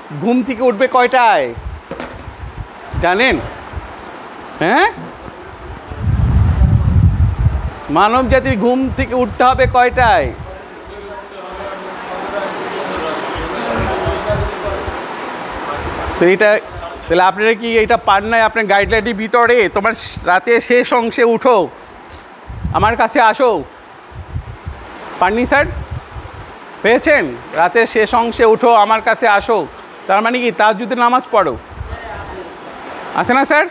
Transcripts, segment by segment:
ঘুম থেকে উঠবে কয়টায় জানেন? হ্যাঁ, মানব জাতির ঘুম থেকে উঠতে হবে কয়টায়? তো এটা তাহলে আপনারা কি এটা পান নাই? আপনার গাইডলাইনের ভিতরে তোমার রাতে শেষ অংশে উঠো, আমার কাছে আসো, পাননি স্যার? পেয়েছেন? রাতের শেষ অংশে উঠো, আমার কাছে আসো, তার মানে কি তাহাজ্জুদের নামাজ পড়ো, আছে না স্যার?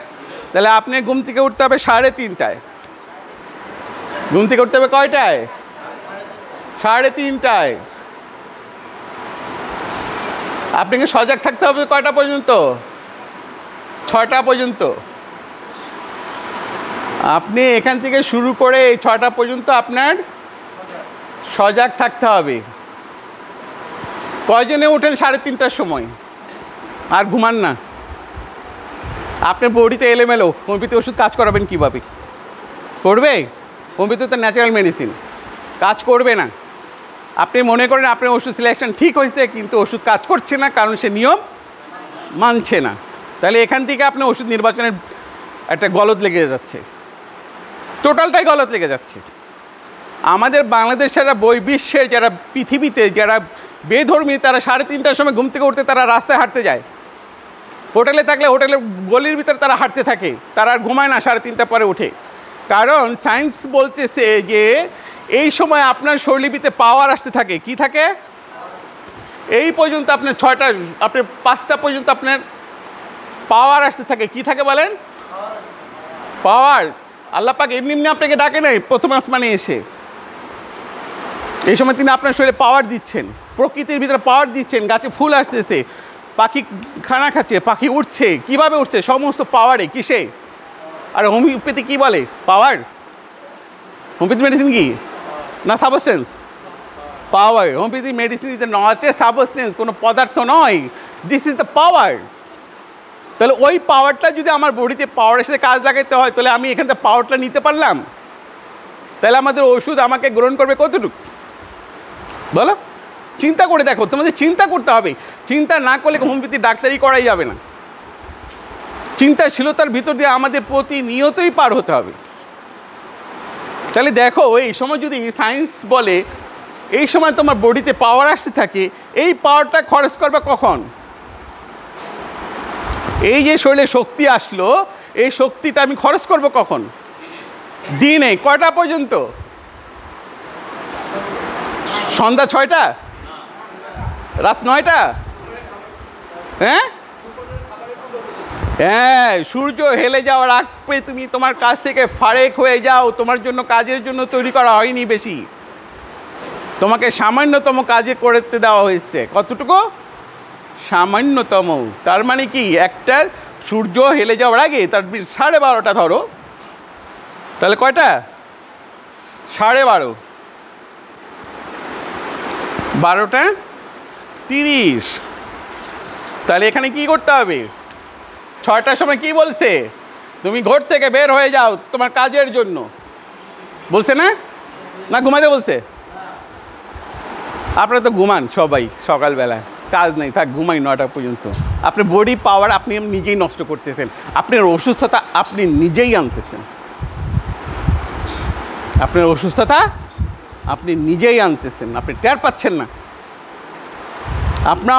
তাহলে আপনি ঘুম থেকে উঠতে হবে 3:30টায়। ঘুম থেকে উঠতে হবে কয়টায়? 3:30টায়। আপনাকে সজাগ থাকতে হবে কয়টা পর্যন্ত? 6টা পর্যন্ত। আপনি এখান থেকে শুরু করে এই 6টা পর্যন্ত আপনার সজাগ থাকতে হবে। কয়জনে ওঠেন 3:30টার সময় আর ঘুমান না? আপনার বডিতে এলোমেলো, হোমিওপ্যাথি ওষুধ কাজ করাবেন কীভাবে? করবে? হোমিওপ্যাথি তো ন্যাচারাল মেডিসিন, কাজ করবে না। আপনি মনে করেন আপনার ওষুধ সিলেকশন ঠিক হয়েছে, কিন্তু ওষুধ কাজ করছে না কারণ সে নিয়ম মানছে না। তাহলে এখান থেকে আপনার ওষুধ নির্বাচনের একটা গলদ লেগে যাচ্ছে, টোটালটাই গলদ লেগে যাচ্ছে। আমাদের বাংলাদেশের বিশ্বের যারা পৃথিবীতে যারা বেধর্মী, তারা 3:30টার সময় ঘুম থেকে উঠতে তারা রাস্তায় হাঁটতে যায়। হোটেলে থাকলে হোটেলের গলির ভিতরে তারা হাঁটতে থাকে, তারা আর ঘুমায় না 3:30টা পরে উঠে। কারণ সায়েন্স বলতেছে যে এই সময় আপনার শরীরের ভিতরে পাওয়ার আসতে থাকে। কি থাকে? এই পর্যন্ত আপনার 6টা, আপনার 5টা পর্যন্ত আপনার পাওয়ার আসতে থাকে। কি থাকে বলেন? পাওয়ার। আল্লাহ পাক এমনি এমনি আপনাকে ডাকে নাই প্রথম আসমানে এসে। এই সময় তিনি আপনার শরীরে পাওয়ার দিচ্ছেন, প্রকৃতির ভিতরে পাওয়ার দিচ্ছেন। গাছে ফুল আসতেছে, পাখি খানা খাচ্ছে, পাখি উঠছে। কিভাবে উঠছে? সমস্ত পাওয়ারে। কিসে? আর হোমিওপ্যাথি কি বলে? পাওয়ার। হোমিওপ্যাথি মেডিসিন কি না substance? Power. Homeopathy medicine is not a substance, কোনো পদার্থ নয়। This is the power. তাহলে ওই পাওয়ারটা যদি আমার বডিতে পাওয়ারের সাথে কাজ লাগাইতে হয়, তাহলে আমি এখান থেকে পাওয়ারটা নিতে পারলাম? তাহলে আমাদের ওষুধ আমাকে গ্রহণ করবে কতটুকু বলো? চিন্তা করে দেখো, তোমাদের চিন্তা করতে হবে। চিন্তা না করলে হোমিওপ্যাথি ডাক্তারি করাই যাবে না। চিন্তাশীলতার ভিতর দিয়ে আমাদের প্রতিনিয়তই পার হতে হবে। তাহলে দেখো, এই সময় যদি সায়েন্স বলে এই সময় তোমার বডিতে পাওয়ার আসতে থাকে, এই পাওয়ারটা খরচ করবে কখন? এই যে শরীরে শক্তি আসলো, এই শক্তিটা আমি খরচ করব কখন? দিনে। কয়টা পর্যন্ত? সন্ধ্যা 6টা, রাত 9টা? হ্যাঁ হ্যাঁ, সূর্য হেলে যাওয়ার আগ পেয়ে তুমি তোমার কাজ থেকে ফারেক হয়ে যাও। তোমার জন্য কাজের জন্য তৈরি করা হয়নি বেশি, তোমাকে সামান্যতম কাজে করতে দেওয়া হয়েছে। কতটুকু? সামান্যতম। তার মানে কি, একটা সূর্য হেলে যাওয়ার আগে তার 12:30 ধরো, তাহলে কয়টা? 12:30, 12:30। তাহলে এখানে কি করতে হবে? 6টার সময় কি বলছে? তুমি ঘর থেকে বের হয়ে যাও তোমার কাজের জন্য, বলছে না? না ঘুমাতে বলছে? আপনারা তো ঘুমান সবাই, সকালবেলায় কাজ নেই, থাক ঘুমাই 9টা পর্যন্ত। আপনার বডি পাওয়ার আপনি নিজেই নষ্ট করতেছেন, আপনার অসুস্থতা আপনি নিজেই আনতেছেন। আপনার অসুস্থতা আপনি নিজেই আনতেছেন, আপনি টের পাচ্ছেন না।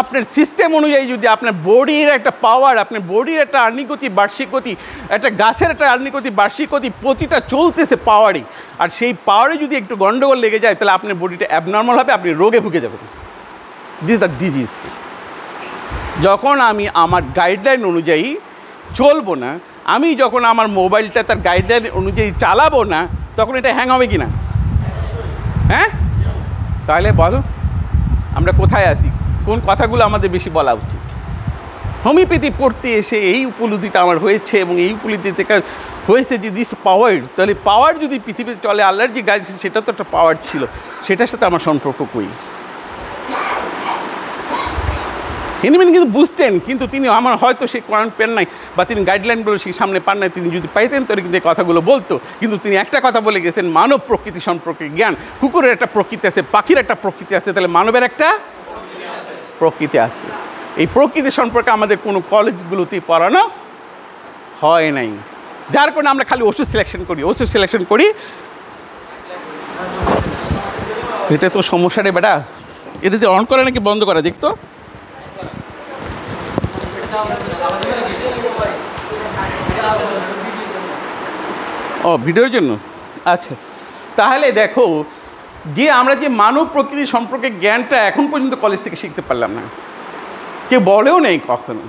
আপনার সিস্টেম অনুযায়ী যদি আপনার বডির একটা পাওয়ার, আপনার বডির একটা আর্নিক গতি, বার্ষিক গতি, একটা গাছের একটা আর্নিক গতি, বার্ষিক গতি, প্রতিটা চলতেছে পাওয়ারই। আর সেই পাওয়ারে যদি একটু গন্ডগোল লেগে যায়, তাহলে আপনার বডিটা অ্যাবনর্মাল হবে, আপনি রোগে ভুগে যাবেন। This the disease. যখন আমি আমার গাইডলাইন অনুযায়ী চলবো না, আমি যখন আমার মোবাইলটা তার গাইডলাইন অনুযায়ী চালাবো না, তখন এটা হ্যাং হবে কি না? হ্যাঁ, তাহলে বলো আমরা কোথায় আসি? কোন কথাগুলো আমাদের বেশি বলা উচিত? হোমিওপ্যাথি পড়তে এসে এই উপলব্ধিটা আমার হয়েছে, এবং এই উপলব্ধি থেকে হয়েছে যে দিস পাওয়ার। তাহলে পাওয়ার যদি পৃথিবীতে চলে, আল্লাহর যে গাছ সেটা তো একটা পাওয়ার ছিল, সেটার সাথে আমার সম্পর্ক কই? হিনিমিন কিন্তু বুঝতেন, কিন্তু তিনি আমার হয়তো সে কোরআন পেন নাই, বা তিনি গাইডলাইনগুলো সেই সামনে পান নাই। তিনি যদি পাইতেন তাহলে কিন্তু এই কথাগুলো বলতো। কিন্তু তিনি একটা কথা বলে গেছেন, মানব প্রকৃতি সম্পর্কে জ্ঞান। কুকুরের একটা প্রকৃতি আছে, পাখির একটা প্রকৃতি আছে, তাহলে মানবের একটা প্রকৃতি আছে। এই প্রকৃতি সম্পর্কে আমাদের কোনো কলেজগুলোতেই পড়ানো হয় নাই, যার কারণে আমরা খালি ওষুধ সিলেকশন করি। এটা তো সমস্যা রে বেটা, এটা যে অন করে নাকি বন্ধ করা দেখতো। ও ভিডিওর জন্য, আচ্ছা। তাহলে দেখো যে আমরা যে মানব প্রকৃতি সম্পর্কে জ্ঞানটা এখন পর্যন্ত কলেজ থেকে শিখতে পারলাম না, কেউ বলেও নেই কখনো।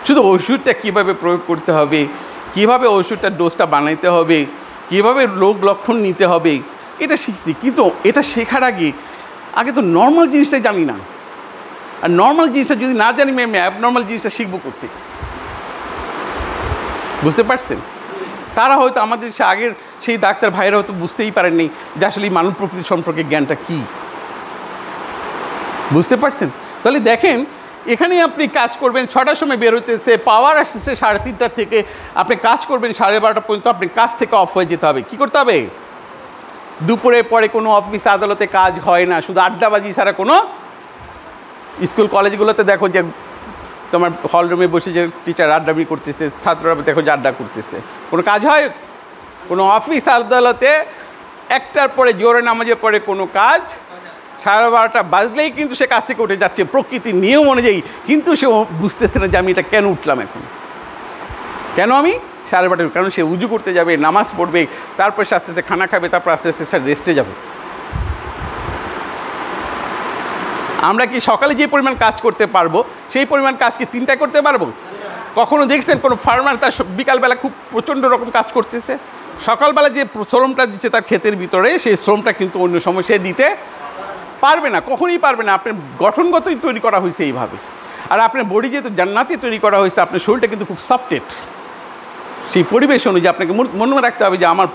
শুধু ওষুধটা কীভাবে প্রয়োগ করতে হবে, কীভাবে ওষুধটার ডোজটা বানাইতে হবে, কীভাবে রোগ লক্ষণ নিতে হবে, এটা শিখছি। কিন্তু এটা শেখার আগে তো নর্মাল জিনিসটাই জানি না। আর নর্মাল জিনিসটা যদি না জানি আমি অ্যাবনর্মাল জিনিসটা শিখবো করতে, বুঝতে পারছেন? তারা হয়তো আমাদের সে আগের সেই ডাক্তার ভাইরা হয়তো বুঝতেই পারেননি যে আসলে এই মানব প্রকৃতি সম্পর্কে জ্ঞানটা কী, বুঝতে পারছেন? তাহলে দেখেন এখানেই আপনি কাজ করবেন, 6টার সময় বের হইতেছে, পাওয়ার আসতেছে 3:30 থেকে, আপনি কাজ করবেন 12:30 পর্যন্ত, আপনি কাজ থেকে অফ হয়ে যেতে হবে। কী করতে হবে? দুপুরে পরে কোনো অফিস আদালতে কাজ হয় না, শুধু আড্ডাবাজি ছাড়া কোনো। স্কুল কলেজগুলোতে দেখো যে তোমার হলরুমে বসে যে টিচার আড্ডাবি করতেছে, ছাত্ররা দেখো যে আড্ডা করতেছে, কোনো কাজ হয়? কোনো অফিস আদালতে 1টার পরে জোরে নামাজের পরে কোনো কাজ, 12:30 বাজলেই কিন্তু সে কাজ থেকে উঠে যাচ্ছে প্রকৃতির নিয়ম অনুযায়ী। কিন্তু সে বুঝতেছে না যে আমি এটা কেন উঠলাম, এখন কেন আমি 12:30, কারণ সে উজু করতে যাবে, নামাজ পড়বে, তারপর সে আস্তে আস্তে খানা খাবে, তারপর আস্তে আস্তে সে রেস্টে যাবে। আমরা কি সকালে যে পরিমাণ কাজ করতে পারবো সেই পরিমাণ কাজ কি 3টায় করতে পারবো? কখনো দেখছেন কোনো ফার্মার তার বিকালবেলা খুব প্রচণ্ড রকম কাজ করতেছে? সকালবেলা যে শ্রমটা দিচ্ছে তার ক্ষেতের ভিতরে, সেই শ্রমটা কিন্তু অন্য সময় সে দিতে পারবে না, কখনোই পারবে না। আপনার গঠনগতই তৈরি করা হয়েছে এইভাবে। আর আপনার বডি যেহেতু জান্নাতি তৈরি করা হয়েছে, আপনার শরীরটা কিন্তু খুব সফটেড। সেই পরিবেশ অনুযায়ী আপনাকে মনে রাখতে হবে যে আমার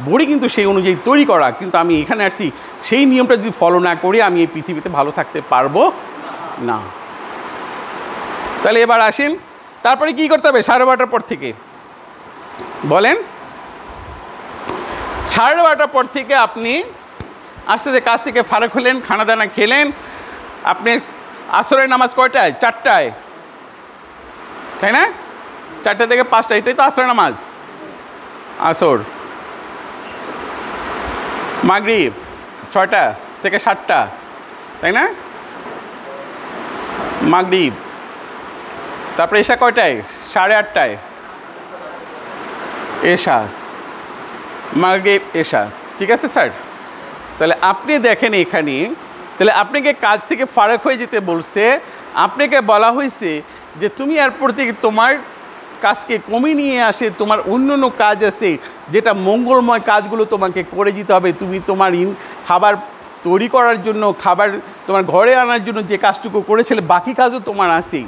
বডি কিন্তু সেই অনুযায়ী তৈরি করা, কিন্তু আমি এখানে আসছি সেই নিয়মটা যদি ফলো না করি আমি এই পৃথিবীতে ভালো থাকতে পারবো না। তাহলে এবার আসেন, তারপরে কী করতে হবে 12:30 পর থেকে? বলেন, 12:30 পর থেকে আপনি আস্তে আস্তে কাজ থেকে ফারাক হলেন, খানা দানা খেলেন। আপনি আসরের নামাজ কয়টায়? 4টায়, তাই না? 4টা থেকে 5টা, এটাই তো আসরের নামাজ। আসর, মাগরিব 6টা থেকে 7টা, তাই না? মাগরিব, তারপরে এশা কয়টায়? 8:30টায় এশা, মাগরিব এশা, ঠিক আছে স্যার? তাহলে আপনি দেখেন এখানে, তাহলে আপনাকে কাজ থেকে ফারাক হয়ে যেতে বলছে। আপনাকে বলা হয়েছে যে তুমি এরপর থেকে তোমার কাজকে কমিয়ে নিয়ে আসে, তোমার অন্য অন্য কাজ আছে যেটা মঙ্গলময় কাজগুলো তোমাকে করে দিতে হবে। তুমি তোমার খাবার তৈরি করার জন্য, খাবার তোমার ঘরে আনার জন্য যে কাজটুকু করেছিলে, বাকি কাজও তোমার আসেই,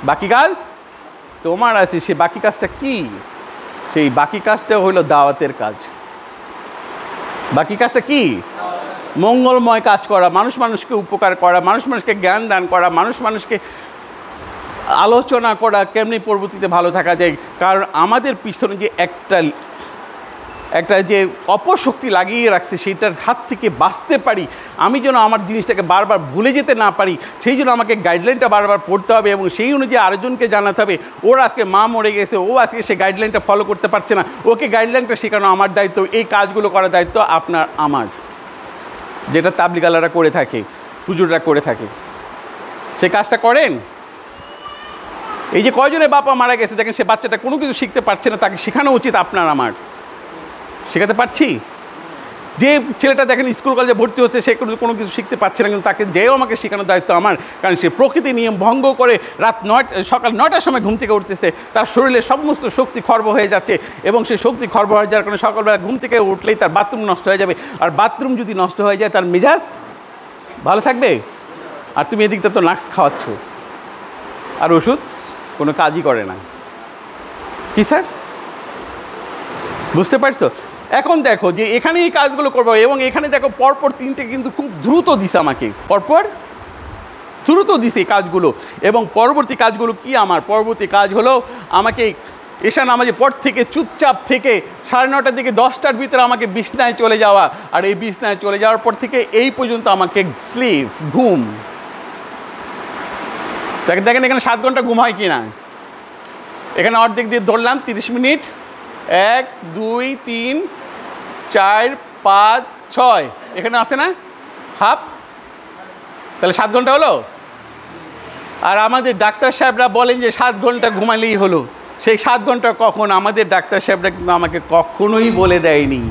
বাকি কাজ তোমার আছে। সে বাকি কাজটা কি? সেই বাকি কাজটা হলো দাওয়াতের কাজ। বাকি কাজটা কি? মঙ্গলময় কাজ করা, মানুষ মানুষকে উপকার করা, মানুষ মানুষকে জ্ঞান দান করা, মানুষ মানুষকে আলোচনা করা কেমনি পরবর্তীতে ভালো থাকা যায়। কারণ আমাদের পিছনে যে একটা যে অপশক্তি লাগিয়ে রাখছে, সেইটার হাত থেকে বাঁচতে পারি, আমি যেন আমার জিনিসটাকে বারবার ভুলে যেতে না পারি, সেই জন্য আমাকে গাইডলাইনটা বারবার পড়তে হবে এবং সেই অনুযায়ী আরেকজনকে জানাতে হবে। ওর আজকে মা মরে গেছে, ও আজকে সে গাইডলাইনটা ফলো করতে পারছে না, ওকে গাইডলাইনটা শেখানো আমার দায়িত্ব, এই কাজগুলো করার দায়িত্ব আপনার আমার, যেটা তাবলিগালারা করে থাকে, হুজুররা করে থাকে। সেই কাজটা করেন। এই যে কয়জনের বাবা মারা গেছে দেখেন, সে বাচ্চাটা কোনো কিছু শিখতে পারছে না, তাকে শেখানো উচিত আপনার আমার। শেখাতে পারছি? যে ছেলেটা দেখেন স্কুল কলেজে ভর্তি হচ্ছে, সে কোনো কিছু শিখতে পারছে না, কিন্তু তাকে যেও আমাকে শেখানোর দায়িত্ব আমার। কারণ সে প্রকৃতির নিয়ম ভঙ্গ করে সকাল 9টার সময় ঘুম থেকে উঠতেছে, তার শরীরে সমস্ত শক্তি খর্ব হয়ে যাচ্ছে এবং সেই শক্তি খর্ব হয়ে যাওয়ার কারণে সকালবেলা ঘুম থেকে উঠলেই তার বাথরুম নষ্ট হয়ে যাবে। আর বাথরুম যদি নষ্ট হয়ে যায় তার মেজাজ ভালো থাকবে? আর তুমি এদিকটা তো নাক্স খাওয়াচ্ছ, আর ওষুধ কোনো কাজই করে না। কি স্যার, বুঝতে পারছো? এখন দেখো যে এখানে এই কাজগুলো করবো এবং এখানে দেখো পরপর 3টে কিন্তু খুব দ্রুত দিছে আমাকে, পরপর দ্রুত দিছে এই কাজগুলো। এবং পরবর্তী কাজগুলো কি? আমার পরবর্তী কাজ হলো আমাকে এশা নামাজের পর থেকে চুপচাপ থেকে 9:30 থেকে 10টার ভিতরে আমাকে বিছনায় চলে যাওয়া, আর এই বিছনায় চলে যাওয়ার পর থেকে এই পর্যন্ত আমাকে স্লিপ, ঘুম, দেখেন এখানে 7 ঘন্টা ঘুম হয় কি না। এখানে অর্ধেক দিয়ে ধরলাম 30 মিনিট, 1 2 3 4 5 6, এখানে আছে না হাফ, তাহলে 7 ঘন্টা হলো। আর আমাদের ডাক্তার সাহেবরা বলেন যে 7 ঘন্টা ঘুমালেই হলো। সেই 7 ঘন্টা কখন? আমাদের ডাক্তার সাহেবরা কিন্তু আমাকে কখনোই বলে দেয়নি।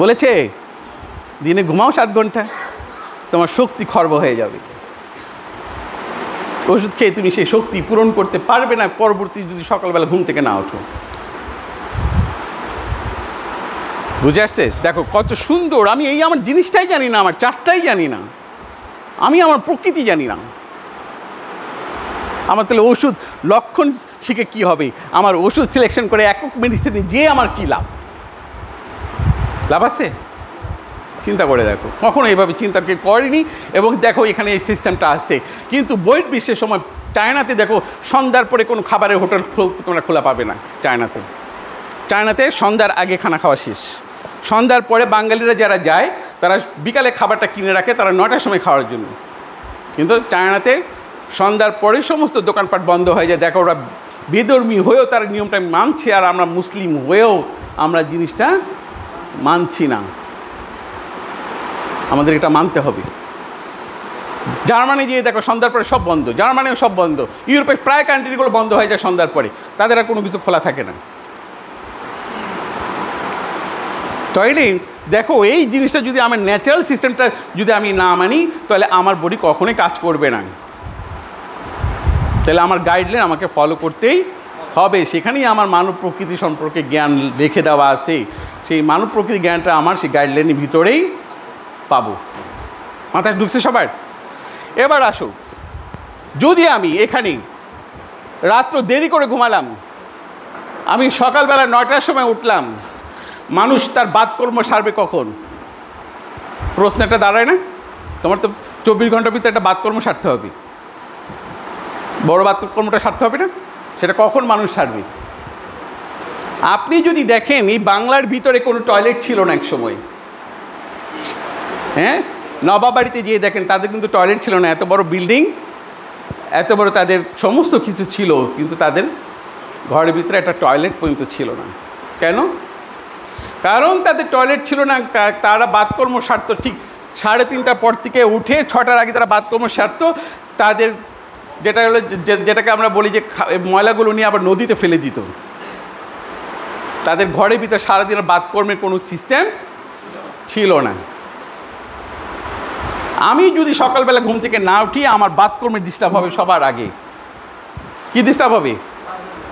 বলেছে দিনে ঘুমাও 7 ঘন্টা, তোমার শক্তি খর্ব হয়ে যাবে, ওষুধ খেয়ে তুমি সেই শক্তি পূরণ করতে পারবে না পরবর্তী যদি সকালবেলা ঘুম থেকে না ওঠো। বুঝে আসছে? দেখো কত সুন্দর। আমি এই আমার জিনিসটাই জানি না, আমার চারটাই জানি না, আমি আমার প্রকৃতি জানি না। আমার তাহলে ওষুধ লক্ষণ শিখে কি হবে? আমার ওষুধ সিলেকশন করে একক মেডিসিনে যে আমার কী লাভ? লাভ আছে? চিন্তা করে দেখো, কখনো এইভাবে চিন্তা কেউ করেনি। এবং দেখো এখানে এই সিস্টেমটা আছে। কিন্তু বহির্বিশ্বের সময় চায়নাতে দেখো সন্ধ্যার পরে কোনো খাবারের হোটেল তোমরা খোলা পাবে না। চায়নাতে সন্ধ্যার আগে খানা খাওয়া শেষ। সন্ধ্যার পরে বাঙালিরা যারা যায় তারা বিকালে খাবারটা কিনে রাখে, তারা 9টার সময় খাওয়ার জন্য। কিন্তু চায়নাতে সন্ধ্যার পরে সমস্ত দোকানপাট বন্ধ হয়ে যায়। দেখো ওরা বেধর্মী হয়েও তারা নিয়মটা মানছে, আর আমরা মুসলিম হয়েও আমরা জিনিসটা মানছি না। আমাদের এটা মানতে হবে। জার্মানি গিয়ে দেখো সন্ধ্যার পরে সব বন্ধ, জার্মানিও সব বন্ধ, ইউরোপের প্রায় কান্ট্রিগুলো বন্ধ হয়ে যায় সন্ধ্যার পরে, তাদের আর কোনো কিছু খোলা থাকে না। তাইলে দেখো এই জিনিসটা যদি আমার ন্যাচারাল সিস্টেমটা যদি আমি না মানি, তাহলে আমার বডি কখনোই কাজ করবে না। তাহলে আমার গাইডলাইন আমাকে ফলো করতেই হবে। সেখানেই আমার মানব প্রকৃতি সম্পর্কে জ্ঞান রেখে দেওয়া আছে। সেই মানব প্রকৃতি জ্ঞানটা আমার সেই গাইডলাইনের ভিতরেই পাবো। মাথায় ঢুকছে সবার? এবার আসো, যদি আমি এখানে রাত্র দেরি করে ঘুমালাম, আমি সকালবেলা 9টার সময় উঠলাম, মানুষ তার বাতকর্ম সারবে কখন? প্রশ্ন একটা দাঁড়ায় না? তোমার তো 24 ঘন্টার ভিতরে একটা বাতকর্ম সারতে হবে, বড় বাতকর্মটা সারতে হবে না? সেটা কখন মানুষ সারবে? আপনি যদি দেখেন এই বাংলার ভিতরে কোনো টয়লেট ছিল না এক সময়। হ্যাঁ, নবাব বাড়িতে গিয়ে দেখেন তাদের কিন্তু টয়লেট ছিল না। এত বড় বিল্ডিং, এত বড় তাদের সমস্ত কিছু ছিল, কিন্তু তাদের ঘরের ভিতরে একটা টয়লেট পর্যন্ত ছিল না। কেন? কারণ তাদের টয়লেট ছিল না। তারা বাতকর্ম সারত ঠিক 3:30টার পর থেকে উঠে 6টার আগে তারা বাতকর্ম সারত। তাদের যেটা হলো যেটাকে আমরা বলি যে ময়লাগুলো নিয়ে আবার নদীতে ফেলে দিত। তাদের ঘরের ভিতরে সারাদিনের বাতকর্মের কোনো সিস্টেম ছিল না। আমি যদি সকালবেলা ঘুম থেকে না উঠি, আমার বাতকর্মে ডিস্টার্ব হবে সবার আগে। কি ডিস্টার্ব হবে?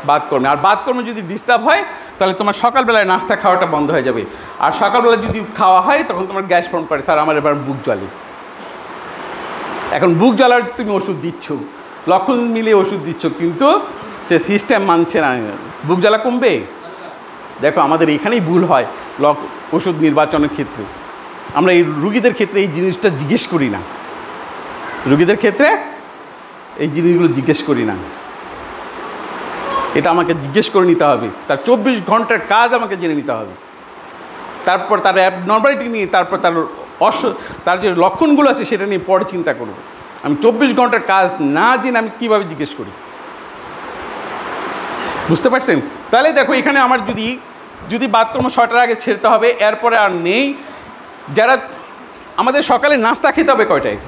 বাতকর্মে। আর বাতকর্মে যদি ডিস্টার্ব হয়, তাহলে তোমার সকালবেলায় নাস্তা খাওয়াটা বন্ধ হয়ে যাবে। আর সকালবেলা যদি খাওয়া হয়, তখন তোমার গ্যাস ফর্ম করে, স্যার আমার এবার বুক জ্বলে। এখন বুক জ্বলার তুমি ওষুধ দিচ্ছ, লক্ষণ মিলিয়ে ওষুধ দিচ্ছ, কিন্তু সে সিস্টেম মানছে না। বুক জ্বালা কমবে? দেখো আমাদের এখানেই ভুল হয় ওষুধ নির্বাচনের ক্ষেত্রে। আমরা এই রুগীদের ক্ষেত্রে এই জিনিসটা জিজ্ঞেস করি না। রুগীদের ক্ষেত্রে এই জিনিসগুলো জিজ্ঞেস করি না। এটা আমাকে জিজ্ঞেস করে নিতে হবে। তার 24 ঘন্টার কাজ আমাকে জেনে নিতে হবে। তারপর তার অ্যাবনর্মালিটি নিয়ে, তারপর তার যে লক্ষণগুলো আছে সেটা নিয়ে পরে চিন্তা করব। আমি 24 ঘন্টার কাজ না জেনে আমি কীভাবে জিজ্ঞেস করি? বুঝতে পারছেন? তাহলে দেখো এখানে আমার যদি বাতকর্ম 6টার আগে ছেড়তে হবে, এরপরে আর নেই। যারা আমাদের সকালে নাস্তা খেতে হবে কয়টায়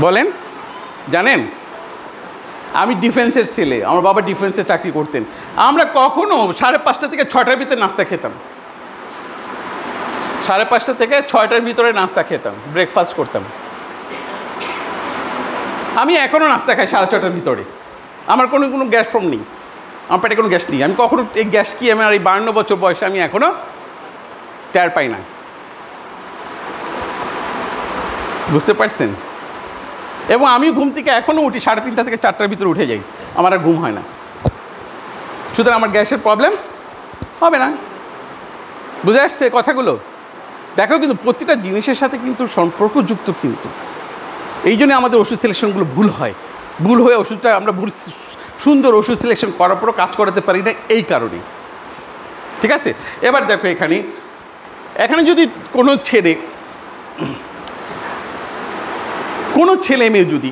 বলেন? জানেন? আমি ডিফেন্সের ছেলে, আমার বাবা ডিফেন্সে চাকরি করতেন। আমরা কখনো 5:30 থেকে 6টার ভিতরে নাস্তা খেতাম। 5:30 থেকে 6টার ভিতরে নাস্তা খেতাম, ব্রেকফাস্ট করতাম। আমি এখনও নাস্তা খাই 6:30টার ভিতরে। আমার কোনো গ্যাস ফর্ম নেই, আমার পেটে কোনো গ্যাস নেই। আমি কখনো এই গ্যাস কি আমার এই 52 বছর বয়সে আমি এখনও টের পাই না। বুঝতে পারছেন? এবং আমি ঘুম থেকে এখনও উঠি 3:30 থেকে 4টার ভিতরে উঠে যাই, আমার আর ঘুম হয় না। সুতরাং আমার গ্যাসের প্রবলেম হবে না। বুঝে আসছে কথাগুলো? দেখো কিন্তু প্রতিটা জিনিসের সাথে কিন্তু সম্পর্কযুক্ত। কিন্তু এই জন্য আমাদের ওষুধ সিলেকশনগুলো ভুল হয়। ভুল হয়ে ওষুধটা আমরা সুন্দর ওষুধ সিলেকশন করার পরও কাজ করাতে পারি না, এই কারণেই। ঠিক আছে? এবার দেখো এখানে যদি কোনো ছেলে মেয়ে যদি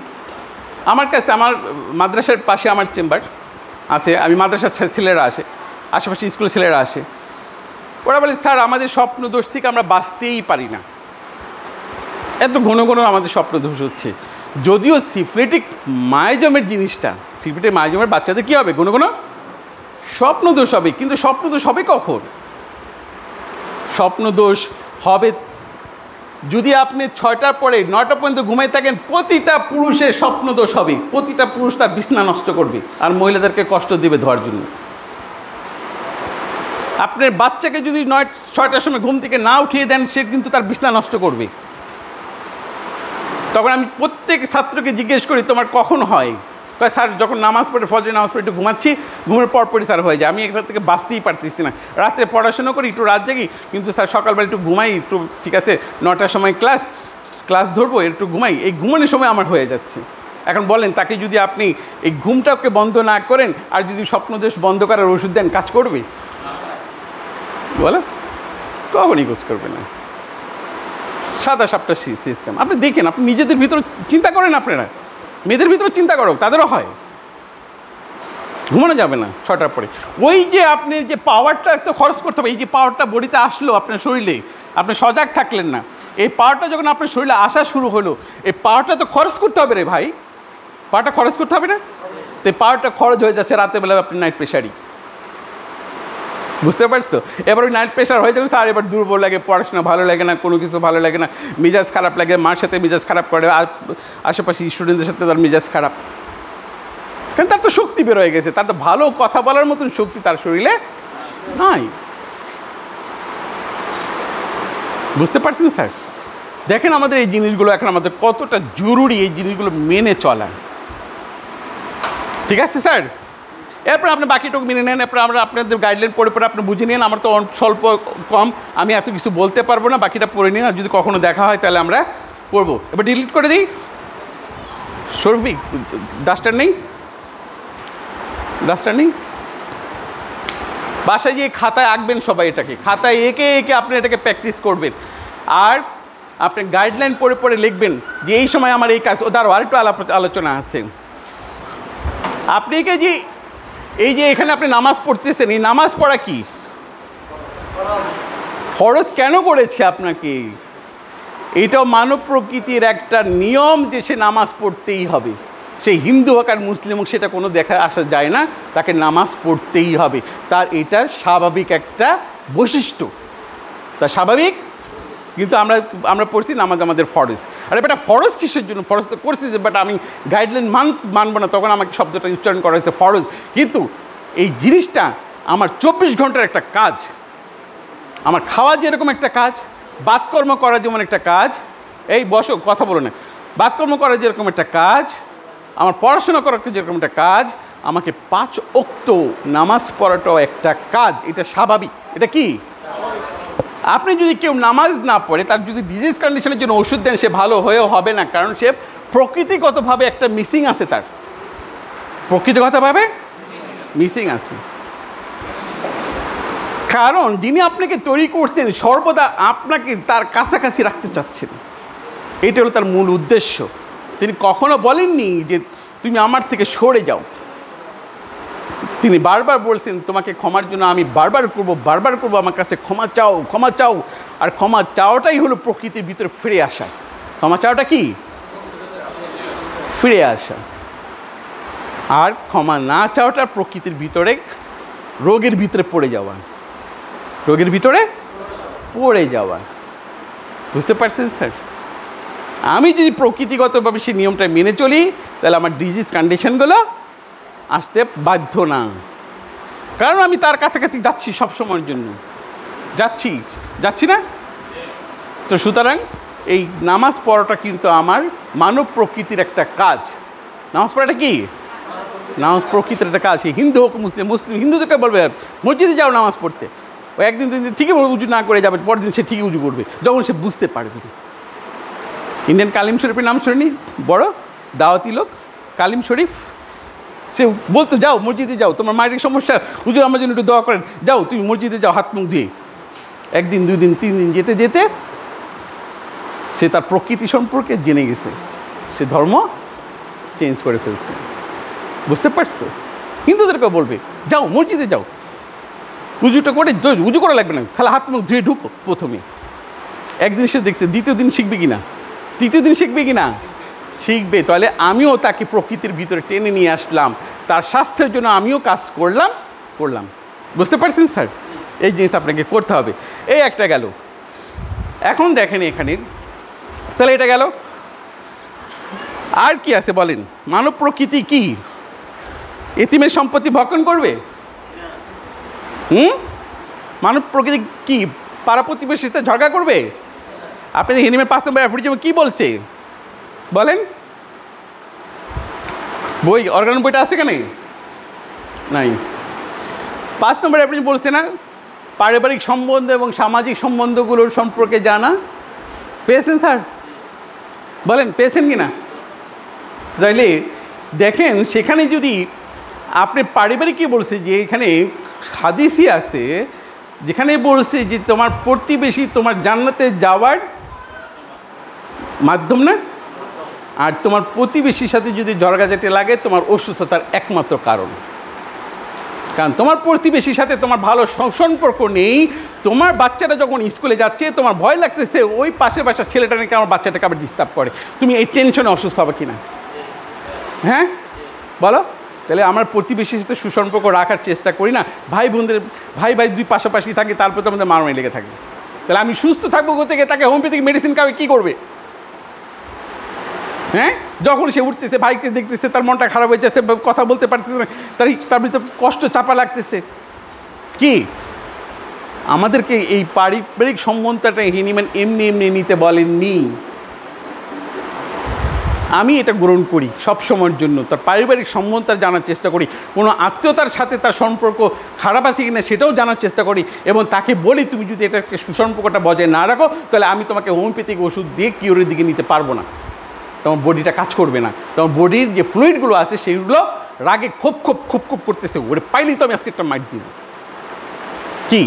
আমার কাছে আমার মাদ্রাসার পাশে আমার চেম্বার আছে, আমি মাদ্রাসার ছেলেরা আসে, আশেপাশে স্কুলের ছেলেরা আসে, ওরা বলে স্যার আমাদের স্বপ্ন দোষ থেকে আমরা বাঁচতেই পারি না, এত ঘন ঘন আমাদের স্বপ্ন দোষ হচ্ছে। যদিও সিফলিটিক মায়োজমের জিনিসটা, সিফলিটিক মায়োজমের বাচ্চাদের কী হবে, ঘন ঘন স্বপ্ন দোষ হবে, কিন্তু স্বপ্ন দোষ হবে কখন? স্বপ্ন দোষ হবে যদি আপনি 6টার পরে 9টা পর্যন্ত ঘুমাই থাকেন, প্রতিটা পুরুষের স্বপ্ন দোষ হবে, প্রতিটা পুরুষ তার বিছনা নষ্ট করবে আর মহিলাদেরকে কষ্ট দেবে ধোয়ার জন্য। আপনার বাচ্চাকে যদি 6টার সময় ঘুম থেকে না উঠিয়ে দেন, সে কিন্তু তার বিছনা নষ্ট করবে। তখন আমি প্রত্যেক ছাত্রকে জিজ্ঞেস করি তোমার কখন হয়? কয় স্যার যখন নামাজ পড়ে, ফজরের নামাজ পড়ে একটু ঘুমাচ্ছি, ঘুমের পরপরই স্যার হয়ে যায়, আমি এখান থেকে বাঁচতেই পারতেছি না, রাত্রে পড়াশোনা করি, একটু রাত জাগি, কিন্তু স্যার সকালবেলা একটু ঘুমাই, একটু ঠিক আছে 9টার সময় ক্লাস ধরবো, একটু ঘুমাই, এই ঘুমানোর সময় আমার হয়ে যাচ্ছে। এখন বলেন তাকে যদি আপনি এই ঘুমটাকে বন্ধ না করেন আর যদি স্বপ্নদোষ বন্ধ করার ওষুধ দেন, কাজ করবে? বলো, কখনই কাজ করবে না। সাদা সাপটা সিস্টেম আপনি দেখেন, আপনি নিজেদের ভিতরে চিন্তা করেন, আপনারা মেয়েদের ভিতরে চিন্তা করো, তাদেরও হয়, ঘুমানো যাবে না 6টার পরে। ওই যে আপনি যে পাওয়ারটা তো খরচ করতে হবে, এই যে পাওয়ারটা বডিতে আসলো আপনার শরীরে, আপনি সজাগ থাকলেন না, এই পাওয়ারটা যখন আপনার শরীরে আসা শুরু হলো, এই পাওয়ারটা তো খরচ করতে হবে রে ভাই, পাওয়ারটা খরচ করতে হবে না? তো এই পাওয়ারটা খরচ হয়ে যাচ্ছে রাতেরবেলা আপনি নাইট প্রেশারই, বুঝতে পারছো? এবার ওই নাইট প্রেশার হয়ে যাবে, আর এবার দুর্বল লাগে, পড়াশোনা ভালো লাগে না, কোনো কিছু ভালো লাগে না, মেজাজ খারাপ লাগে, মার সাথে মেজাজ খারাপ করে, আর আশেপাশে স্টুডেন্টদের সাথে তার মেজাজ খারাপ, কারণ তার তো শক্তি বের হয়ে গেছে, তার তো ভালো কথা বলার মতন শক্তি তার শরীরে নাই। বুঝতে পারছেন স্যার? দেখেন আমাদের এই জিনিসগুলো এখন আমাদের কতটা জরুরি, এই জিনিসগুলো মেনে চলা, ঠিক আছে স্যার? এরপর আপনি বাকিটুকু মেনে নেন, এরপর আমরা আপনাদের গাইডলাইন পড়ে পড়ে আপনি বুঝে নিন। আমার তো স্বল্প কম, আমি এত কিছু বলতে পারবো না, বাকিটা পড়ে নিন, আর যদি কখনো দেখা হয় তাহলে আমরা পড়বো। এবার ডিলিট করে দিই। শরফিক, ডাস্টার নেই? ডাস্টার নেই? বাসায় গিয়ে খাতায় আঁকবেন সবাই, এটাকে খাতায় এঁকে এঁকে আপনি এটাকে প্র্যাকটিস করবেন, আর আপনি গাইডলাইন পড়ে পড়ে লিখবেন যে এই সময় আমার এই কাজ, তারও আরেকটু আলোচনা আছে। আপনি কে যে এই যে এখানে আপনি নামাজ পড়তেছেন, এই নামাজ পড়া কি ফরজ কেন করেছে আপনাকে? এটাও মানব প্রকৃতির একটা নিয়ম যে সে নামাজ পড়তেই হবে, সে হিন্দু হোক আর মুসলিম হোক, সেটা কোনো দেখা আসা যায় না, তাকে নামাজ পড়তেই হবে, তার এটা স্বাভাবিক একটা বৈশিষ্ট্য, তা স্বাভাবিক। কিন্তু আমরা পড়ছি নামাজ আমাদের ফরজ, আর এটা ফরজ কিসের জন্য? ফরজ তো করছি যে, বাট আমি গাইডলাইন মানবো না, তখন আমাকে শব্দটা উচ্চারণ করা হয়েছে ফরজ। কিন্তু এই জিনিসটা আমার 24 ঘন্টার একটা কাজ, আমার খাওয়া যেরকম একটা কাজ, বাতকর্ম করা যেমন একটা কাজ, এই বসো কথা বলো না, বাতকর্ম করা যেরকম একটা কাজ, আমার পড়াশোনা করা যেরকম একটা কাজ, আমাকে 5 ওয়াক্ত নামাজ পড়াটাও একটা কাজ, এটা স্বাভাবিক। এটা কি? আপনি যদি কেউ নামাজ না পড়ে, তার যদি ডিজিজ কন্ডিশনের জন্য ওষুধ দেন, সে ভালো হয়েও হবে না, কারণ সে প্রকৃতিগতভাবে একটা মিসিং আছে, তার প্রকৃতিগতভাবে মিসিং আছে। কারণ যিনি আপনাকে তৈরি করছেন সর্বদা আপনাকে তার কাছাকাছি রাখতে চাচ্ছেন, এটা হলো তার মূল উদ্দেশ্য। তিনি কখনো বলেননি যে তুমি আমার থেকে সরে যাও, তিনি বারবার বলছেন তোমাকে ক্ষমার জন্য আমি বারবার করবো, আমার কাছে ক্ষমা চাও। আর ক্ষমা চাওয়াটাই হলো প্রকৃতির ভিতরে ফিরে আসা। ক্ষমা চাওয়াটা কি? ফিরে আসা। আর ক্ষমা না চাওয়াটা প্রকৃতির ভিতরে রোগের ভিতরে পড়ে যাওয়া, বুঝতে পারছেন স্যার? আমি যদি প্রকৃতিগতভাবে সেই নিয়মটা মেনে চলি, তাহলে আমার ডিজিজ কন্ডিশনগুলো আসতে বাধ্য না, কারণ আমি তার কাছাকাছি যাচ্ছি সব সময়ের জন্য, যাচ্ছি না। তো সুতরাং এই নামাজ পড়াটা কিন্তু আমার মানব প্রকৃতির একটা কাজ। নামাজ পড়াটা কি? নামাজ প্রকৃতির একটা কাজ। হিন্দু হোক মুসলিম, হিন্দুদেরকে বলবে মসজিদে যাও নামাজ পড়তে, ও একদিন 2 দিন ঠিকই উজু না করে যাবে, পরের দিন সে ঠিকই উজু করবে যখন সে বুঝতে পারবে। ইন্ডিয়ান কালিম শরীফের নাম শুনিনি? বড় দাওয়াতি লোক কালিম শরীফ, সে বলতো যাও মসজিদে যাও, তোমার মায়ের সমস্যা, হুজুর আমার জন্য একটু দোয়া করেন, যাও তুমি মসজিদে যাও হাত মুখ দিয়ে। 1 দিন 2 দিন 3 দিন যেতে যেতে সে তার প্রকৃতি সম্পর্কে জেনে গেছে, সে ধর্ম চেঞ্জ করে ফেলছে। বুঝতে পারছো? হিন্দুদেরকে বলবে যাও মসজিদে যাও, উজুটা করে, উজু করা লাগবে না, খালি হাত মুখ ধুয়ে ঢুকো প্রথমে। একদিন সে দেখছে, দ্বিতীয় দিন শিখবে কি না, তৃতীয় দিন শিখবে কি না, শিখবে। তাহলে আমিও তাকে প্রকৃতির ভিতরে টেনে নিয়ে আসলাম, তার স্বাস্থ্যের জন্য আমিও কাজ করলাম। বুঝতে পারছেন স্যার? এই জিনিসটা আপনাকে করতে হবে। এই একটা গেল। এখন দেখেন এখানে, তাহলে এটা গেল। আর কি আছে বলেন? মানব প্রকৃতি কি এতিমের সম্পত্তি ভক্ষণ করবে? মানব প্রকৃতি কি পাড়া প্রতিবেশীর সাথে ঝগড়া করবে? আপনাদের হিনিমের 5 নম্বর অ্যাফোরিজমে কি বলছে বলেন? বই অর্গান বইটা আছে কেন? নাই। 5 নম্বর অ্যাফোরিজম বলছে না পারিবারিক সম্বন্ধ এবং সামাজিক সম্বন্ধগুলোর সম্পর্কে জানা? পেয়েছেন স্যার? বলেন পেয়েছেন কি না? তাইলে দেখেন সেখানে যদি আপনি পারিবারিক কি বলছে, যে এখানে হাদিসই আছে যেখানে বলছে যে তোমার প্রতিবেশী তোমার জান্নাতে যাওয়ার মাধ্যম না, আর তোমার প্রতিবেশীর সাথে যদি ঝগড়াঝাটি লাগে তোমার অসুস্থতার একমাত্র কারণ। কারণ তোমার প্রতিবেশীর সাথে তোমার ভালো সম্পর্ক নেই। তোমার বাচ্চাটা যখন স্কুলে যাচ্ছে তোমার ভয় লাগতেছে ওই পাশের বাসার ছেলেটা নাকি আমার বাচ্চাটাকে আবার ডিস্টার্ব করে, তুমি এই টেনশনে অসুস্থ হবে কিনা? হ্যাঁ বলো? তাহলে আমার প্রতিবেশীর সাথে সুসম্পর্ক রাখার চেষ্টা করি না, ভাই বোনদের ভাই দুই পাশাপাশি থাকি, তারপর তো আমাদের মারামারি লেগে থাকে। তাহলে আমি সুস্থ থাকবো কোথা থেকে? তাকে হোমিওপ্যাথিক মেডিসিন খাবে কী করবে? হ্যাঁ, যখন সে উঠতেছে ভাইকে দেখতেছে তার মনটা খারাপ হয়ে যাচ্ছে, কথা বলতে পারতেছে না, তার ভিতরে কষ্ট চাপা লাগতেছে। কি আমাদেরকে এই পারিবারিক সম্বন্ধটা হিনিম্যান এমনি নিতে বলেননি। আমি এটা গ্রহণ করি সব সময়ের জন্য, তার পারিবারিক সম্বন্ধটা জানার চেষ্টা করি, কোনো আত্মীয়তার সাথে তার সম্পর্ক খারাপ আছে কিনা সেটাও জানার চেষ্টা করি, এবং তাকে বলি তুমি যদি এটাকে সুসম্পর্কটা বজায় না রাখো তাহলে আমি তোমাকে হোমিওপ্যাথিক ওষুধ দিয়ে কিওরের দিকে নিতে পারবো না, তোমার বডিটা কাজ করবে না, তোমার বডির যে ফ্লুইডগুলো আছে সেগুলো রাগে খুব করতেছে, ওরে পাইলেই তো আমি আজকে একটা মাইট দিব। কি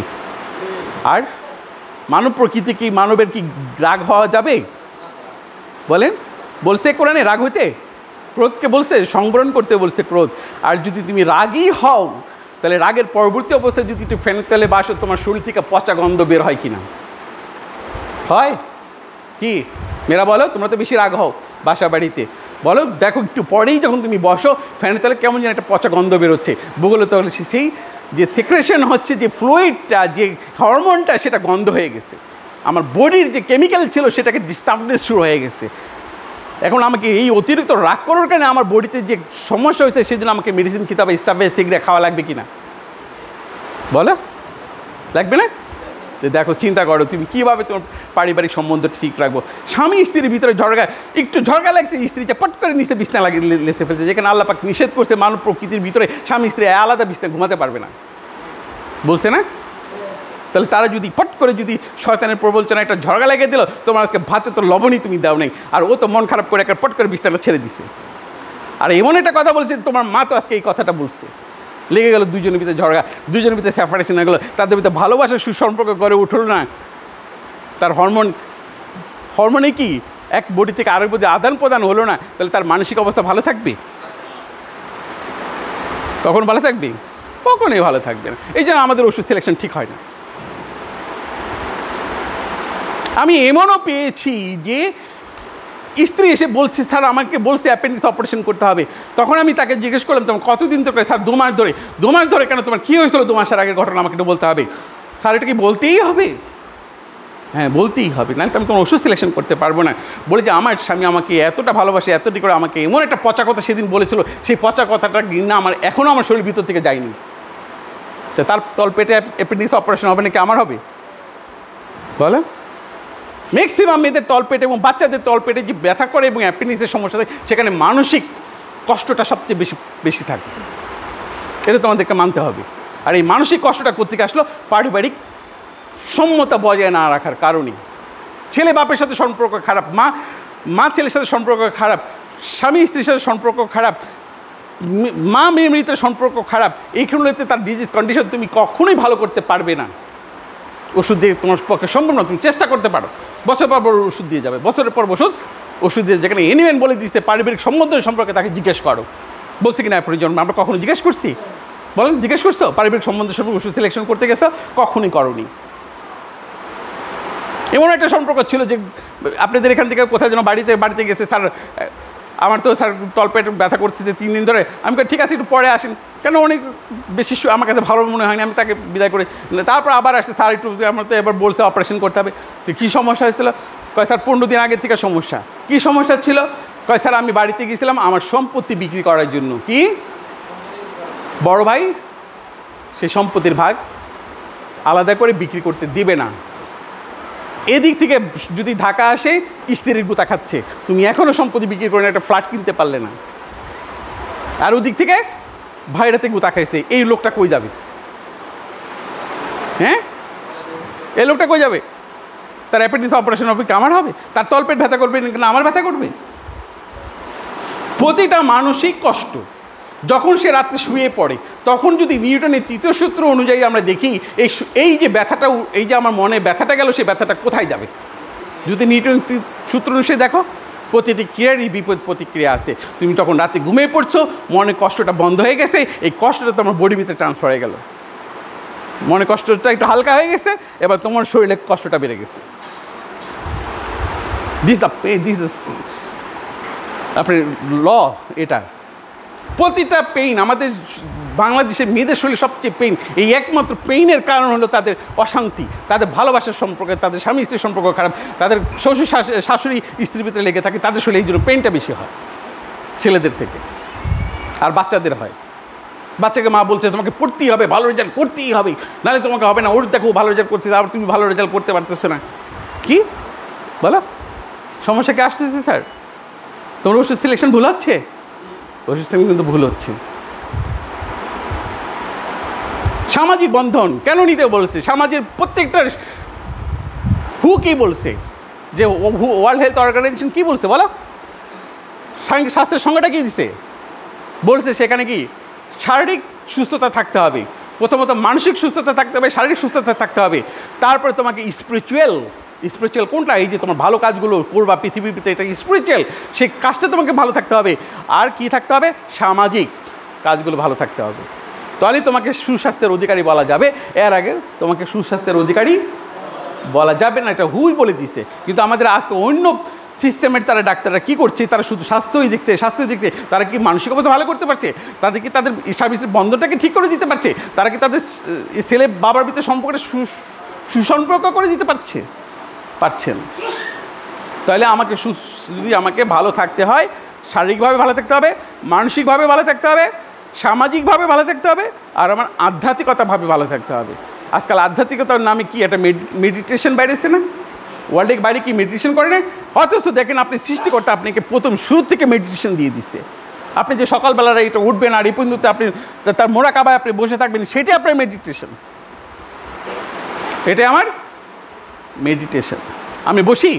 আর মানব প্রকৃতি কি মানবের কি রাগ হওয়া যাবে? বলেন, বলছে কোরআনে রাগ হইতে, ক্রোধকে বলছে সংবরণ করতে বলছে ক্রোধ। আর যদি তুমি রাগই হও তাহলে রাগের পরবর্তী অবস্থায় যদি একটু ফ্যানের তেলে বাসো তোমার শরীর থেকে পচা গন্ধ বের হয় কিনা? হয় কি মেয়েরা বলো? তোমরা তো বেশি রাগ হও বাসা বাড়িতে, বলো দেখো একটু পরেই যখন তুমি বসো ফ্যানের তেলে কেমন যেন একটা পচা গন্ধ বেরোচ্ছে, বলে তাহলে সেই যে সিক্রেশন হচ্ছে যে ফ্লুইডটা যে হরমোনটা সেটা গন্ধ হয়ে গেছে, আমার বডির যে কেমিক্যাল ছিল সেটাকে ডিস্টার্বনেস শুরু হয়ে গেছে। এখন আমাকে এই অতিরিক্ত রাগ করার কারণে আমার বডিতে যে সমস্যা হয়েছে সেই জন্য আমাকে মেডিসিন খেতে হবে, স্টাফে সিগারেট খাওয়া লাগবে কি না? বলো লাগবে না? তো দেখো চিন্তা করো তুমি কীভাবে তোমার পারিবারিক সম্বন্ধ ঠিক রাখবো। স্বামী স্ত্রীর ভিতরে একটু ঝগড়া লাগছে, স্ত্রীটা পট করে নিচে বিছনা লাগিয়ে লেসে ফেলছে, যেখানে আল্লাহ পাক নিষেধ করছে মানব প্রকৃতির ভিতরে স্বামী স্ত্রী আলাদা বিছনায় ঘুমাতে পারবে না, বলছে না? তাহলে তারা যদি পট করে যদি শয়তানের প্রবঞ্চনা একটা ঝগড়া লাগিয়ে দিল, তোমার আজকে ভাতে তো লবণই তুমি দাও নেই, আর ও তো মন খারাপ করে একটা পট করে বিছনাটা ছেড়ে দিছে। আর এমন একটা কথা বলছে তোমার মা তো আজকে এই কথাটা বলছে, লেগে গেল দুজনের ভিতরে ঝগড়া, দুজনের ভিতরে সেপারেশন হয়ে গেলো, তাদের ভিতরে ভালোবাসার সুসম্পর্ক গড়ে উঠল না। তার হরমোনে কি এক বডি থেকে আরেক বডি আদান প্রদান হলো না, তাহলে তার মানসিক অবস্থা ভালো থাকবে? কখন ভালো থাকবে? কখনোই ভালো থাকবে না। এই জন্য আমাদের ওষুধ সিলেকশন ঠিক হয় না। আমি এমনও পেয়েছি যে স্ত্রী এসে বলছে স্যার আমাকে বলছে অ্যাপেন্ডিক্স অপারেশন করতে হবে, তখন আমি তাকে জিজ্ঞেস করলাম তোমার কতদিন ধরে? স্যার 2 মাস ধরে। 2 মাস ধরে কেন? তোমার কী হয়েছিল 2 মাসের আগের ঘটনা আমাকে একটু বলতে হবে। স্যার এটা কি বলতেই হবে? হ্যাঁ বলতেই হবে, না তো আমি তোমার ওষুধ সিলেকশন করতে পারবো না। বলে যে আমার স্বামী আমাকে এতটা ভালোবাসে, এতটি করে আমাকে এমন একটা পচা কথা সেদিন বলেছিল, সেই পচা কথাটা ঘৃণা আমার এখনও আমার শরীর ভিতর থেকে যায়নি। তার তলপেটে অ্যাপেন্ডিক্স অপারেশন হবে নাকি আমার হবে? বলো। ম্যাক্সিমাম মেয়েদের তলপেটে এবং বাচ্চাদের তলপেটে যে ব্যথা করে এবং অ্যাপেন্ডিক্সের সমস্যা থাকে সেখানে মানসিক কষ্টটা সবচেয়ে বেশি থাকে, এটা তোমাদেরকে মানতে হবে। আর এই মানসিক কষ্টটা কোত্থেকে আসলো? পারিবারিক সম্মতা বজায় না রাখার কারণে। ছেলে বাপের সাথে সম্পর্ক খারাপ, মা ছেলের সাথে সম্পর্ক খারাপ, স্বামী স্ত্রীর সাথে সম্পর্ক খারাপ, মা মেয়ে মৃতের সম্পর্ক খারাপ, এইগুলোতে তার ডিজিজ কন্ডিশন তুমি কখনোই ভালো করতে পারবে না। ওষুধ দিয়ে তোমার পক্ষে সম্ভব না, তুমি চেষ্টা করতে পারো, বছর পর ওষুধ দিয়ে যাবে, বছরের পর ওষুধ ওষুধের যেখানে এনিমেন বলে দিচ্ছে পারিবারিক সম্বন্ধ সম্পর্কে তাকে জিজ্ঞেস করো, বলছে কিনা প্রয়োজন? আমরা কখনো জিজ্ঞেস করছি? বলেন, জিজ্ঞেস করছো? পারিবারিক সম্বন্ধ সম্পর্কে ওষুধ সিলেকশন করতে গেছো? কখনই করনি। এমন একটা সম্পর্ক ছিল যে আপনাদের এখান থেকে কোথায় যেন বাড়িতে গেছে, স্যার আমার তো স্যার তলপেট ব্যথা করছে 3 দিন ধরে। আমি ঠিক আছে একটু পরে আসেন, কেন অনেক বেশি আমার কাছে ভালো মনে হয়নি, আমি তাকে বিদায় করে তারপর আবার আসছে, স্যার একটু আমার তো এবার বলছে অপারেশন করতে হবে। তো কী সমস্যা হয়েছিল? কয় স্যার 15 দিন আগের থেকে সমস্যা। কী সমস্যা ছিল? কয় স্যার আমি বাড়িতে গিয়েছিলাম আমার সম্পত্তি বিক্রি করার জন্য। কি বড় ভাই সেই সম্পত্তির ভাগ আলাদা করে বিক্রি করতে দিবে না। এদিক থেকে যদি ঢাকা আসে স্ত্রীর গুতা খাচ্ছে, তুমি এখনও সম্পত্তি বিক্রি করে একটা ফ্ল্যাট কিনতে পারলে না। আর ওদিক থেকে ভাইরাতে গুতা খাইছে, এই লোকটা কই যাবে? হ্যাঁ, এই লোকটা কই যাবে? তার অ্যাপেন্ডিক্স অপারেশন হবে কি আমার হবে? তার তলপেট ব্যথা করবে না আমার ব্যথা করবে? প্রতিটা মানসিক কষ্ট যখন সে রাত্রে শুয়ে পড়ে, তখন যদি নিউটনের 3য় সূত্র অনুযায়ী আমরা দেখি এই যে ব্যথাটা, এই যে আমার মনে ব্যথাটা গেল, সেই ব্যথাটা কোথায় যাবে? যদি নিউটনের সূত্র অনুযায়ী দেখো, প্রতিটি ক্রিয়ারই বিপরীত প্রতিক্রিয়া আছে। তুমি তখন রাতে ঘুমিয়ে পড়ছো, মনে কষ্টটা বন্ধ হয়ে গেছে, এই কষ্টটা তোমার বডির ভিতরে ট্রান্সফার হয়ে গেল, মনে কষ্টটা একটু হালকা হয়ে গেছে, এবার তোমার শরীরে কষ্টটা বেড়ে গেছে। দিস আপনার ল। এটা প্রতিটা পেইন আমাদের বাংলাদেশের মেয়েদের শরীরে সবচেয়ে পেইন, এই একমাত্র পেইনের কারণ হলো তাদের অশান্তি, তাদের ভালোবাসার সম্পর্কে, তাদের স্বামী স্ত্রীর সম্পর্ক খারাপ, তাদের শ্বশুর শাশুড়ি স্ত্রীর ভিতরে লেগে থাকে, তাদের শরীরে এই জন্য পেইনটা বেশি হয় ছেলেদের থেকে। আর বাচ্চাদের হয়, বাচ্চাকে মা বলছে তোমাকে পড়তেই হবে, ভালো রেজাল্ট করতেই হবে, নাহলে তোমাকে হবে না, ওর দেখো ভালো রেজাল্ট করছে, আবার তুমি ভালো রেজাল্ট করতে পারতেছো না। কি বলো? সমস্যা কি আসতেছে স্যার? তোমার ওষুধ সিলেকশন ভুল হচ্ছে? ওষুধ সিলেকশন কিন্তু ভুল হচ্ছে। সামাজিক বন্ধন কেন নিতে বলছে? সমাজের প্রত্যেকটা কি বলছে যে ওয়ার্ল্ড হেলথ অর্গানাইজেশন কি বলছে বলো? স্বাস্থ্যের সংজ্ঞাটা কি দিছে? বলছে সেখানে কি শারীরিক সুস্থতা থাকতে হবে, প্রথমত মানসিক সুস্থতা থাকতে হবে, শারীরিক সুস্থতা থাকতে হবে, তারপরে তোমাকে স্পিরিচুয়াল কোনটা, এই যে তোমার ভালো কাজগুলো করবা পৃথিবীর ভিতরে, এটা স্পিরিচুয়াল, সেই কাজটা তোমাকে ভালো থাকতে হবে। আর কি থাকতে হবে? সামাজিক কাজগুলো ভালো থাকতে হবে, তাহলে তোমাকে সুস্বাস্থ্যের অধিকারী বলা যাবে। এর আগে তোমাকে সুস্বাস্থ্যের অধিকারী বলা যাবে না, এটা হুই বলে দিছে। কিন্তু আমাদের আজকে অন্য সিস্টেমের তারা ডাক্তাররা কী করছে? তারা শুধু স্বাস্থ্যই দেখছে, তারা কি মানসিক অবস্থা ভালো করতে পারছে? তাদের কি তাদের স্বামী স্ত্রীর বন্ধনটাকে ঠিক করে দিতে পারছে? তারা কি তাদের ছেলে বাবার ভিতরে সম্পর্কটা সুসম্পর্ক করে দিতে পারছেন? তাহলে যদি আমাকে ভালো থাকতে হয়, শারীরিকভাবে ভালো থাকতে হবে, মানসিকভাবে ভালো থাকতে হবে, সামাজিকভাবে ভালো থাকতে হবে, আর আমার আধ্যাত্মিকতাভাবে ভালো থাকতে হবে। আজকাল আধ্যাত্মিকতার নামে কি একটা মেডিটেশন বাইরেছে না? ওয়ার্ল্ডের বাইরে কি মেডিটেশন করে না? অথচ দেখেন আপনি সৃষ্টিকর্তা আপনাকে প্রথম শুরু থেকে মেডিটেশন দিয়ে দিচ্ছে। আপনি যে সকালবেলায় এটা উঠবেন আর এই পর্যন্ত আপনি তার মোরাকাবায় আপনি বসে থাকবেন, সেটাই আপনার মেডিটেশন। এটাই আমার মেডিটেশন। আমি বসি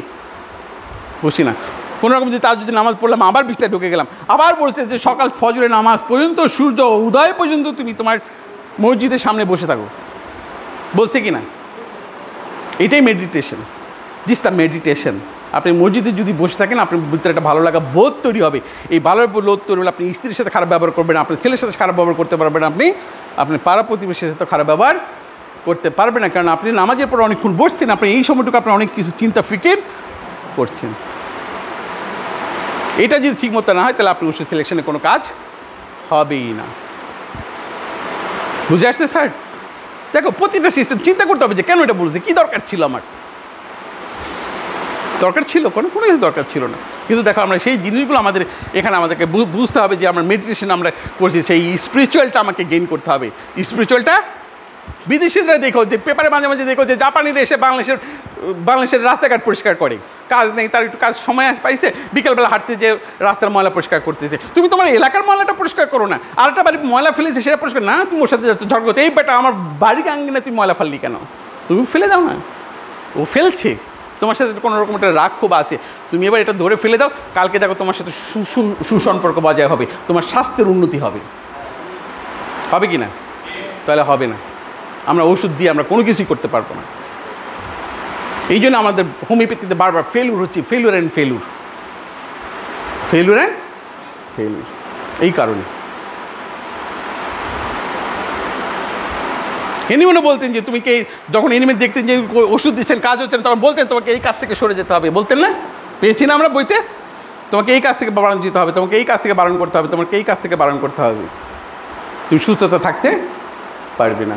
না কোনো রকম, যে তার যদি নামাজ পড়লাম আবার বিছানায় ঢুকে গেলাম, আবার বলছে যে সকাল ফজরের নামাজ পর্যন্ত, সূর্য উদয় পর্যন্ত তুমি তোমার মসজিদের সামনে বসে থাকো, বলছে কি না? এটাই মেডিটেশন। মেডিটেশন। আপনি মসজিদে যদি বসে থাকেন, আপনার ভিতরে একটা ভালো লাগা বোধ তৈরি হবে। এই ভালো বোধ তৈরি হলে আপনি স্ত্রীর সাথে খারাপ ব্যবহার করবেন, আপনার ছেলের সাথে খারাপ ব্যবহার করতে পারবেন, আপনি আপনার পাড়া প্রতিবেশীর সাথে খারাপ ব্যবহার করতে পারবেন না। কারণ আপনি নামাজের পর অনেকক্ষণ বসছেন, আপনি এই সময়টুকু আপনি অনেক কিছু চিন্তা ফিকির করছেন। এটা যদি ঠিক মতো না হয়, তাহলে আপনি ওষুধ সিলেকশনে কোনো কাজ হবেই না। বুঝে আসছে স্যার? দেখো, প্রতিটা সিস্টেম চিন্তা করতে হবে যে কেন এটা বলছে, কী দরকার ছিল আমার? দরকার ছিল কোনো কিছু দরকার ছিল না। কিন্তু দেখো, আমরা সেই জিনিসগুলো আমাদেরকে বুঝতে হবে যে আমরা মেডিটেশন আমরা করছি, সেই স্পিরিচুয়ালটা আমাকে গেইন করতে হবে। স্পিরিচুয়ালটা বিদেশিরা দেখো, যে পেপারে মাঝে মাঝে দেখো যে জাপানিরা এসে বাংলাদেশের রাস্তাঘাট পরিষ্কার করে, কাজ নেই তার, একটু কাজ সময় পাইছে, বিকেলবেলা হাঁটতে যে রাস্তার ময়লা পরিষ্কার করতেছে। তুমি তোমার এলাকার ময়লাটা পরিষ্কার করো না, আরেকটা বাড়ি ময়লা ফেলেছে সেটা পরিষ্কার না, তুমি ওর সাথে যাচ্ছ ঝগড়া করতে, এই বেটা আমার বাড়ির আঙ্গিনা তুই ময়লা ফেললি কেন? তুমি ফেলে দাও না, ও ফেলছে, তোমার সাথে কোনো রকম একটা রাগ খুব আছে, তুমি এবার এটা ধরে ফেলে দাও, কালকে দেখো তোমার সাথে সুসম্পর্ক বজায় হবে, তোমার স্বাস্থ্যের উন্নতি হবে কি না? তাহলে হবে না। আমরা ওষুধ দিয়ে আমরা কোনো কিছুই করতে পারবো না। এই জন্য আমাদের হোমিওপ্যাথিতে বারবার ফেলুর হচ্ছে, ফেলুর। ফেলুর অ্যান্ড ফেলুর, এই কারণে। এনিমনে বলতেন যে তুমি কে, যখন এনিমে দেখতেন যে ওষুধ দিচ্ছেন কাজ হচ্ছে না, তখন বলতেন তোমাকে এই কাজ থেকে সরে যেতে হবে, বলতেন না? পেয়েছি না আমরা বইতে? তোমাকে এই কাজ থেকে বারণ যেতে হবে, তোমাকে এই কাজ থেকে বারণ করতে হবে, তোমাকে এই কাজ থেকে বারণ করতে হবে, তুমি সুস্থতা থাকতে পারবে না।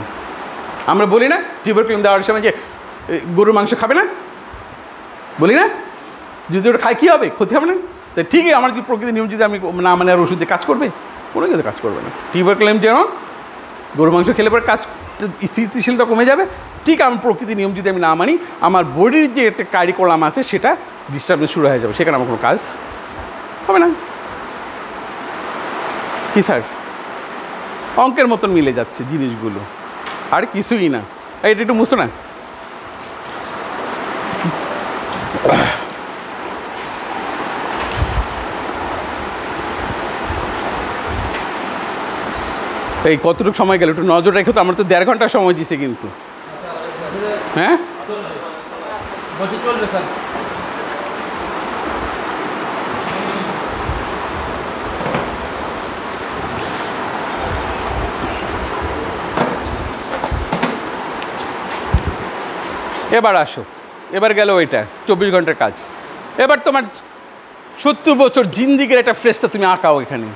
আমরা বলি না টিউবারকুলাম দেওয়ার সময় যে গরুর মাংস খাবে না, বলি না? যদি ওটা খায় কী হবে, ক্ষতি হবে না? তো ঠিকই আমার কি প্রকৃতির নিয়ম যদি আমি না মানে আর ওষুধে কাজ করবে? কোনো কিছু কাজ করবে না। টিউবারকুলাম যেন গরুর মাংস খেলে পরে কাজ স্থিতিশীলতা কমে যাবে, ঠিক আমার প্রকৃতির নিয়ম যদি আমি না মানি, আমার বডির যে একটা কারিকুলাম আছে সেটা ডিস্টার্বেন্স শুরু হয়ে যাবে, সেখানে আমার কোনো কাজ হবে না। কি স্যার, অঙ্কের মতন মিলে যাচ্ছে জিনিসগুলো, আর কিছুই না। এটা একটু মুছো না। এই কতটুকু সময় গেল একটু নজর রেখে তো, আমার তো 1.5 ঘন্টা সময় দিছে কিন্তু। হ্যাঁ এবার আসো, এবার গেল ওইটা 24 ঘন্টার কাজ। এবার তোমার 70 বছর জিন্দিগির একটা ফ্রেশটা তুমি আঁকাও এখানে।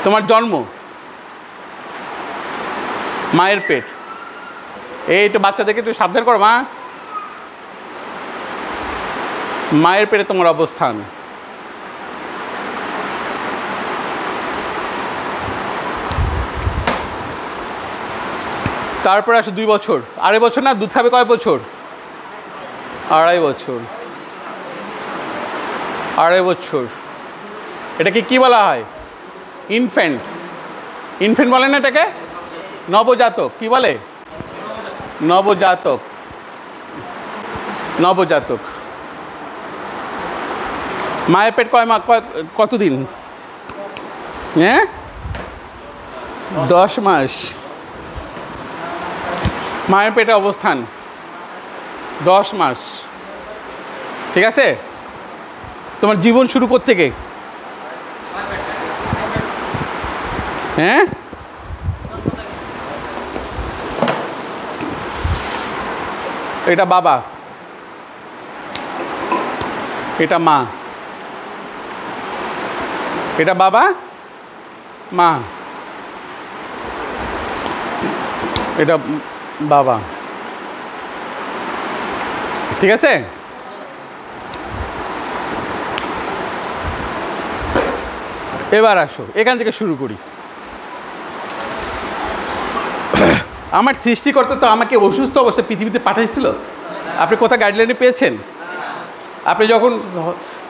তোমার জন্ম, মায়ের পেট, এই একটু বাচ্চাদেরকে একটু সাবধান করো মা। মায়ের পেটে তোমার অবস্থান, তারপরে আসো 2 বছর, 2.5 বছর না, দুধ খাবে কয় বছর? 2.5 বছর, 2.5 বছর। এটাকে কি বলা হয়? ইনফ্যান্ট। ইনফ্যান্ট বলে না এটাকে? নবজাতক। কি বলে? নবজাতক। নবজাতক। মায়ের পেট কতদিন? হ্যাঁ 10 মাস মায়ের পেটে অবস্থান, 10 মাস। ঠিক আছে? তোমার জীবন শুরু থেকে, হ্যাঁ এটা বাবা, এটা মা, এটা বাবা মা, এটা বাবা। ঠিক আছে? এবার আসো এখান থেকে শুরু করি। আমার সৃষ্টিকর্তা তো আমাকে অসুস্থ অবস্থায় পৃথিবীতে পাঠাইছিল। আপনি কোথায় গাইডলাইনে পেয়েছেন? আপনি যখন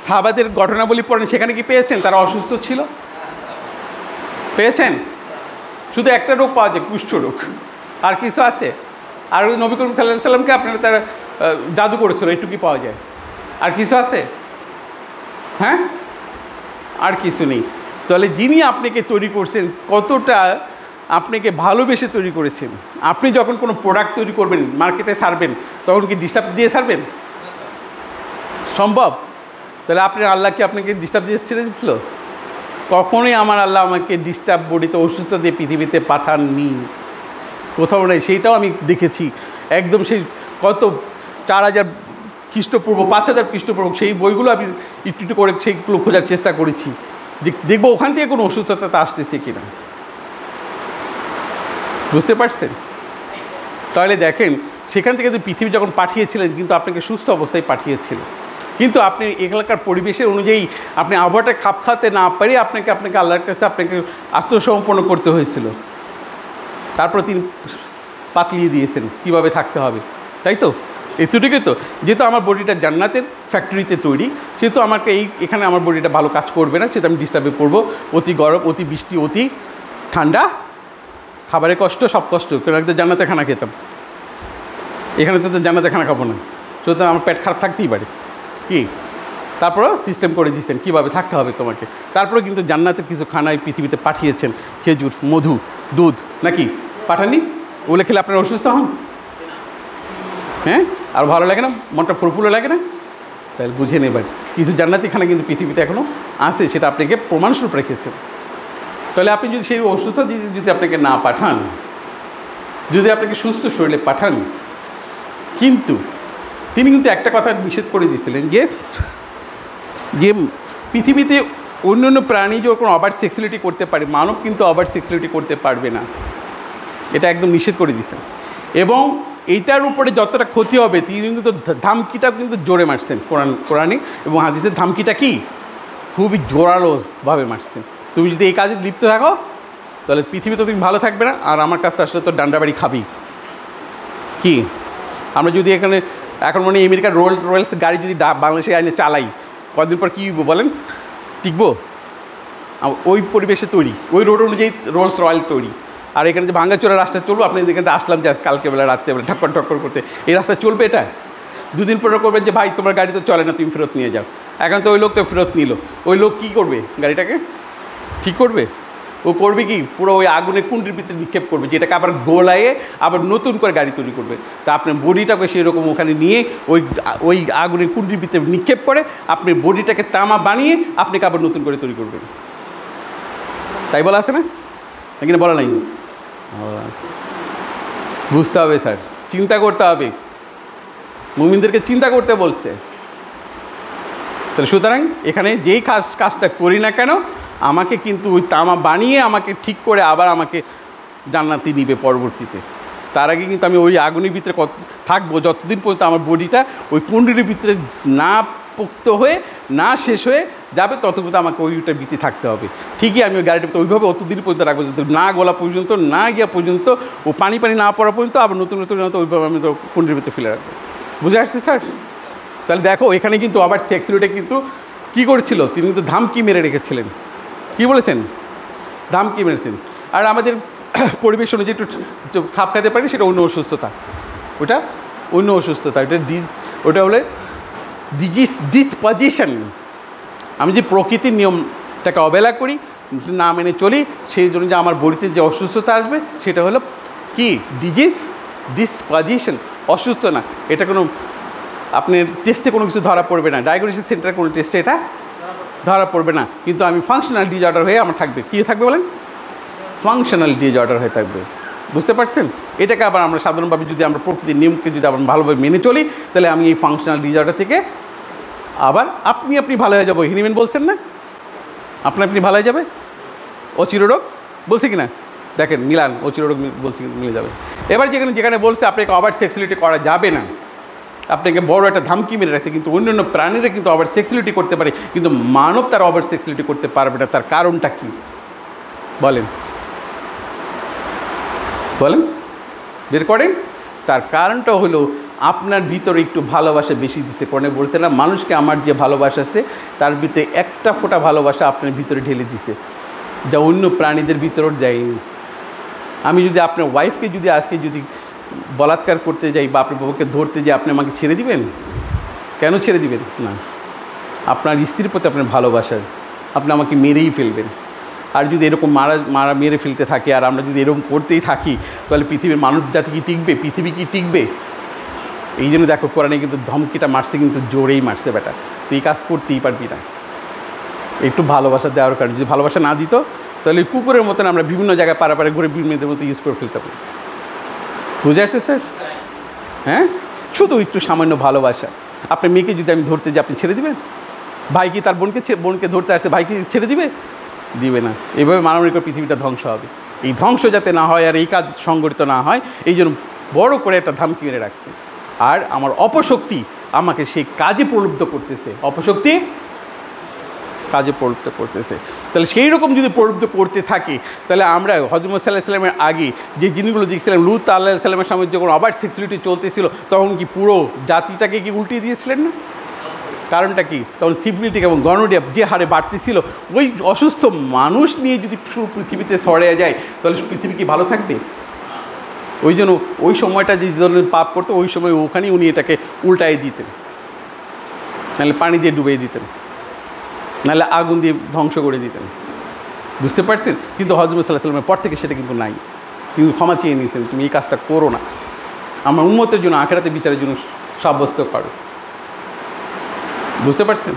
সাহাবাদের ঘটনাবলী পড়েন সেখানে কি পেয়েছেন তারা অসুস্থ ছিল? পেয়েছেন? শুধু একটা রোগ পাওয়া যায়, কুষ্ঠ রোগ। আর কিছু আছে? আর ওই নবী করিম সাল্লাল্লাহু আলাইহি সাল্লামকে আপনারা তারা জাদু করেছিল, এইটুকুই পাওয়া যায়। আর কিছু আছে? হ্যাঁ, আর কিছু নেই। তাহলে যিনি আপনাকে তৈরি করছেন, কতটা আপনাকে ভালোবেসে তৈরি করেছেন। আপনি যখন কোনো প্রোডাক্ট তৈরি করবেন, মার্কেটে ছাড়বেন, তখন কি ডিস্টার্ব দিয়ে ছাড়বেন? সম্ভব? তাহলে আপনি আল্লাহ কি আপনাকে ডিস্টার্ব দিয়ে ছেড়ে দিয়েছিল? কখনোই আমার আল্লাহ আমাকে ডিস্টার্ব বডিতে অসুস্থ দিয়ে পৃথিবীতে পাঠাননি, কোথাও নেই। সেইটাও আমি দেখেছি একদম সেই কত 4000 খ্রিস্টপূর্ব, 5000 খ্রিস্টপূর্ব সেই বইগুলো আমি একটু একটু করে সেইগুলো খোঁজার চেষ্টা করেছি, যে দেখবো ওখান থেকে কোনো অসুস্থতা আসতেছে কিনা। বুঝতে পারছেন? তাহলে দেখেন সেখান থেকে যে পৃথিবী যখন পাঠিয়েছিলেন, কিন্তু আপনাকে সুস্থ অবস্থায় পাঠিয়েছিলেন, কিন্তু আপনি এখানকার পরিবেশের অনুযায়ী আপনি আবহাওয়াটা খাপ খাওয়াতে না পারে আপনাকে আল্লাহর কাছে আপনাকে আত্মসমর্পণ করতে হয়েছিল। তারপর তিনি পাতলিয়ে দিয়েছেন কীভাবে থাকতে হবে, তাই তো? এতটুকুই তো। যেহেতু আমার বডিটা জান্নাতের ফ্যাক্টরিতে তৈরি, সেহেতু আমাকে এখানে আমার বডিটা ভালো কাজ করবে না, সেহেতু আমি ডিস্টার্বে পড়বো। অতি গরম, অতি বৃষ্টি, অতি ঠান্ডা, খাবারের কষ্ট, সব কষ্ট। কেন একদম জান্নাতে খানা খেতাম, এখানে তো জান্নাতে খানা খাবো না, সুতরাং আমার পেট খারাপ থাকতেই পারে। কি তারপরেও সিস্টেম করে দিয়েছেন কীভাবে থাকতে হবে তোমাকে। তারপরে কিন্তু জান্নাতের কিছু খানা এই পৃথিবীতে পাঠিয়েছেন, খেজুর, মধু, দুধ, নাকি পাঠাননি? ওগুলো খেলে আপনারা অসুস্থ হন? হ্যাঁ, আর ভালো লাগে না, মনটা ফুরফুরে লাগে না? তাহলে বুঝে নেবেন কিছু জান্নাতি খানা কিন্তু পৃথিবীতে এখনও আছে, সেটা আপনাকে প্রমাণস্বরূপ রেখেছে। তাহলে আপনি যদি সেই অসুস্থতা যদি আপনাকে না পাঠান, যদি আপনাকে সুস্থ শরীরে পাঠান, কিন্তু তিনি কিন্তু একটা কথা নিষেধ করে দিয়েছিলেন যে পৃথিবীতে অন্য অন্য প্রাণী যখন ওভার সেক্সুয়ালিটি করতে পারে, মানব কিন্তু ওভার সেক্সুয়ালিটি করতে পারবে না, এটা একদম নিষেধ করে দিয়েছেন। এবং এইটার উপরে যতটা ক্ষতি হবে তিনি কিন্তু ধামকিটা কিন্তু জোরে মারছেন কোরআনে এবং হাদিসের ধামকিটা কি খুবই জোরালোভাবে মারছেন। তুমি যদি এই কাজে লিপ্ত থাকো তাহলে পৃথিবীতে তুমি ভালো থাকবে না, আর আমার কাছে আসলে তো ডান্ডাবাড়ি খাবি। কি আমরা যদি এখানে এখন মনে আমেরিকার রোলস গাড়ি যদি বাংলাদেশে আইনে চালাই, কদিন পর কী বলেন, টিকবো? ওই পরিবেশে তৈরি, ওই রোড অনুযায়ী রোলস রয়েল তৈরি। আর এখানে যে ভাঙ্গাচোরা রাস্তায় চলবো, আপনি এখান থেকে আসলাম যে কালকে বেলা রাত্রেবেলা ঠক্কর ঠক্কর করতে, এই রাস্তায় চলবে এটা? দুদিন পরে করবেন যে ভাই তোমার গাড়ি তো চলে না, তুমি ফেরত নিয়ে যাও। এখন তো ওই লোক তো ফেরত নিল, ওই লোক কী করবে? গাড়িটাকে ঠিক করবে? ও করবে কি, পুরো ওই আগুনের কুণ্ডের ভিতরে নিক্ষেপ করবে, যেটাকে আবার গোলায়ে আবার নতুন করে গাড়ি তৈরি করবে। তা আপনার বডিটাকে সেরকম ওখানে নিয়ে ওই আগুনের কুণ্ডের ভিতরে নিক্ষেপ করে আপনি বডিটাকে তামা বানিয়ে আপনাকে আবার নতুন করে তৈরি করবেন। তাই বলা আছে না? এখানে বলা নাই? বুঝতে হবে স্যার, চিন্তা করতে হবে, মুমিনদেরকে চিন্তা করতে বলছে। তাহলে সুতরাং এখানে যেই কাজটা করি না কেন, আমাকে কিন্তু ওই তামা বানিয়ে আমাকে ঠিক করে আবার আমাকে জান্নাতে নিবে পরবর্তীতে। তার আগে কিন্তু আমি ওই আগুনের ভিতরে থাকবো যতদিন পর্যন্ত আমার বডিটা ওই কুণ্ডলীর ভিতরে না পোক্ত হয়ে না শেষ হয়ে যাবে, ততক্ষণ আমাকে ওইটার ভিতরে থাকতে হবে। ঠিকই আমি ওই গাড়িটা ওইভাবে অতদিন পর্যন্ত রাখবো, না গলা পর্যন্ত, না গিয়া পর্যন্ত, ও পানি না পড়া পর্যন্ত, আবার নতুন নতুন ওইভাবে আমি তো কুণ্ডলীর ভিতরে ফেলে রাখবো। বুঝে আসছে স্যার? তাহলে দেখো এখানে কিন্তু আবার সেক্সুয়ালিটা কিন্তু কী করেছিল, তিনি কিন্তু ধামকি মেরে রেখেছিলেন। কী বলেছেন? ধামকি মেরেছেন। আর আমাদের পরিবেশ অনুযায়ী একটু খাপ খাইতে পারি, সেটা অন্য অসুস্থতা, ওটা অন্য অসুস্থতা, ওটা বলে ডিসপজিশন। আমি যে প্রকৃতির নিয়মটাকে অবহেলা করি, না মেনে চলি, সেই জন্য যে আমার বডিতে যে অসুস্থতা আসবে সেটা হলো কি ডিসপজিশন, অসুস্থ না। এটা কোনো আপনার টেস্টে কোনো কিছু ধরা পড়বে না, ডায়াগনোসিস সেন্টারে কোনো টেস্টে এটা ধরা পড়বে না, কিন্তু আমি ফাংশনাল ডিসঅর্ডার হয়ে আমার থাকবে। কী থাকবে বলেন? ফাংশনাল ডিসঅর্ডার হয়ে থাকবে। বুঝতে পারছেন? এটাকে আবার আমরা সাধারণভাবে যদি আমরা প্রকৃতির নিয়মকে যদি আবার ভালোভাবে মেনে চলি, তাহলে আমি এই ফাংশনাল ডিসঅর্ডার থেকে আবার আপনি ভালো হয়ে যাবো। হিনিম্যান বলছেন না, আপনি ভালো হয়ে যাবে। অচিরোগ বলছে কি না? দেখেন মিলান, অচিরোগ বলছে কিন্তু মিলে যাবে। এবার যেখানে বলছে আপনাকে ওভার সেক্সুয়ালিটি করা যাবে না, আপনাকে বড় একটা ধামকি মেরে রাখছে, কিন্তু অন্যান্য প্রাণীরা কিন্তু ওভার সেক্সুয়ালিটি করতে পারে, কিন্তু মানব তার ওভার সেক্সুয়ালিটি করতে পারবে না। তার কারণটা কি বলেন? বের করেন। তার কারণটা হলো আপনার ভিতরে একটু ভালোবাসা বেশি দিচ্ছে। কোরআনে বলছে না, মানুষকে আমার যে ভালোবাসা আছে তার ভিতরে একটা ফোঁটা ভালোবাসা আপনার ভিতরে ঢেলে দিছে, যা অন্য প্রাণীদের ভিতরেও দেয়নি। আমি যদি আপনার ওয়াইফকে যদি আজকে যদি বলাৎকার করতে যাই বা আপনার বাবাকে ধরতে যাই, আপনি আমাকে ছেড়ে দিবেন? কেন ছেড়ে দিবেন না? আপনার স্ত্রীর প্রতি আপনার ভালোবাসার, আপনি আমাকে মেরেই ফেলবেন। আর যদি এরকম মেরে ফেলতে থাকে, আর আমরা যদি এরকম করতেই থাকি, তাহলে পৃথিবীর মানব জাতি কি টিকবে? পৃথিবী কি টিকবে? এই জন্য দেখো কোরআনে কিন্তু ধমকিটা মারছে, কিন্তু জোরেই মারছে, বেটা তুই এই কাজ করতেই পারবি না। একটু ভালোবাসা দেওয়ার কারণে, যদি ভালোবাসা না দিত তাহলে কুকুরের মতন আমরা বিভিন্ন জায়গায় পাড়াপাড়ে ঘুরে বিভিন্নদের মতো ইউজ করে ফেলতে পারি। বুঝে আসছে স্যার? হ্যাঁ, শুধু একটু সামান্য ভালোবাসা। আপনার মেয়েকে যদি আমি ধরতে যাই, আপনি ছেড়ে দিবেন? ভাই কি তার বোনকে ধরতে আসছে, ভাই কি ছেড়ে দিবে না। এইভাবে মানবিক পৃথিবীটা ধ্বংস হবে। এই ধ্বংস যাতে না হয় আর এই কাজ সংগঠিত না হয়, এই জন্য বড় করে একটা ধামকি মেরে রাখছে। আর আমার অপশক্তি আমাকে সেই কাজে প্রলুব্ধ করতেছে, অপশক্তি কাজে প্রলুব্ধ করতেছে। তাহলে সেই রকম যদি প্রলুব্ধ করতে থাকে, তাহলে আমরা হযরত মুহাম্মদ সাল্লাল্লাহু আলাইহি ওয়াসাল্লামের আগে যে জিনিসগুলো দেখছিলাম, লূত আলাইহিস সালামের সামনে যখন ওভার সেক্সুয়ালিটি চলতেছিল, তখন কি পুরো জাতিটাকে কি উল্টিয়ে দিয়েছিলেন না? কারণটা কি? তখন সিফিলিটিক এবং গনোরিয়া যে হারে বাড়তেছিল, ওই অসুস্থ মানুষ নিয়ে যদি পৃথিবীতে ছড়িয়ে যায়, তাহলে পৃথিবী কি ভালো থাকবে? ওই জন্য ওই সময়টা যে ধরনের পাপ করতো, ওই সময় ওখানেই উনি এটাকে উল্টাই দিতেন, নাহলে পানি দিয়ে ডুবিয়ে দিতেন, নাহলে আগুন দিয়ে ধ্বংস করে দিতেন। বুঝতে পারছেন? কিন্তু হযরত মুহাম্মদ সাল্লাল্লাহু আলাইহি ওয়াসাল্লামের পর থেকে সেটা কিন্তু নাই। তিনি ক্ষমা চেয়ে নিয়েছেন, তুমি এই কাজটা করো না। আমার উম্মতের জন্য, আখিরাতে বিচারের জন্য সাব্যস্ত করো। বুঝতে পারছেন?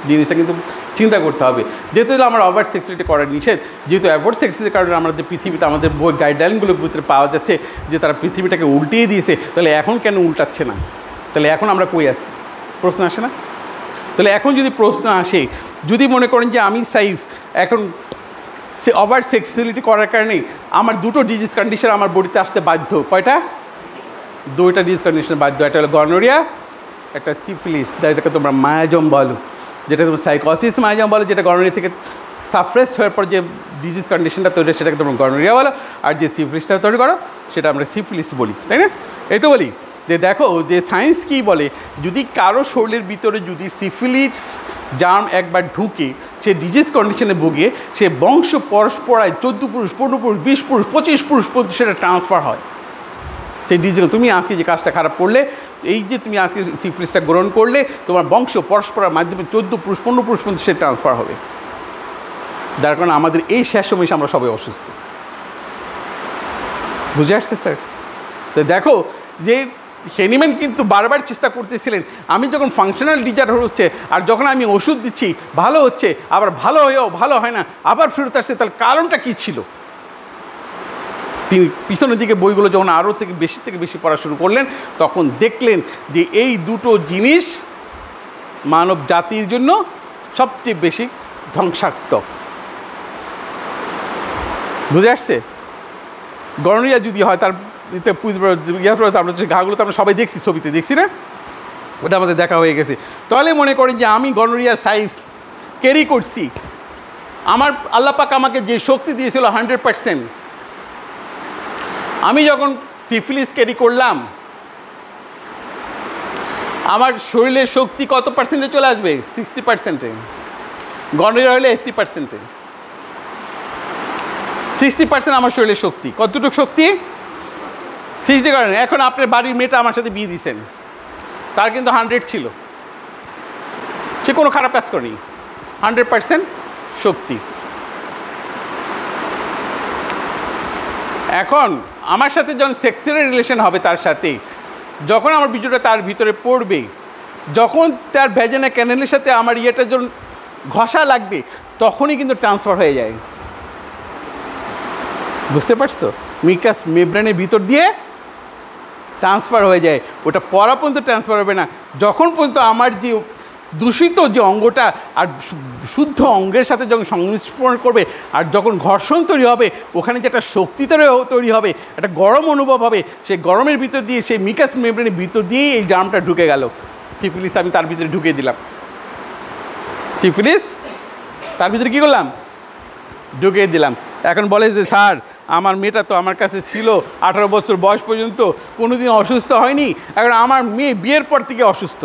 জিনিসটা কিন্তু চিন্তা করতে হবে। যেহেতু আমার ওভার সেক্সুয়ালিটি করার নিষেধ, যেহেতু ওভার সেক্সুয়ালিটির কারণে আমাদের পৃথিবীতে আমাদের বই গাইডলাইনগুলোর ভিতরে পাওয়া যাচ্ছে যে তারা পৃথিবীটাকে উল্টিয়ে দিয়েছে, তাহলে এখন কেন উল্টাচ্ছে না? তাহলে এখন আমরা কই আছি? প্রশ্ন আসে না? তাহলে এখন যদি প্রশ্ন আসে, যদি মনে করেন যে আমি সাইফ এখন ওভার সেক্সুয়ালিটি করার কারণে আমার দুটো ডিজিজ কন্ডিশন আমার বডিতে আসতে বাধ্য, কয়টা? দুইটা ডিজিজ কন্ডিশন বাধ্য। একটা হলো গনোরিয়া, একটা সিফিলিস, যেটাকে তোমরা মায়াজম বলো, যেটা তোমরা সাইকোসিস মায়াজম বলো, যেটা গনোরিয়া থেকে সাফ্রেস হওয়ার পর যে ডিজিজ কন্ডিশনটা তৈরি হয় সেটাকে তোমরা গনোরিয়া বলো, আর যে সিফিলিসটা তৈরি করো সেটা আমরা সিফিলিস বলি, তাই না? এই তো বলি যে দেখো যে সায়েন্স কী বলে, যদি কারো শরীরের ভিতরে যদি সিফিলিস জার্ম একবার ঢুকে সে ডিজিজ কন্ডিশনে ভুগিয়ে সে বংশ পরস্পরায় 14 পুরুষ, 15 পুরুষ, 20 পুরুষ, 25 পুরুষ পর্যন্ত সেটা ট্রান্সফার হয়। সেই ডিজিজ তুমি আজকে যে কাজটা খারাপ করলে, এই যে তুমি আজকে সিফিলিসটা গ্রহণ করলে, তোমার বংশ পরস্পরের মাধ্যমে 14 পুরুষ, 15 পুরুষ পর্যন্ত সে ট্রান্সফার হবে। যার কারণে আমাদের এই শেষ সময় আমরা সবাই অসুস্থ। বুঝে আসছে স্যার? তো দেখো যে হেনিম্যান কিন্তু বারবার চেষ্টা করতেছিলেন, আমি যখন ফাংশনাল ডিজার্ডার হচ্ছে আর যখন আমি ওষুধ দিচ্ছি ভালো হচ্ছে, আবার ভালো হয়েও ভালো হয় না, আবার ফেরত আসছে, তাহলে কারণটা কী ছিল? তিনি পিছনের দিকে বইগুলো যখন আরও থেকে বেশি পড়া শুরু করলেন, তখন দেখলেন যে এই দুটো জিনিস মানব জাতির জন্য সবচেয়ে বেশি ধ্বংসাত্মক। বুঝে আসছে? গনোরিয়া যদি হয় তার আমরা ঘাগুলো তো আমরা সবাই দেখছি, ছবিতে দেখছি না, ওটা আমাদের দেখা হয়ে গেছে। তাহলে মনে করেন যে আমি গনোরিয়া সাইফ ক্যারি করছি, আমার আল্লাহ পাক আমাকে যে শক্তি দিয়েছিল 100%, আমি যখন সিফিলিস ক্যারি করলাম আমার শরীরের শক্তি কত পার্সেন্টে চলে আসবে? 60%-এ। গনোরিয়া হলে 80%-এ। 60% আমার শরীরের শক্তি। কতটুকু শক্তি? 60 কারণে। এখন আপনার বাড়ির মেয়েটা আমার সাথে বিয়ে দিয়েছেন, তার কিন্তু 100 ছিল, সে কোনো খারাপ কাজ করেনি, 100% শক্তি। এখন আমার সাথে যখন সেক্সুয়াল রিলেশন হবে তার সাথে, যখন আমার ভিডিওটা তার ভিতরে পড়বে, যখন তার ভ্যাজানা ক্যানেলের সাথে আমার ইয়েটা যখন ঘষা লাগবে, তখনই কিন্তু ট্রান্সফার হয়ে যায়। বুঝতে পারছো? মিকাস মেমব্রেনের ভিতর দিয়ে ট্রান্সফার হয়ে যায়। ওটা পড়া পর্যন্ত ট্রান্সফার হবে না, যখন পর্যন্ত আমার যে দূষিত যে অঙ্গটা আর শুদ্ধ অঙ্গের সাথে যখন সংমিশ্রণ করবে আর যখন ঘর্ষণ তৈরি হবে, ওখানে যে একটা শক্তি তৈরি হবে, একটা গরম অনুভব হবে, সেই গরমের ভিতর দিয়ে সেই মিকাস মেমব্রেনের ভিতর দিয়েই এই জার্মটা ঢুকে গেল। সিফিলিস আমি তার ভিতরে ঢুকিয়ে দিলাম। সিফিলিস তার ভিতরে কী করলাম? ঢুকিয়ে দিলাম। এখন বলে যে স্যার আমার মেয়েটা তো আমার কাছে ছিল 18 বছর বয়স পর্যন্ত, কোনো দিন অসুস্থ হয়নি, এখন আমার মেয়ে বিয়ের পর থেকে অসুস্থ,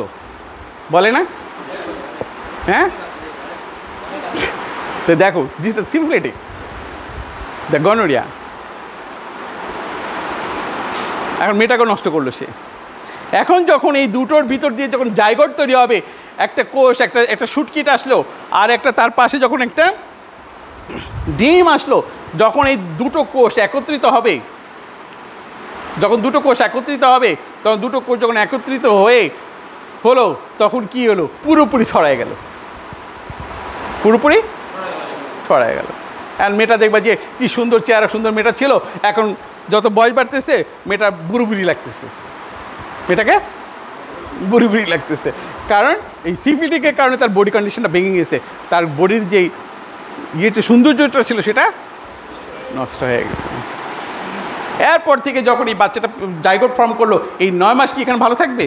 বলে না? হ্যাঁ, তো দেখো this the syphilitic, the gonorrhoea. এখন মেয়েটাকে নষ্ট করলো সে। এখন যখন এই দুটোর ভিতর দিয়ে যখন জাইগোট তৈরি হবে, একটা কোষ, একটা শুটকিট আসলো, আর একটা তার পাশে যখন একটা ডিম আসলো, যখন এই দুটো কোষ একত্রিত হবে, তখন দুটো কোষ যখন একত্রিত হলো, তখন কি হলো? পুরোপুরি ছড়ায় গেল। আর মেয়েটা দেখবা যে কি সুন্দর চেহারা, সুন্দর মেয়েটা ছিল, এখন যত বয়স বাড়তেছে মেয়েটা বুড়ি লাগতেছে, মেয়েটাকে বুড়ি লাগতেছে। কারণ এই সিফিলিটিকের কারণে তার বডি কন্ডিশনটা ভেঙে গেছে, তার বডির যেই সৌন্দর্যটা ছিল সেটা নষ্ট হয়ে গেছে। এরপর থেকে যখন এই বাচ্চাটা জাইগোট ফর্ম করলো, এই 9 মাস কি এখানে ভালো থাকবে?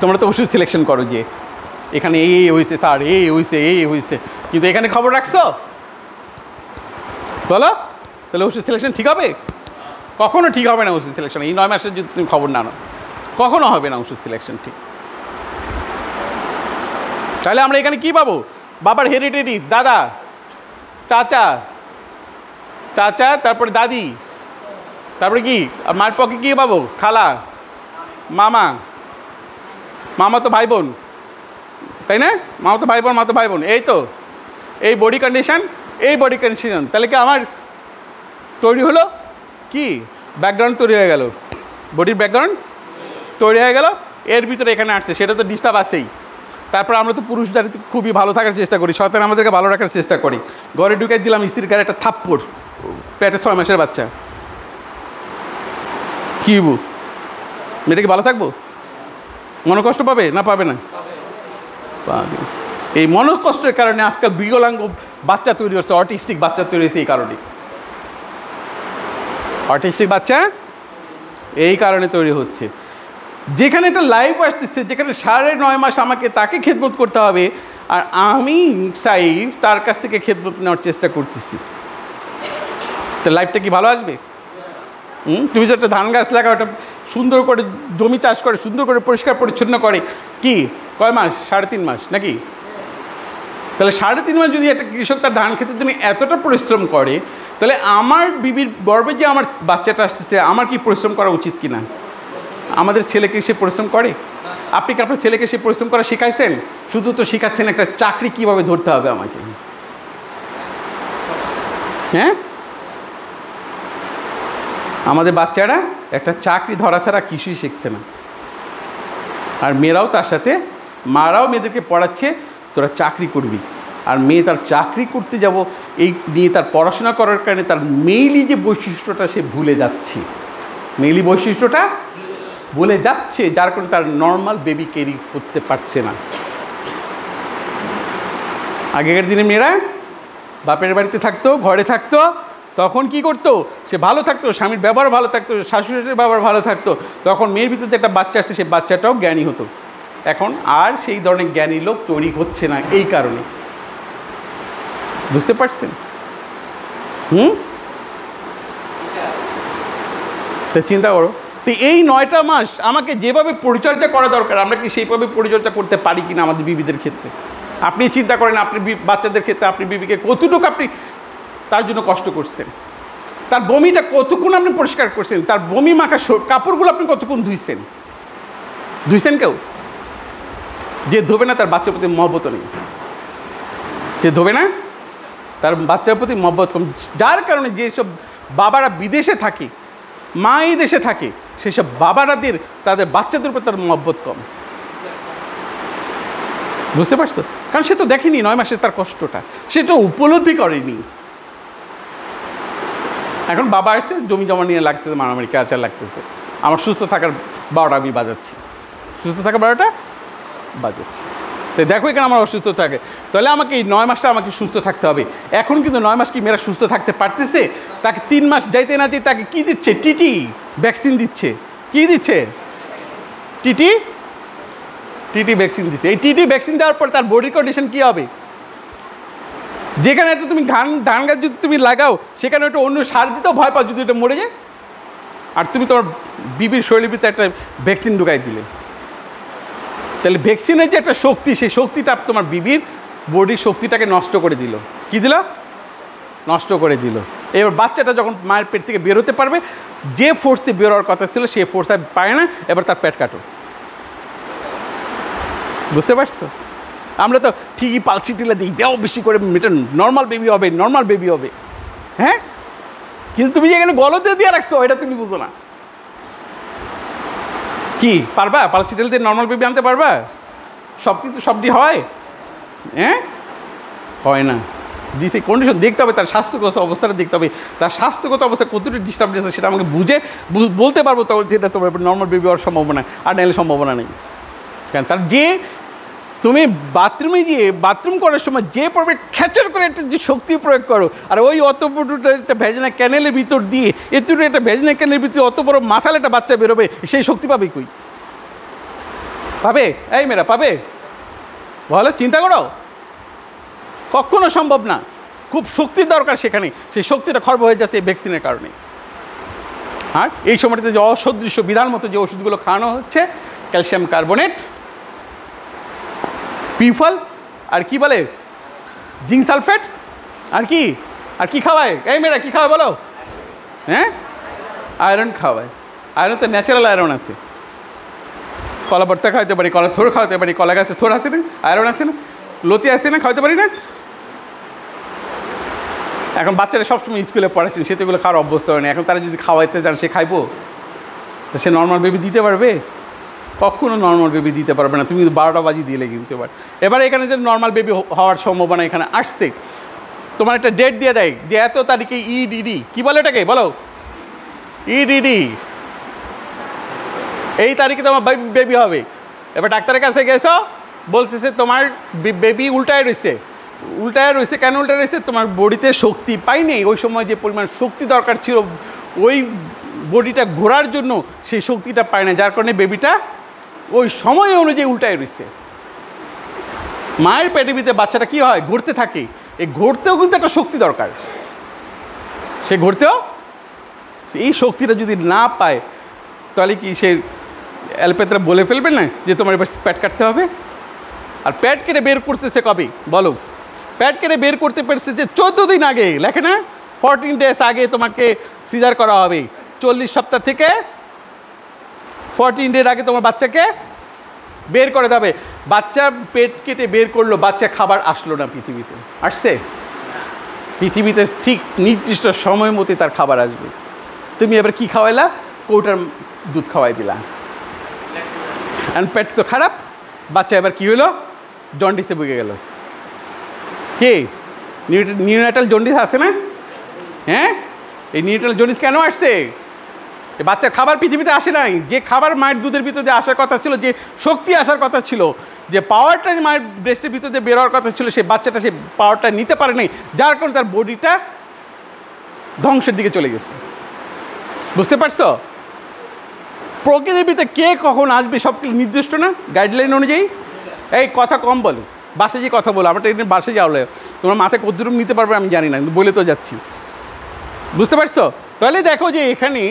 তোমরা তো ওষুধ সিলেকশন করো যে এখানে এই হয়েছে স্যার, এই হয়েছে, কিন্তু এখানে খবর রাখছো? বলো, তাহলে ওষুধ সিলেকশন ঠিক হবে? কখনো ঠিক হবে না ওষুধ সিলেকশন। এই 9 মাসের যদি তুমি খবর না নাও, কখনো হবে না ওষুধ সিলেকশন ঠিক। তাহলে আমরা এখানে কি পাবো? বাবার হেরিডিটি, দাদা, চাচা, তারপরে দাদি, তারপরে কি মায়ের পক্ষে কী পাবো? খালা, মামা তো ভাই বোন, তাই না? মামা তো ভাই বোন, এই তো এই বডি কন্ডিশন। তাহলে কি আমার তৈরি হলো কি? ব্যাকগ্রাউন্ড তৈরি হয়ে গেল। বডির ব্যাকগ্রাউন্ড তৈরি হয়ে গেল, এর ভিতরে এখানে আসছে, সেটা তো ডিস্টার্ব আসেই। তারপর আমরা তো পুরুষদের খুবই ভালো থাকার চেষ্টা করি, শয়তান আমাদেরকে ভালো রাখার চেষ্টা করি। ঘরে ঢুকে দিলাম স্ত্রীর গায়ে একটা থাপ্পড়, পেটে 6 মাসের বাচ্চা, কী বু মেয়েটা কি ভালো থাকবো? মনোকষ্ট পাবে না পাবে না? পাবে। এই মনোকষ্টের কারণে আজকাল বিকলাঙ্গ বাচ্চা তৈরি হচ্ছে, অটিস্টিক বাচ্চা তৈরি হচ্ছে এই কারণে। অটিস্টিক বাচ্চা এই কারণে তৈরি হচ্ছে। যেখানে একটা লাইফ আসতেছে, যেখানে 9.5 মাস আমাকে তাকে খেদমত করতে হবে, আর আমি সাইফ তার কাছ থেকে খেদমত নেওয়ার চেষ্টা করতেছি, তো লাইফটা কি ভালো আসবে? তুমি যে একটা ধান গাছ লাগাও, ওটা সুন্দর করে জমি চাষ করে, সুন্দর করে পরিষ্কার পরিচ্ছন্ন করে, কি কয় মাস? 3.5 মাস নাকি? তাহলে 3.5 মাস যদি একটা কৃষক তার ধান খেতে জন্য এতটা পরিশ্রম করে, তাহলে আমার বিবির গর্বে যে আমার বাচ্চাটা আসতেছে, আমার কি পরিশ্রম করা উচিত কি না? আমাদের ছেলেকে সে পরিশ্রম করে? আপনি কি আপনার ছেলেকে সে পরিশ্রম করা শিখাইছেন? শুধু তো শিখাচ্ছেন একটা চাকরি কীভাবে ধরতে হবে আমাকে, হ্যাঁ? আমাদের বাচ্চারা একটা চাকরি ধরা ছাড়া কিছুই শিখছে না। আর মেয়েরাও তার সাথে, মারাও মেয়েদেরকে পড়াচ্ছে তোরা চাকরি করবি, আর মেয়ে তার চাকরি করতে যাব এই নিয়ে তার পড়াশোনা করার কারণে তার মেইলি যে বৈশিষ্ট্যটা সে ভুলে যাচ্ছে, মেইলি বৈশিষ্ট্যটা ভুলে যাচ্ছে, যার কারণে তার নর্মাল বেবি ক্যারি করতে পারছে না। আগেকার দিনে মেয়েরা বাপের বাড়িতে থাকতো, ঘরে থাকতো, তখন কি করতো? সে ভালো থাকতো, স্বামীর ব্যবহার ভালো থাকতো, শাশুড়ির ব্যবহার ভালো থাকতো, তখন মেয়ের ভিতরে একটা বাচ্চা আসে, সে বাচ্চাটাও জ্ঞানী হতো। এখন আর সেই ধরনের জ্ঞানী লোক তৈরি হচ্ছে না এই কারণে। বুঝতে পারছেন? তা চিন্তা করো, তো এই 9টা মাস আমাকে যেভাবে পরিচর্যা করা দরকার, আমরা কি সেইভাবে পরিচর্যা করতে পারি কিনা আমাদের বিবিদের ক্ষেত্রে? আপনি চিন্তা করেন, আপনি বাচ্চাদের ক্ষেত্রে আপনি বিবিকে কতটুকু আপনি তার জন্য কষ্ট করছেন, তার বমিটা কতক্ষণ আপনি পরিষ্কার করছেন, তার বমি মাখা কাপড়গুলো আপনি কতক্ষণ ধুইছেন? কেউ যে ধোবে না তার বাচ্চার প্রতি মহব্বত নেই, যে ধোবে না তার বাচ্চার প্রতি মহব্বত কম। যার কারণে যেসব বাবারা বিদেশে থাকে, মা এই দেশে থাকে, সেসব বাবারাদের তাদের বাচ্চাদের উপর তার মহব্বত কম। বুঝতে পারছো? কারণ সে তো দেখেনি 9 মাসে তার কষ্টটা, সে তো উপলব্ধি করেনি। এখন বাবা আসছে, জমি জমা নিয়ে লাগতেছে, মারামারি কাচার লাগতেছে, আমার সুস্থ থাকার 12টা আমি বাজাচ্ছি, সুস্থ থাকার 12টা বাজাচ্ছি। তো দেখো এখানে আমার অসুস্থ থাকে, তাহলে আমাকে এই 9 মাসটা আমাকে সুস্থ থাকতে হবে। এখন কিন্তু 9 মাস কি মেয়েরা সুস্থ থাকতে পারতেছে? তাকে 3 মাস যাইতে না যেতে তাকে কী দিচ্ছে? টিটি ভ্যাকসিন দিচ্ছে। কি দিচ্ছে? টিটি ভ্যাকসিন দিচ্ছে। এই টিটি ভ্যাকসিন দেওয়ার পর তার বডি কন্ডিশন কী হবে? যেখানে একটা তুমি ধান গাছ যদি তুমি লাগাও, সেখানে একটা অন্য সার দিতেও ভয় পাও যদি এটা মরে যায়, আর তুমি তোমার বিবির শরীরের ভিতরে একটা ভ্যাকসিন ঢুকাই দিলে, তাহলে ভ্যাকসিনের যে একটা শক্তি, সেই শক্তিটা তোমার বিবির বডির শক্তিটাকে নষ্ট করে দিল। কি দিল? নষ্ট করে দিল। এবার বাচ্চাটা যখন মায়ের পেট থেকে বেরোতে পারবে, যে ফোর্সে বেরোর কথা ছিল সে ফোর্স আর পায় না, এবার তার পেট কাটো। বুঝতে পারছো? আমরা তো ঠিকই পালসি টিলা দিই, দেও বেশি করে, এটা নর্মাল বেবি হবে, হ্যাঁ? কিন্তু তুমি যেখানে গলতে দিয়ে রাখছো এটা তুমি বুঝো না। কি পারবা? পালসি টিলা দিয়ে নর্মাল বেবি আনতে পারবা? সব কিছু সবটি হয়? হ্যাঁ, হয় না। দিতে কন্ডিশন দেখতে হবে, তার স্বাস্থ্যগত অবস্থাটা দেখতে হবে, তার স্বাস্থ্যগত অবস্থা কতটুকু ডিস্টার্ব আছে সেটা আমাকে বুঝে বলতে পারবো, তখন যেটা তোমার নর্মাল বেবি হওয়ার সম্ভাবনা, আর নাহলে সম্ভাবনা নেই। কারণ তার যে তুমি বাথরুমে গিয়ে বাথরুম করার সময় যে পড়বে খ্যাচার করে একটা যে শক্তি প্রয়োগ করো, আর ওই অত বড় একটা ভেজনা ক্যানেলের ভিতর দিয়ে এতটুকু একটা ভেজনা ক্যানেলের ভিতরে অত বড় মাথালে একটা বাচ্চা বেরোবে, সেই শক্তি পাবে কই? পাবে? এই মেয়েরা পাবে? বলো, চিন্তা করো। কখনো সম্ভব না। খুব শক্তির দরকার সেখানে, সেই শক্তিটা খর্ব হয়ে যাচ্ছে এই ভ্যাকসিনের কারণে। আর এই সময়টাতে যে অসদৃশ্য বিধান মতো যে ওষুধগুলো খাওয়ানো হচ্ছে, ক্যালসিয়াম কার্বনেট, পিফল, আর কি বলে জিঙ্ক সালফেট, আর কি খাওয়ায়? এই মেয়েরা কি খাওয়ায় বলো? হ্যাঁ, আয়রন খাওয়ায়। আয়রন তো ন্যাচারাল আয়রন আছে, কলা ভর্তা খাওয়াতে পারি, কলা থোড় খাওয়াতে পারি, কলা গাছে থোড় আছে না, আয়রন আছে না, লতি আছে না, খাওয়াতে পারি না? এখন বাচ্চারা সবসময় স্কুলে পড়াচ্ছেন, সে তো এগুলো খাওয়ার অভ্যস্ত হয় না। এখন তারা যদি খাওয়াইতে যান, সে খাইবো? তো সে নর্মাল বেবি দিতে পারবে? কখনো নর্মাল বেবি দিতে পারবে না, তুমি 12টা বাজি দিলে কিন্তু। এবার এখানে যে নর্মাল বেবি হওয়ার সম্ভাবনা এখানে আসছে, তোমার একটা ডেট দিয়ে দেয় যে এত তারিখে ইডিডি, কি বলে এটাকে বলো, ইডিডি, এই তারিখে তোমার বেবি হবে। এবার ডাক্তারের কাছে গেছো, বলতেছে তোমার বেবি উল্টায় রয়েছে। কেন উল্টায় রয়েছে? তোমার বডিতে শক্তি পাইনি, ওই সময় যে পরিমাণ শক্তি দরকার ছিল ওই বডিটা ঘোরার জন্য সেই শক্তিটা পায় না, যার কারণে বেবিটা ওই সময় অনুযায়ী উল্টায় রয়েছে। মায়ের পেটের ভিতরে বাচ্চাটা কী হয়, ঘুরতে থাকে। এই ঘুরতেও কিন্তু একটা শক্তি দরকার, সে ঘুরতেও এই শক্তিটা যদি না পায় তাহলে কি সে অ্যালোপ্যাথরা বলে ফেলবে না যে তোমার এবার প্যাট কাটতে হবে? আর প্যাট কেটে বের করতেছে কবে বলো? প্যাট কেটে বের করতে পারছে যে 14 দিন আগে, লেখে না 14 ডেজ আগে তোমাকে সিজার করা হবে। 40 সপ্তাহ থেকে 14 ডেজ আগে তোমার বাচ্চাকে বের করে দেবে। বাচ্চা পেট কেটে বের করলো, বাচ্চা খাবার আসলো না পৃথিবীতে, আসছে? পৃথিবীতে ঠিক নির্দিষ্ট সময় মতো তার খাবার আসবে। তুমি এবার কি খাওয়াইলা? কৌটার দুধ খাওয়াই দিলা, আর পেট তো খারাপ, বাচ্চা এবার কি হলো, জন্ডিসে ভুগে গেল। কে নিউনেটাল জন্ডিস আছে না? হ্যাঁ, এই নিউনেটাল জন্ডিস কেন আসছে? এই বাচ্চার খাবার পৃথিবীতে আসে নাই। যে খাবার মায়ের দুধের ভিতরে আসার কথা ছিল, যে শক্তি আসার কথা ছিল, যে পাওয়ারটা মায়ের ব্রেস্টের ভিতরে বের হওয়ার কথা ছিল, সেই বাচ্চাটা সেই পাওয়ারটা নিতে পারে নাই, যার কারণে তার বডিটা ধ্বংসের দিকে চলে গেছে। বুঝতে পারছো? প্রকৃতির ভিতরে কে কখন আসবে সব কিছু নির্দিষ্ট না, গাইডলাইন অনুযায়ী। এই কথা কম বলো, বাসে যে কথা বলো, আমরা একদিন বাসে যাওয়ালে তোমার মাথায় কতটুকু নিতে পারবে আমি জানি না, কিন্তু বলে তো যাচ্ছি। বুঝতে পারছো? তাহলে দেখো যে এখানে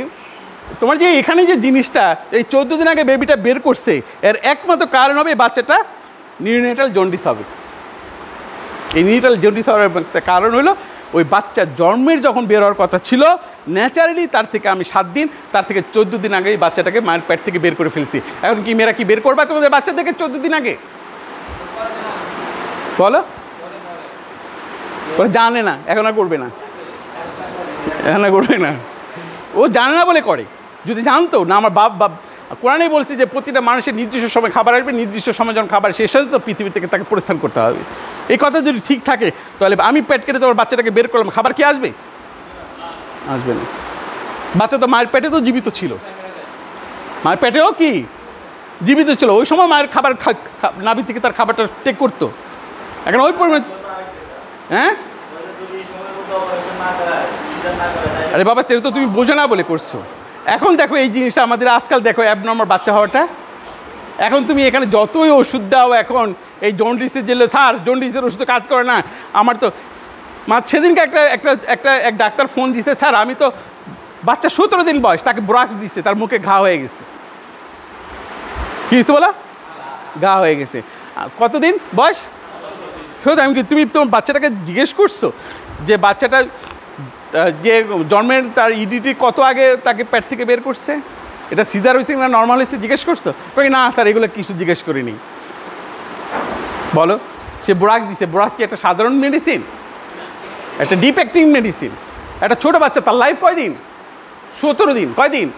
তোমার যে এখানে যে জিনিসটা এই 14 দিন আগে বেবিটা বের করছে, এর একমাত্র কারণ হবে বাচ্চাটা নিউনেটাল জন্ডিস হবে। এই নিউনেটাল জন্ডিস হওয়ার কারণ হলো ওই বাচ্চা জন্মের যখন বের হওয়ার কথা ছিল ন্যাচারালি তার থেকে আমি 7 দিন, তার থেকে 14 দিন আগে এই বাচ্চাটাকে মায়ের পেট থেকে বের করে ফেলছি। এখন কি মেয়েরা কি বের করবা তোমাদের বাচ্চা থেকে 14 দিন আগে? বলো, ওরা জানে না, এখন আর করবে না, এখন আর করবে না। ও জানে না বলে করে। যদি জানতো না, আমার বাপ কোরআনেই বলছে যে প্রতিটা মানুষের নির্দিষ্ট সময় খাবার আসবে, নির্দিষ্ট সময় যখন খাবার শেষ হয়ে তো পৃথিবী থেকে তাকে প্রস্থান করতে হবে। এই কথা যদি ঠিক থাকে তাহলে আমি পেট কেটে তোমার বাচ্চাটাকে বের করলাম, খাবার কি আসবে? আসবে না। বাচ্চা তো মায়ের পেটে তো জীবিত ছিল, মায়ের পেটেও কি জীবিত ছিল, ওই সময় মায়ের খাবার নাভি থেকে তার খাবারটা টেক করতো। এখন ওই পরিমাণ, হ্যাঁ আরে বাবা সেটা তো তুমি বোঝো না বলে করছো। এখন দেখো এই জিনিসটা আমাদের আজকাল দেখো অ্যাবনর্মাল বাচ্চা হওয়াটা। এখন তুমি এখানে যতই ওষুধ দাও, এখন এই জন্ডিসের জেলে স্যার জন্ডিসের ওষুধে কাজ করে না। আমার তো সেদিনকে এক ডাক্তার ফোন দিছে, স্যার আমি তো বাচ্চা 17 দিন বয়স, তাকে ব্রাক্স দিচ্ছে, তার মুখে ঘা হয়ে গেছে। কী হয়েছে বলা? ঘা হয়ে গেছে। কতদিন বয়স? আমি কি তুমি তোমার বাচ্চাটাকে জিজ্ঞেস করছো যে বাচ্চাটা যে জন্মের তার ইডিটি কত আগে তাকে পেট থেকে বের করছে, এটা সিজার হয়েছে না নর্মাল হয়েছে জিজ্ঞেস করছো? না স্যার এগুলো কিছু জিজ্ঞেস করিনি। বলো, সে ব্রাক্স দিছে। ব্রাক্স কি একটা সাধারণ মেডিসিন? একটা ডিপ অ্যাক্টিং মেডিসিন। একটা ছোটো বাচ্চা তার লাইফ কয়দিন? 17 দিন। কয়দিন?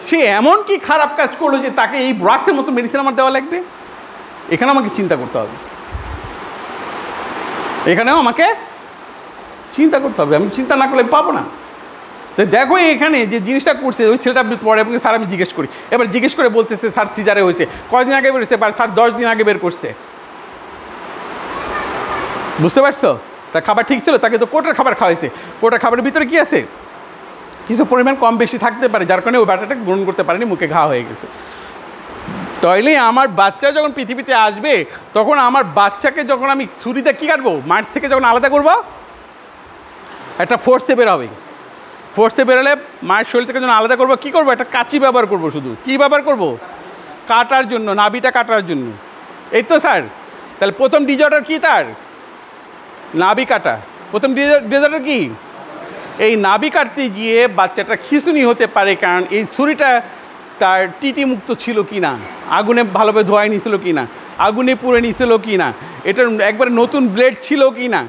সে এমন কি খারাপ কাজ করলো যে তাকে এই ব্রাক্সের মতো মেডিসিন আমার দেওয়া লাগবে? এখানে আমাকে চিন্তা করতে হবে, এখানেও আমাকে চিন্তা করতে হবে। আমি চিন্তা না করলে পাবো না। তো দেখো এখানে যে জিনিসটা করছে ওই ছেলেটা পরে এবং স্যার আমি জিজ্ঞেস করি, এবার জিজ্ঞেস করে বলতেছে স্যার সিজারে হয়েছে। কয়দিন আগে বেরোচ্ছে? স্যার 10 দিন আগে বের করছে। বুঝতে পারছো? তার খাবার ঠিক ছিল, তাকে তো কোটার খাবার খাওয়াইছে। কোটার খাবারের ভিতরে কি আছে? কিছু পরিমাণ কম বেশি থাকতে পারে, যার কারণে ওই ব্যাটাটা গ্রহণ করতে পারেনি, মুখে ঘা হয়ে গেছে। তাইলে আমার বাচ্চা যখন পৃথিবীতে আসবে তখন আমার বাচ্চাকে যখন আমি ছুরিতে কী কাটবো, মাঠ থেকে যখন আলাদা করবো একটা ফোর্সে বের হবে। ফোর্সে বেরোলে মায়ের শরীর থেকে যখন আলাদা করবো কী করবো? একটা কাঁচি ব্যবহার করবো। শুধু কী ব্যবহার করবো? কাটার জন্য, নাভিটা কাটার জন্য। এই তো স্যার, তাহলে প্রথম ডিজঅর্ডার কি তার? নাভি কাটা। প্রথম ডিজঅর্ডার কি? এই নাভি কাটতে গিয়ে বাচ্চাটা খিঁচুনি হতে পারে, কারণ এই ছুরিটা তার টিটি মুক্ত ছিল কি না, আগুনে ভালোভাবে ধোয়াই নিয়েছিল কি না, আগুনে পুড়ে নিয়েছিল কি না, এটার একবারে নতুন ব্লেড ছিল কি না।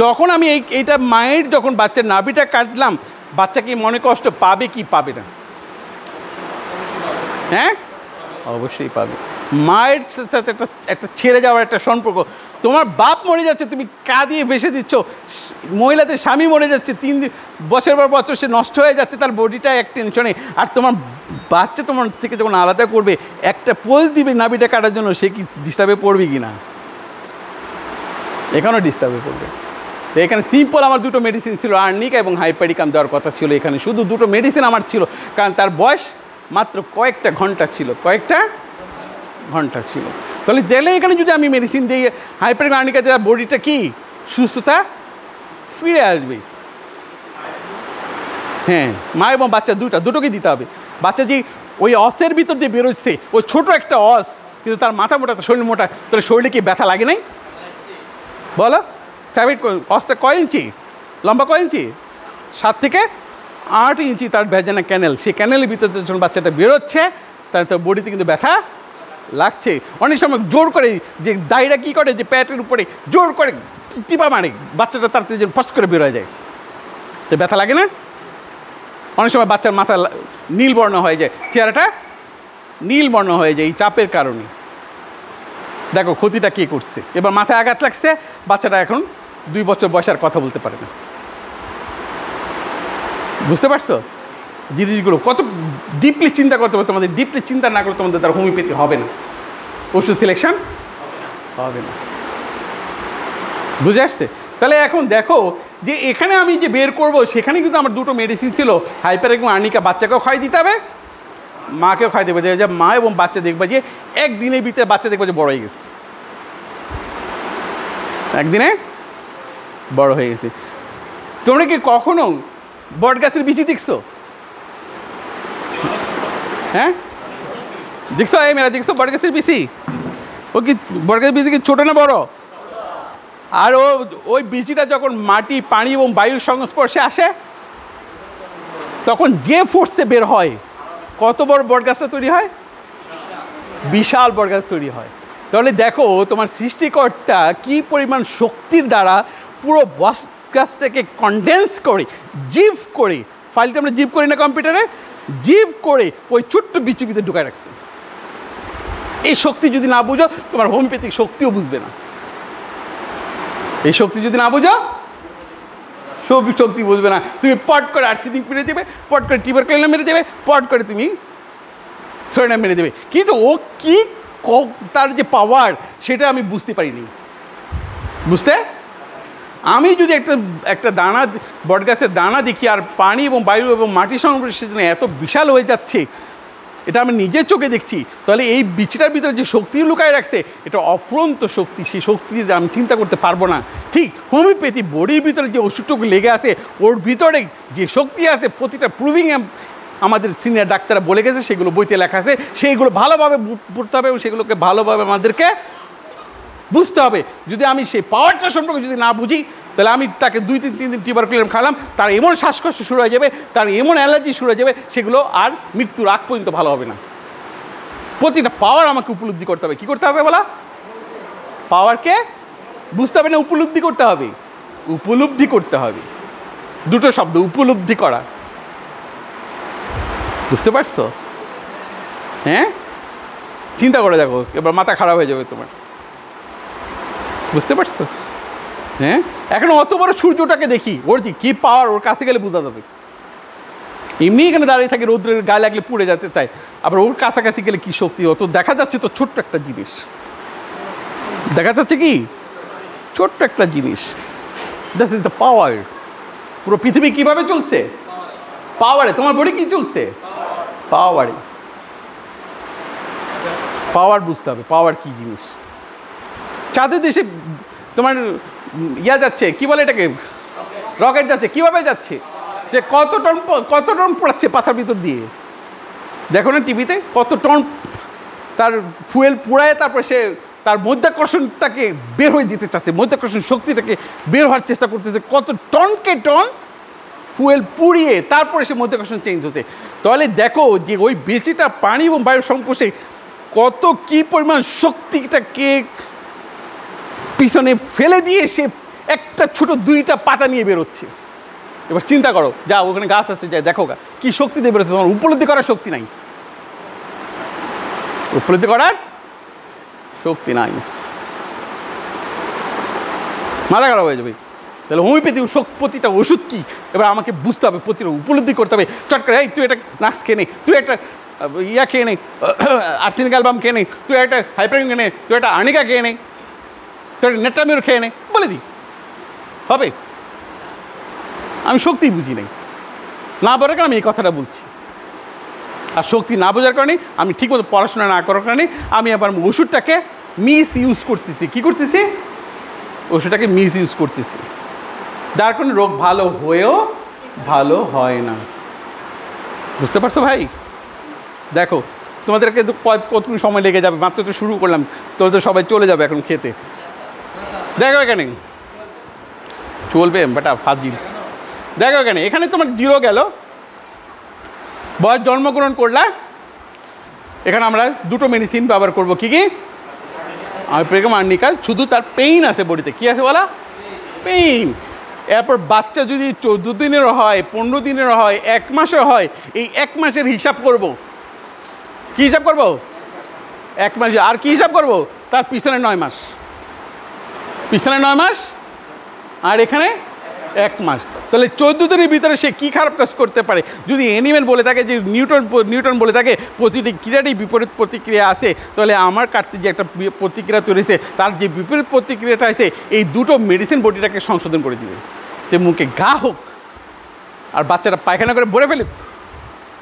যখন আমি এইটা মায়ের যখন বাচ্চার নাভিটা কাটলাম, বাচ্চা কি মনে কষ্ট পাবে কি পাবে না? হ্যাঁ, অবশ্যই পাবে। মায়ের সাথে একটা ছেড়ে যাওয়ার একটা সম্পর্ক। তোমার বাপ মরে যাচ্ছে, তুমি কাঁদিয়ে ভেসে দিচ্ছ। মহিলাদের স্বামী মরে যাচ্ছে, 3 বছর পর বছর সে নষ্ট হয়ে যাচ্ছে, তার বডিটা এক টেনশনে। আর তোমার বাচ্চা তোমার থেকে যখন আলাদা করবে, একটা পোজ দিবে নাভিটা কাটার জন্য, সে কি ডিস্টার্বে পড়বে কি না? এখানেও ডিস্টার্বে পড়বে। তো এখানে সিম্পল আমার 2টো মেডিসিন ছিল, আর্নিকা এবং হাইপারিকাম দেওয়ার কথা ছিল। এখানে শুধু 2টো মেডিসিন আমার ছিল, কারণ তার বয়স মাত্র কয়েকটা ঘন্টা ছিল, কয়েকটা ঘন্টা ছিল। তাহলে জেলে এখানে যদি আমি মেডিসিন দিই, হাইপারিকাম আর্নিকা দিয়ে বডিটা কি সুস্থতা ফিরে আসবে। হ্যাঁ, মা এবং বাচ্চা দুটোকে দিতে হবে। বাচ্চা যে ওই অসের ভিতর যে বেরোচ্ছে, ওই ছোটো একটা অস, কিন্তু তার মাথা মোটা, তার শরীর মোটা, তাহলে শরীরে কি ব্যথা লাগে নাই? বলো, 7 অসটা কয় ইঞ্চি লম্বা, কয় ইঞ্চি? 7 থেকে 8 ইঞ্চি তার ভ্যাজানা ক্যানেল। সেই ক্যানেলের ভিতরে যখন বাচ্চাটা বেরোচ্ছে, তার বডিতে কিন্তু ব্যথা লাগছে। অনেক সময় জোর করে যে দায়রা কী করে, যে প্যাটের উপরে জোর করে টিপা মারে, বাচ্চাটা তার যেন ফস করে বেরোয় যায়, তো ব্যথা লাগে না? অনেক সময় বাচ্চার মাথা নীল বর্ণ হয়ে যায়, চেহারাটা নীল বর্ণ হয়ে যায় এই চাপের কারণে। দেখো ক্ষতিটা কে করছে। এবার মাথায় আঘাত লাগছে, বাচ্চাটা এখন 2 বছর বয়সে আর কথা বলতে পারে না। বুঝতে পারছো জিনিসগুলো? কত ডিপলি চিন্তা করতে হবে তোমাদের। ডিপলি চিন্তা না করলে তোমাদের তার হোমিওপ্যাথি হবে না, ওষুধ সিলেকশন হবে না। বুঝে আসছে? তাহলে এখন দেখো যে এখানে আমি যে বের করব, সেখানে কিন্তু আমার 2টো মেডিসিন ছিল, হাইপারিকাম আর্নিকা। বাচ্চাকেও খাই দিতে হবে, মাকেও খাই দেবে। যে মা এবং বাচ্চা দেখবে যে একদিনের ভিতরে বাচ্চা দেখবে যে বড় হয়ে গেছে, একদিনে বড় হয়ে গেছে। তোমরা কি কখনো বট গাছের বিচি দেখছো? হ্যাঁ, দেখছো? এই মেয়েরা দেখছো বট গাছের বিচি? ও কি বট গাছের বিচি কি ছোটো না বড়? আর ওই বিচিটা যখন মাটি, পানি এবং বায়ুর সংস্পর্শে আসে, তখন যে ফোর্সে বের হয়, কত বড় বট গাছটা তৈরি হয়? বিশাল বট গাছ তৈরি হয়। তাহলে দেখো তোমার সৃষ্টিকর্তা কি পরিমাণ শক্তির দ্বারা পুরো বট গাছটাকে কনডেন্স করে, জিভ করে, ফাইলটা আমরা জিভ করি না কম্পিউটারে, জিভ করে ওই ছোট্ট বিচির ভিতরে ঢুকায় রাখছে। এই শক্তি যদি না বুঝো, তোমার হোমিওপ্যাথিক শক্তিও বুঝবে না। এই শক্তি যদি না বুঝো, সব শক্তি বুঝবে না। তুমি পট করে আর্সেনিক মেরে দেবে, পট করে টিউবারকুলাম মেরে দেবে, পট করে তুমি সোডিয়াম মেরে দেবে, কিন্তু ও কি তার যে পাওয়ার, সেটা আমি বুঝতে পারিনি। বুঝতে আমি যদি একটা দানা, বটগাছের দানা দেখি, আর পানি এবং বায়ু এবং মাটির সংস্পর্শে এত বিশাল হয়ে যাচ্ছে, এটা আমি নিজের চোখে দেখছি, তাহলে এই বিচিটার ভিতরে যে শক্তি লুকায় রাখছে, এটা অফুরন্ত শক্তি। সেই শক্তি আমি চিন্তা করতে পারবো না। ঠিক হোমিওপ্যাথি বডির ভিতরে যে ওষুধটুকু লেগে আছে, ওর ভিতরে যে শক্তি আছে, প্রতিটা প্রুভিং আমাদের সিনিয়র ডাক্তাররা বলে গেছে, সেগুলো বইতে লেখা আছে। সেইগুলো ভালোভাবে পড়তে হবে এবং সেগুলোকে ভালোভাবে আমাদেরকে বুঝতে হবে। যদি আমি সেই পাওয়ারটা সম্পর্কে যদি না বুঝি, তাহলে আমি তাকে 2-3 দিন টিউবারকুলাম খালাম, তার এমন শ্বাসকষ্ট শুরু হয়ে যাবে, তার এমন অ্যালার্জি শুরু হয়ে যাবে, সেগুলো আর মৃত্যুর আগ পর্যন্ত ভালো হবে না। প্রতিটা পাওয়ার আমাকে উপলব্ধি করতে হবে। কী করতে হবে বলা? পাওয়ারকে বুঝতে হবে না, উপলব্ধি করতে হবে। উপলব্ধি করতে হবে, 2টো শব্দ, উপলব্ধি করা। বুঝতে পারছো? হ্যাঁ, চিন্তা করে দেখো, এবার মাথা খারাপ হয়ে যাবে তোমার। বুঝতে পারছো? হ্যাঁ, এখন অত বড় সূর্যটাকে দেখি, ওর যে কী পাওয়ার, ওর কাছে গেলে বোঝা যাবে। এমনি এখানে দাঁড়িয়ে থাকে, রৌদ্রের গায়ে লাগলে পুড়ে যেতে চায়, আবার ওর কাছাকাছি গেলে কী শক্তি। অত দেখা যাচ্ছে তো ছোট্ট একটা জিনিস, দেখা যাচ্ছে কি ছোট্ট একটা জিনিস। This is the power. পুরো পৃথিবী কীভাবে চলছে? পাওয়ারে। তোমার বডি কী চলছে? পাওয়ারে। পাওয়ার বুঝতে হবে, পাওয়ার কী জিনিস। চাঁদের দেশে তোমার যাচ্ছে, কি বলে এটাকে, রকেট যাচ্ছে, কীভাবে যাচ্ছে? সে কত টন পড়াচ্ছে পাশার ভিতর দিয়ে, দেখো না টিভিতে, কত টন তার ফুয়েল পোড়ায়, তারপরে সে তার মধ্যাকর্ষণটাকে বের হয়ে যেতে চাচ্ছে, মধ্যাকর্ষণ শক্তিটাকে বের হওয়ার চেষ্টা করতেছে, কত টনকে টন ফুয়েল পুড়িয়ে তারপরে সে মধ্যাকর্ষণ চেঞ্জ হচ্ছে। তাহলে দেখো যে ওই বেচিটা পানি এবং বায়ুর সংস্পর্শে কত কী পরিমাণ শক্তিটাকে পিছনে ফেলে দিয়ে সে একটা ছোট 2টা পাতা নিয়ে বেরোচ্ছে। এবার চিন্তা করো, যা ওখানে গাছ আছে, যাই দেখো গা, কী শক্তি দিয়ে বেরোচ্ছে। তোমার উপলব্ধি করার শক্তি নাই। উপলব্ধি করার শক্তি নাই, মাথা খারাপ হয়ে যাবে। তাহলে হোমিওপ্যাথি প্রতিটা ওষুধ কী এবার আমাকে বুঝতে হবে, প্রতিটা উপলব্ধি করতে হবে। চট করে এই তুই একটা নাক্স খেয়ে নে, তুই একটা ইয়া খেয়ে নে, আর্সেনিক অ্যালবাম খেয়ে নে, তুই একটা হাইপারিন খেয়ে নে, তুই একটা আর্নিকা খেয়ে নে, তুই একটা নেট্রামিউর খেয়ে নে, বলে দিই হবে? আমি শক্তি বুঝি নাই, না বোঝার কারণে আমি এই কথাটা বলছি। আর শক্তি না বোঝার কারণে আমি ঠিকমতো পড়াশোনা না করার কারণে আমি আবার ওষুধটাকে মিস ইউজ করতেছি। কী করতেছি? ওষুধটাকে মিস ইউজ করতেছি, যার কোনো রোগ ভালো হয়েও ভালো হয় না। বুঝতে পারছো ভাই? দেখো তোমাদেরকে তো কতক্ষণ সময় লেগে যাবে, মাত্র তো শুরু করলাম, তোরা তো সবাই চলে যাবে এখন খেতে। দেখো এখানে চলবে বেটা ফাজিল। দেখো এখানে, এখানে তোমার 0 গেল, বয়স জন্মগ্রহণ করলা। এখানে আমরা দুটো মেডিসিন ব্যবহার করবো, কী কী? আইপ্রেগাম আর্নিকা। শুধু তার পেইন আছে বডিতে, কী আছে বলা? পেইন। এরপর বাচ্চা যদি 14 দিনেরও হয়, 15 দিনেরও হয়, 1 মাসের হয়, এই 1 মাসের হিসাব করব। কী হিসাব করব? 1 মাসে। আর কী হিসাব করব? তার পিছনে 9 মাস, পিছনে 9 মাস, আর এখানে 1 মাস। তাহলে 14 দিনের ভিতরে সে কী খারাপ কাজ করতে পারে? যদি অ্যানিমেল বলে থাকে, যে নিউটন বলে থাকে প্রতিটি ক্রিয়ারই বিপরীত প্রতিক্রিয়া আছে, তাহলে আমার কাটতে যে একটা প্রতিক্রিয়া তৈরি হয়েছে, তার যে বিপরীত প্রতিক্রিয়াটা আছে, এই দুটো মেডিসিন বডিটাকে সংশোধন করে দিবে। তো মুখে ঘা হোক, আর বাচ্চাটা পায়খানা করে ভরে ফেলুক,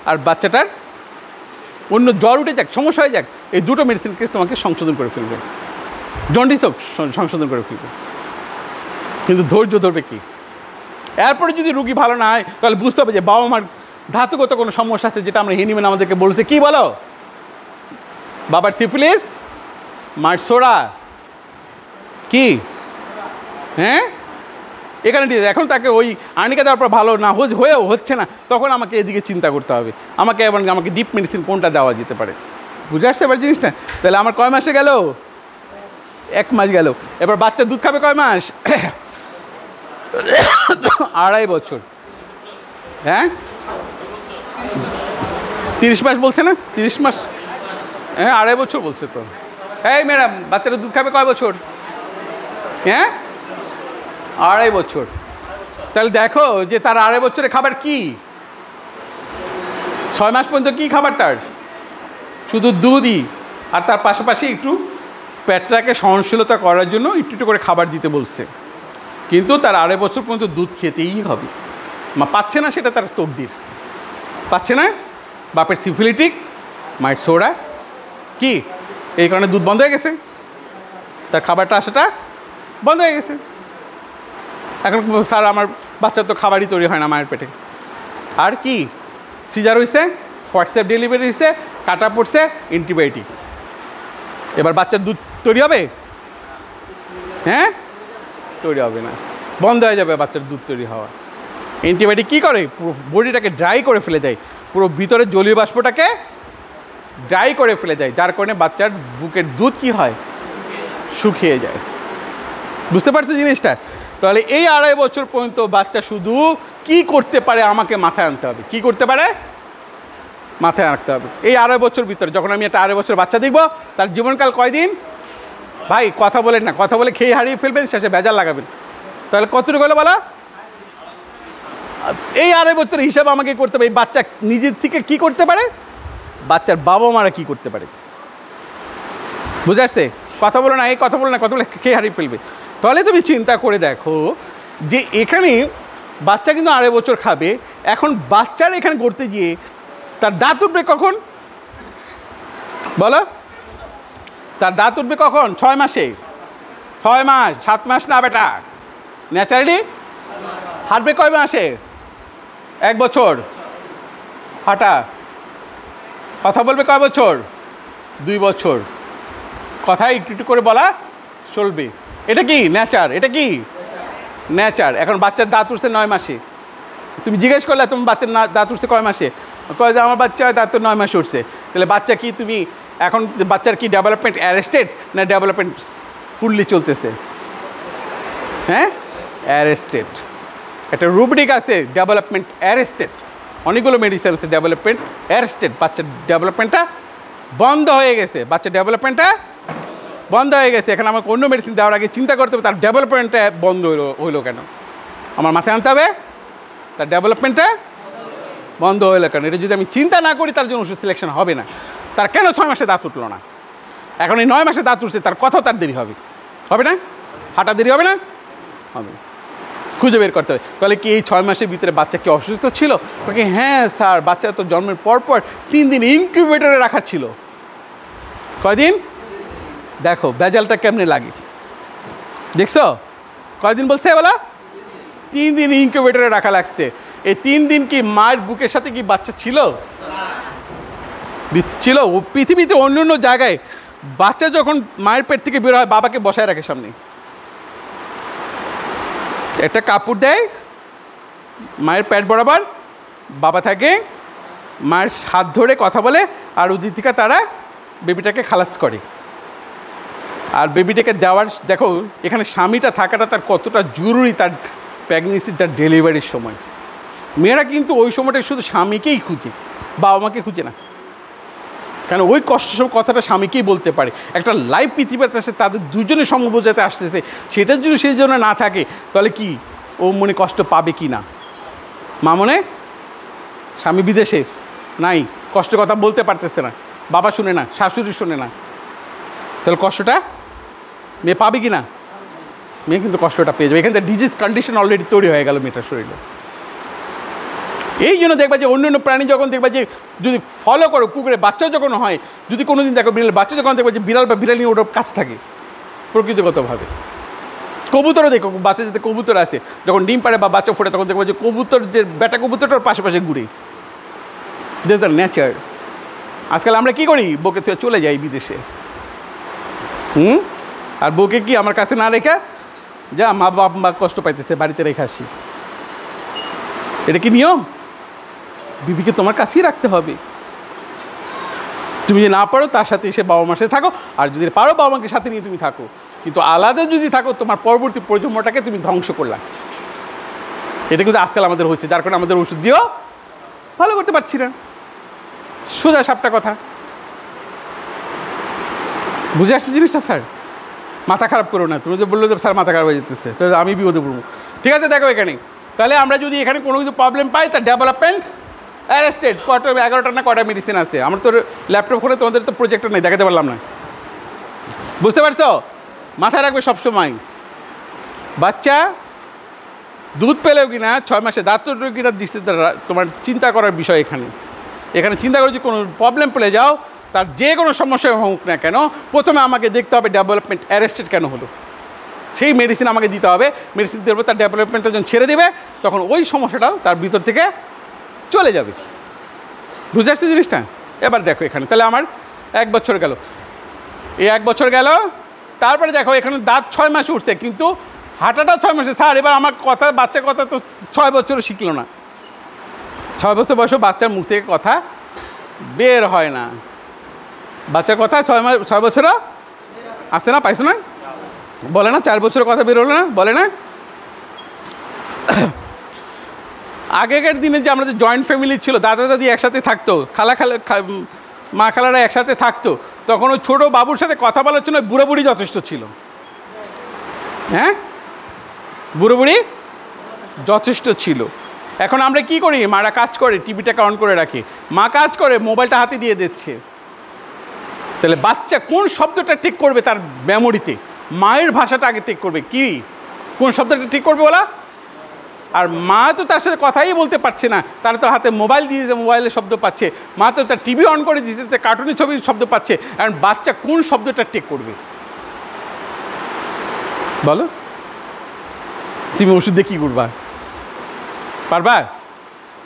আর বাচ্চাটার অন্য জ্বর উঠে যাক, সমস্যা হয়ে যাক, এই দুটো মেডিসিনকে তোমাকে সংশোধন করে ফেলবে। জন্ডিস হোক, সংশোধন করে ফেলবে। কিন্তু ধৈর্য ধরবে কি? এরপরে যদি রুগী ভালো না হয়, তাহলে বুঝতে হবে যে বাবা মার ধাতুগত কোনো সমস্যা আছে, যেটা আমরা হেনিম্যান আমাদেরকে বলছে। কি বলো? বাবার সিফিলিস, মার সোরা, কি? হ্যাঁ, এখানে এখন তাকে ওই আর্নিকা দেওয়ার পর ভালো না হয়েও হচ্ছে না, তখন আমাকে এদিকে চিন্তা করতে হবে, আমাকে এবং আমাকে ডিপ মেডিসিন কোনটা দেওয়া যেতে পারে। বুঝে আসছে এবার জিনিসটা? তাহলে আমার কয় মাসে গেল? 1 মাস গেল। এবার বাচ্চা দুধ খাবে কয় মাস? 2.5 বছর। হ্যাঁ, 30 মাস বলছে না? 30 মাস, হ্যাঁ 2.5 বছর বলছে তো। এই ম্যাডাম, বাচ্চারা দুধ খাবে কয় বছর? হ্যাঁ, 2.5 বছর। তাহলে দেখো যে তার 2.5 বছরে খাবার কি? 6 মাস পর্যন্ত কি খাবার তার? শুধু দুধই, আর তার পাশাপাশি একটু পেটটাকে সহনশীলতা করার জন্য একটু একটু করে খাবার দিতে বলছে। কিন্তু তার 2.5 বছর পর্যন্ত দুধ খেতেই হবে। মা পাচ্ছে না, সেটা তার তকদির। পাচ্ছে না, বাপের সিফিলিটিক, মায়ের সোডা, কি এই কারণে দুধ বন্ধ হয়ে গেছে, তার খাবারটা আসাটা বন্ধ হয়ে গেছে। এখন স্যার আমার বাচ্চার তো খাবারই তৈরি হয় না মায়ের পেটে। আর কি? সিজার হয়েছে, হোয়াটসঅ্যাপ ডেলিভারি হয়েছে, কাটা পড়ছে, অ্যান্টিবায়োটিক। এবার বাচ্চার দুধ তৈরি হবে? হ্যাঁ, তৈরি হবে না, বন্ধ হয়ে যাবে বাচ্চার দুধ তৈরি হওয়া। অ্যান্টিবায়োটিক কী করে? পুরো বডিটাকে ড্রাই করে ফেলে দেয়, পুরো ভিতরে জলীয় বাষ্পটাকে ড্রাই করে ফেলে দেয়, যার কারণে বাচ্চার বুকের দুধ কি হয়? শুকিয়ে যায়। বুঝতে পারছো জিনিসটা? তাহলে এই 2.5 বছর পর্যন্ত বাচ্চা শুধু কি করতে পারে আমাকে মাথায় আনতে হবে। কি করতে পারে? মাথায় রাখতে হবে। এই 2.5 বছর ভিতরে যখন আমি একটা 2.5 বছর বাচ্চা দেখব, তার জীবনকাল কয়দিন? ভাই কথা বলেন না, কথা বলে খেয়ে হারিয়ে ফেলবেন, শেষে ভেজাল লাগাবেন। তাহলে কতটুকু হলো বলো? এই 2.5 বছরের হিসাব আমাকে করতে হবে। এই বাচ্চা নিজের থেকে কি করতে পারে, বাচ্চার বাবা মারা কি করতে পারে। বুঝে আসছে? কথা বলো না, এই কথা বলো না, কথা বলে খেয়ে হারিয়ে ফেলবে। তাহলে তুমি চিন্তা করে দেখো যে এখানে বাচ্চা কিন্তু 2.5 বছর খাবে। এখন বাচ্চার এখানে করতে গিয়ে তার দাঁত উঠবে কখন বলো? তার দাঁত উঠবে কখন? 6 মাসে। 6 মাস, 7 মাস না বেটা, ন্যাচারালি হাঁটবে কয় মাসে? 1 বছর। হাঁটা কথা বলবে কয় বছর? 2 বছর। কথাই একটু একটু করে বলা চলবে। এটা কি নেচার? এটা কি নেচার? এখন বাচ্চার দাঁত উঠছে 9 মাসে। তুমি জিজ্ঞেস করলে তোমার বাচ্চার দাঁত উঠছে কয় মাসে? কয় যে আমার বাচ্চা দাঁত তো 9 মাসে উঠছে। তাহলে বাচ্চা কি, তুমি এখন বাচ্চার কি ডেভেলপমেন্ট অ্যারেস্টেড না ডেভেলপমেন্ট ফুললি চলতেছে? হ্যাঁ, অ্যারেস্টেড। একটা রুব্রিক আছে ডেভেলপমেন্ট অ্যারেস্টেড, অনেকগুলো মেডিসিন আছে ডেভেলপমেন্ট অ্যারেস্টেড। বাচ্চার ডেভেলপমেন্টটা বন্ধ হয়ে গেছে, বাচ্চার ডেভেলপমেন্টটা বন্ধ হয়ে গেছে। এখানে আমাকে অন্য মেডিসিন দেওয়ার আগে চিন্তা করতে হবে তার ডেভেলপমেন্টটা বন্ধ হইলো কেন, আমার মাথায় আনতে হবে তার ডেভেলপমেন্টটা বন্ধ হইলো কেন। এটা যদি আমি চিন্তা না করি তার জন্য ওষুধ সিলেকশন হবে না। তার কেন 6 মাসে দাঁত উঠলো না, এখন এই 9 মাসে দাঁত উঠছে, তার কথাও তার দেরি হবে, হবে না? হাঁটা দেরি হবে না? হবে। খুঁজে বের করতে হবে তাহলে কি এই 6 মাসের ভিতরে বাচ্চা কি অসুস্থ ছিল? কি হ্যাঁ স্যার, বাচ্চা তো জন্মের পর 3 দিন ইনকিউবেটরে রাখা ছিল। কয়দিন? দেখো ভেজালটা কেমনে লাগে, দেখছো? কয়দিন বলছে বলা? 3 দিন ইনকিউবেটরে রাখা লাগছে। এই 3 দিন কি মায়ের বুকের সাথে কি বাচ্চা ছিল? ছিল। ও পৃথিবীতে অন্য অন্য জায়গায় বাচ্চা যখন মায়ের পেট থেকে বের হয় বাবাকে বসায় রাখে সামনে, একটা কাপড় দেয় মায়ের পেট বরাবর, বাবা থাকে, মায়ের হাত ধরে কথা বলে, আর ওদিক থেকে তারা বেবিটাকে খালাস করে। আর বেবিটাকে দেওয়ার দেখো এখানে স্বামীটা থাকাটা তার কতটা জরুরি তার প্রেগনেন্সির, তার ডেলিভারির সময়। মেয়েরা কিন্তু ওই সময়টা শুধু স্বামীকেই খুঁজে, বাবা মাকে খুঁজে না, কারণ ওই কষ্টের কথাটা স্বামীকেই বলতে পারে। একটা লাইফ পৃথিবীতে আসে, তাদের দুজনে সমবোঝাতে আসতেছে, সেটার জন্য সেই জন্য না থাকে তাহলে কি ও মনে কষ্ট পাবে কি না? মা মনে স্বামী বিদেশে নাই, কষ্ট কথা বলতে পারতেছে না, বাবা শুনে না, শাশুড়ি শুনে না, তাহলে কষ্টটা মেয়ে পাবে কি না? মেয়ে কিন্তু কষ্টটা পেয়ে যাবে। এখান থেকে ডিজিজ কন্ডিশন অলরেডি তৈরি হয়ে গেল মেয়েটার শরীরে। এই জন্য দেখবা যে অন্য অন্য প্রাণী যখন দেখবা যে যদি ফলো করো, কুকুরে বাচ্চাও যখন হয়, যদি কোনো দিন দেখো বিড়াল বাচ্চা যখন দেখবা যে বিড়াল বা বিড়ালি ওটার কাছ থাকে প্রকৃতিগতভাবে। কবুতরও দেখো, বাচ্চা যাতে কবুতর আসে যখন ডিম পাড়ে বা বাচ্চা ফোটে তখন দেখবা যে কবুতর, যে বেটা কবুতরটার পাশে পাশে ঘুরে, যে তার নেচার। আজকাল আমরা কী করি, বউকে থেকে চলে যাই বিদেশে, আর বউকে কি আমার কাছে না রেখা যা, মা বাপ মা কষ্ট পাইতেছে, বাড়িতে রেখে আসি। এটা কি নিয়ম? বিবিকে তোমার কাছেই রাখতে হবে। তুমি যদি না পারো তার সাথে এসে বাবা মার সাথে থাকো, আর যদি পারো বাবা মাকে সাথে নিয়ে তুমি থাকো, কিন্তু আলাদা যদি থাকো তোমার পরবর্তী প্রজন্মটাকে তুমি ধ্বংস করলা। এটা কিন্তু আজকাল আমাদের হয়েছে, যার কারণে আমাদের ওষুধ দিয়েও ভালো করতে পারছি না। সোজা সাপটা কথা, বুঝে আসছে জিনিসটা? স্যার মাথা খারাপ করো না, তুমি যে বললো যে স্যার মাথা খারাপ হয়ে যেতেছে, তাহলে আমি বিপদে পড়বো। ঠিক আছে, দেখো এখানে তাহলে আমরা যদি এখানে কোনো কিছু প্রবলেম পাই, তার ডেভেলপমেন্ট অ্যারেস্টেড। কটা 11টা না কটা মেডিসিন আছে? আমার তো ল্যাপটপ খুলে তোমাদের তো প্রজেক্টর নেই, দেখাতে পারলাম না। বুঝতে পারছো? মাথায় রাখবে সবসময়, বাচ্চা দুধ পেলেও কিনা, 6 মাসে দাঁত কিনা দিচ্ছে, তোমার চিন্তা করার বিষয় এখানে। এখানে চিন্তা করে যে কোনো প্রবলেম পেলে যাও, তার যে কোনো সমস্যা হোক না কেন, প্রথমে আমাকে দেখতে হবে ডেভেলপমেন্ট অ্যারেস্টেড কেন হলো। সেই মেডিসিন আমাকে দিতে হবে, মেডিসিন দেবো, তার ডেভেলপমেন্টটা যখন ছেড়ে দেবে তখন ওই সমস্যাটাও তার ভিতর থেকে চলে যাবে। বুঝে আসছে জিনিসটা? এবার দেখো এখানে তাহলে আমার 1 বছর গেল, এই 1 বছর গেল, তারপরে দেখো এখানে দাঁত 6 মাসে উঠছে, কিন্তু হাঁটাটা 6 মাসে। স্যার এবার আমার কথা, বাচ্চার কথা তো 6 বছরও শিখলো না। 6 বছর বয়সে বাচ্চার মুখ থেকে কথা বের হয় না, বাচ্চার কথা 6 বছরও আসছে না, পাইছো না? বলে না 4 বছরের কথা বের হলো না, বলে না? আগেকার দিনে যে আমরা যে জয়েন্ট ফ্যামিলি ছিল, দাদা দাদি একসাথে থাকতো, মা খালারা একসাথে থাকতো, তখন ওই ছোটো বাবুর সাথে কথা বলার জন্য বুড়ো বুড়ি যথেষ্ট ছিল। হ্যাঁ, বুড়ো বুড়ি যথেষ্ট ছিল। এখন আমরা কি করি, মারা কাজ করে টিভিটাকে অন করে রাখি, মা কাজ করে মোবাইলটা হাতে দিয়ে দিচ্ছে। তাহলে বাচ্চা কোন শব্দটা ঠিক করবে তার মেমোরিতে? মায়ের ভাষাটা আগে ঠিক করবে। কি কোন শব্দটা ঠিক করবে বলা? আর মা তো তার সাথে কথাই বলতে পারছে না, তার তো হাতে মোবাইল দিয়েছে, মোবাইলের শব্দ পাচ্ছে। মা তো তার টিভি অন করে দিয়েছে, তার কার্টুনের ছবির শব্দ পাচ্ছে। আর বাচ্চা কোন শব্দটা ঠিক করবে বলো? তুমি ওষুধ দিয়ে কী করবা? পারবা?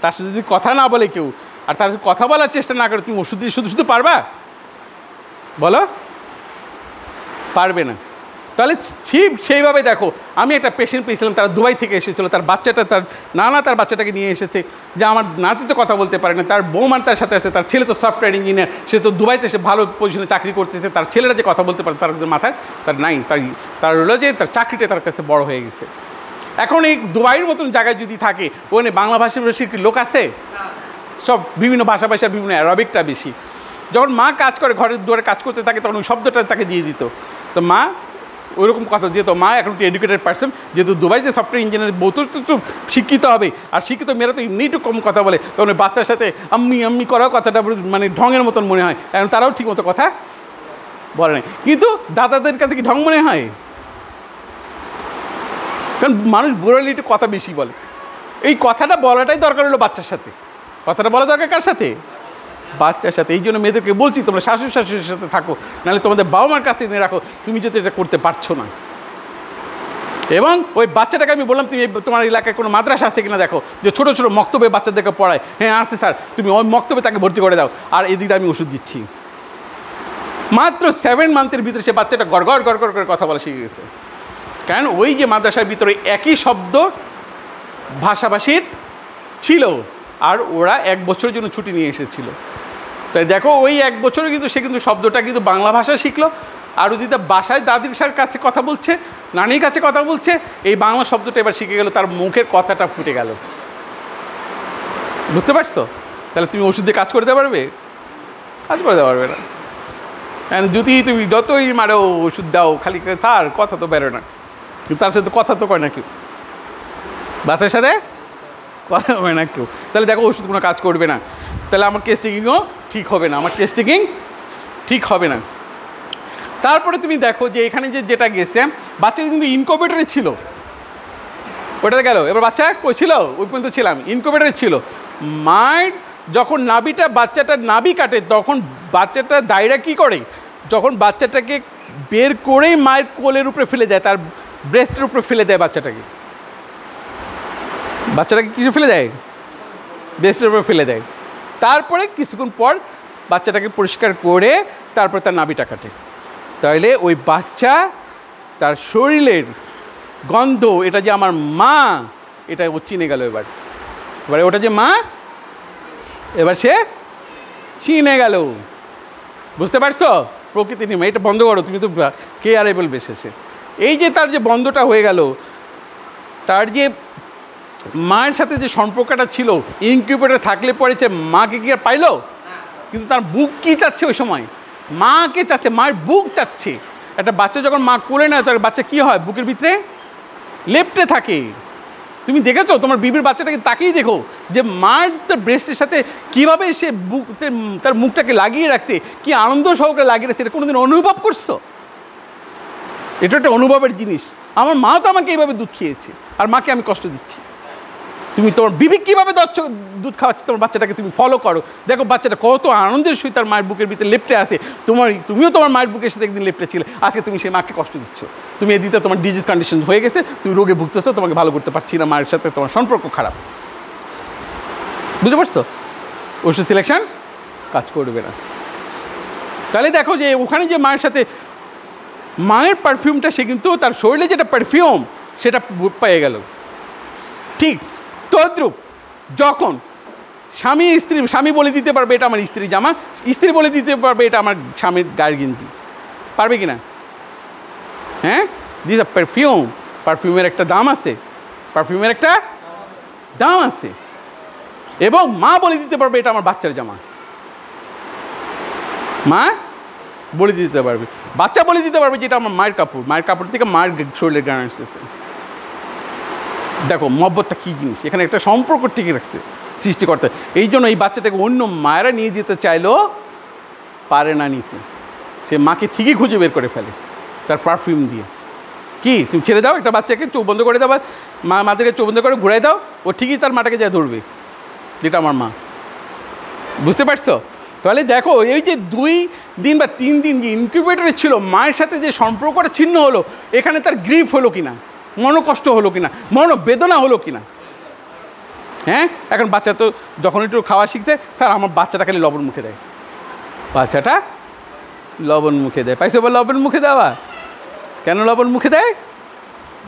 তার সাথে যদি কথা না বলে কেউ, আর তার কথা বলার চেষ্টা না করে, তুমি ওষুধ দিয়ে শুধু শুধু পারবা বলো? পারবে না। তাহলে ঠিক সেইভাবে দেখো, আমি একটা পেশেন্ট পেয়েছিলাম, তারা দুবাই থেকে এসেছিলো, তার বাচ্চাটা, তার নানা তার বাচ্চাটাকে নিয়ে এসেছে, যে আমার নাতি তো কথা বলতে পারে না, তার বৌমার তার সাথে আসে, তার ছেলে তো সফটওয়্যার ইঞ্জিনিয়ার, সে তো দুবাইতে এসে ভালো পজিশনে চাকরি করতেছে, তার ছেলেরা যে কথা বলতে পারে তার মাথায় তার নাই, তার হলো যে তার চাকরিটা তার কাছে বড় হয়ে গেছে। এখন এই দুবাইয়ের মতন জায়গায় যদি থাকে, ওখানে বাংলা ভাষাভাষীর কি লোক আছে? সব বিভিন্ন ভাষার বিভিন্ন অ্যারাবিকটা বেশি। যখন মা কাজ করে ঘরের দুয়ারে কাজ করতে থাকে তখন ওই শব্দটা তাকে দিয়ে দিত। তো মা ওইরকম কথা, যেহেতু মা এখন একটু এডুকেটেড পার্সন, যেহেতু দুবাইতে সফটওয়্যার ইঞ্জিনিয়ার বউ তো একটু শিক্ষিত হবে, আর শিক্ষিত মেয়েরা তো এমনি একটু কম কথা বলে, তখন ওই বাচ্চার সাথে আম্মি আম্মি করাও কথাটা মানে ঢঙের মতন মনে হয়, কারণ তারাও ঠিক মতো কথা বলে না। কিন্তু দাদাদের কাছে কি ঢং মনে হয়? কারণ মানুষ বুড়ালি একটু কথা বেশি বলে। এই কথাটা বলাটাই দরকার হলো বাচ্চার সাথে, কথাটা বলা দরকার কার সাথে? বাচ্চার সাথে। এই জন্য মেয়েদেরকে বলছি তোমরা শাশুড়ি শাশুড়ির সাথে থাকো, নাহলে তোমাদের বাবা মার কাছে এনে রাখো, তুমি যদি এটা করতে পারছো না। এবং ওই বাচ্চাটাকে আমি বললাম তুমি তোমার এলাকায় কোনো মাদ্রাসা আছে কিনা দেখো, যে ছোটো ছোটো মক্তবে বাচ্চাদেরকে পড়ায়। হ্যাঁ আছে স্যার, তুমি ওই মক্তবে তাকে ভর্তি করে দাও, আর এদিকে আমি ওষুধ দিচ্ছি। মাত্র 7 মান্থের ভিতরে সে বাচ্চাটা গড়গড় গড়গড় করে কথা বলা শিখে গেছে। কারণ ওই যে মাদ্রাসার ভিতরে একই শব্দ ভাষাভাষীর ছিল, আর ওরা 1 বছরের জন্য ছুটি নিয়ে এসেছিল। তাই দেখো ওই 1 বছরে কিন্তু সে কিন্তু শব্দটা কিন্তু বাংলা ভাষা শিখলো, আর যদি বাসায় দাদির কাছে কথা বলছে, নানির কাছে কথা বলছে, এই বাংলা শব্দটা এবার শিখে গেল, তার মুখের কথাটা ফুটে গেল। বুঝতে পারছো? তাহলে তুমি ওষুধ দিয়ে কাজ করতে পারবে? কাজ করতে পারবে না। যদি তুমি যতই মারো ওষুধ দাও, খালি স্যার কথা তো বেরো না, কিন্তু তার সাথে কথা তো করে না কেউ, বাচ্চার সাথে কথা হয় না কেউ। তাহলে দেখো ওষুধ কোনো কাজ করবে না, তাহলে আমার কেস টেকিংও ঠিক হবে না, আমার কেস টেকিং ঠিক হবে না। তারপরে তুমি দেখো যে এখানে যেটা গেছে, বাচ্চা কিন্তু ইনকিউবেটরে ছিল, ওটাতে গেল। এবার বাচ্চা কই ছিল? ওই পর্যন্ত ছিলাম, ইনকিউবেটরে ছিল। মায়ের যখন নাভিটা বাচ্চাটার নাভি কাটে, তখন বাচ্চাটা দায়রা কী করে, যখন বাচ্চাটাকে বের করেই মায়ের কোলের উপরে ফেলে দেয়, তার ব্রেস্টের উপরে ফেলে দেয় বাচ্চাটাকে। বাচ্চাটাকে কিছু ফেলে দেয়, ব্রেস্টের উপরে ফেলে দেয়। তারপরে কিছুক্ষণ পর বাচ্চাটাকে পরিষ্কার করে তারপর তার নাভিটা কাটে। তাহলে ওই বাচ্চা তার শরীরের গন্ধ, এটা যে আমার মা, এটা ও চিনে গেল। এবারে ওটা যে মা, এবার সে চিনে গেল। বুঝতে পারছো? প্রকৃতি নিয়ম। এটা বন্ধ করো, তুমি তো কেয়ারেবল বেসেছে। এই যে তার যে বন্ধটা হয়ে গেল, তার যে মায়ের সাথে যে সম্পর্কটা ছিল, ইনকিউবেটরে থাকলে পরে সে মাকে কি আর পাইলো? কিন্তু তার বুক কী চাচ্ছে ওই সময়? মাকে চাচ্ছে, মায়ের বুক চাচ্ছে। একটা বাচ্চা যখন মা কোলে নেয়, তার বাচ্চা কী হয়? বুকের ভিতরে লেপ্টে থাকে। তুমি দেখেছো তোমার বিবির বাচ্চাটাকে তাকেই দেখো যে মায়ের তার ব্রেস্টের সাথে কীভাবে সে বুক তার মুখটাকে লাগিয়ে রাখছে, কি আনন্দ সহকারে লাগিয়ে রাখছে। এটা কোনোদিন অনুভব করছো? এটা একটা অনুভবের জিনিস। আমার মা তো আমাকে এইভাবে দুধ খেয়েছে, আর মাকে আমি কষ্ট দিচ্ছি। তুমি তোমার বিবি কীভাবে দুধ খাওয়াচ্ছে তোমার বাচ্চাটাকে, তুমি ফলো করো, দেখো বাচ্চাটা কত আনন্দের সহিত তার মায়ের বুকের ভিতরে লেপ্টে আসে। তুমিও তোমার মায়ের বুকের সাথে একদিন লেপ্টে ছিলে, আজকে তুমি সেই মাকে কষ্ট দিচ্ছ। তুমি এদিকে তোমার ডিজিজ কন্ডিশন হয়ে গেছে, তুমি রোগে ভুগতেছো, তোমাকে ভালো করতে পারছি না, মায়ের সাথে তোমার সম্পর্ক খারাপ। বুঝতে পারছো? ওষুধ সিলেকশন কাজ করবে না। তাহলে দেখো যে ওখানে যে মায়ের সাথে মায়ের পারফিউমটা, সে কিন্তু তার শরীরে যেটা পারফিউম সেটা পেয়ে গেল। ঠিক তদ্রূপ যখন স্বামী বলে দিতে পারবে এটা আমার স্ত্রীর জামা, স্ত্রী বলে দিতে পারবে এটা আমার স্বামীর গায়ের গেঞ্জি। পারবে কি না? হ্যাঁ, দিস আ পারফিউম। পারফিউমের একটা দাম আছে, পারফিউমের একটা দাম আছে। এবং মা বলে দিতে পারবে এটা আমার বাচ্চার জামা, মা বলে দিতে পারবে। বাচ্চা বলে দিতে পারবে যে এটা আমার মায়ের কাপড়, মায়ের কাপড় থেকে মায়ের শরীরের গান আসতেছে। দেখো মহব্বতটা কী জিনিস, এখানে একটা সম্পর্ক টিকে রাখছে সৃষ্টিকর্তা। এই জন্য এই বাচ্চাটাকে অন্য মায়েরা নিয়ে যেতে চাইলেও পারে না নিতে, সে মাকে ঠিকই খুঁজে বের করে ফেলে তার পারফিউম দিয়ে। কি তুমি ছেড়ে দাও একটা বাচ্চাকে, চোখ বন্ধ করে দাও, বা মাদেরকে চোখ বন্ধ করে ঘুরাই দাও, ও ঠিকই তার মাটাকে যা ধরবে, যেটা আমার মা। বুঝতে পারছো? তাহলে দেখো এই যে 2 দিন বা 3 দিন যে ইনকিউবেটরে ছিল, মায়ের সাথে যে সম্পর্কটা ছিন্ন হলো, এখানে তার গ্রিফ হলো কিনা, মনোকষ্ট হলো কিনা, মনোবেদনা হলো কিনা। হ্যাঁ, এখন বাচ্চা তো যখন একটু খাওয়া শিখছে, স্যার আমার বাচ্চাটা খালি লবণ মুখে দেয়, বাচ্চাটা লবণ মুখে দেয়। পাইছো বা লবণ মুখে দেওয়া? কেন লবণ মুখে দেয়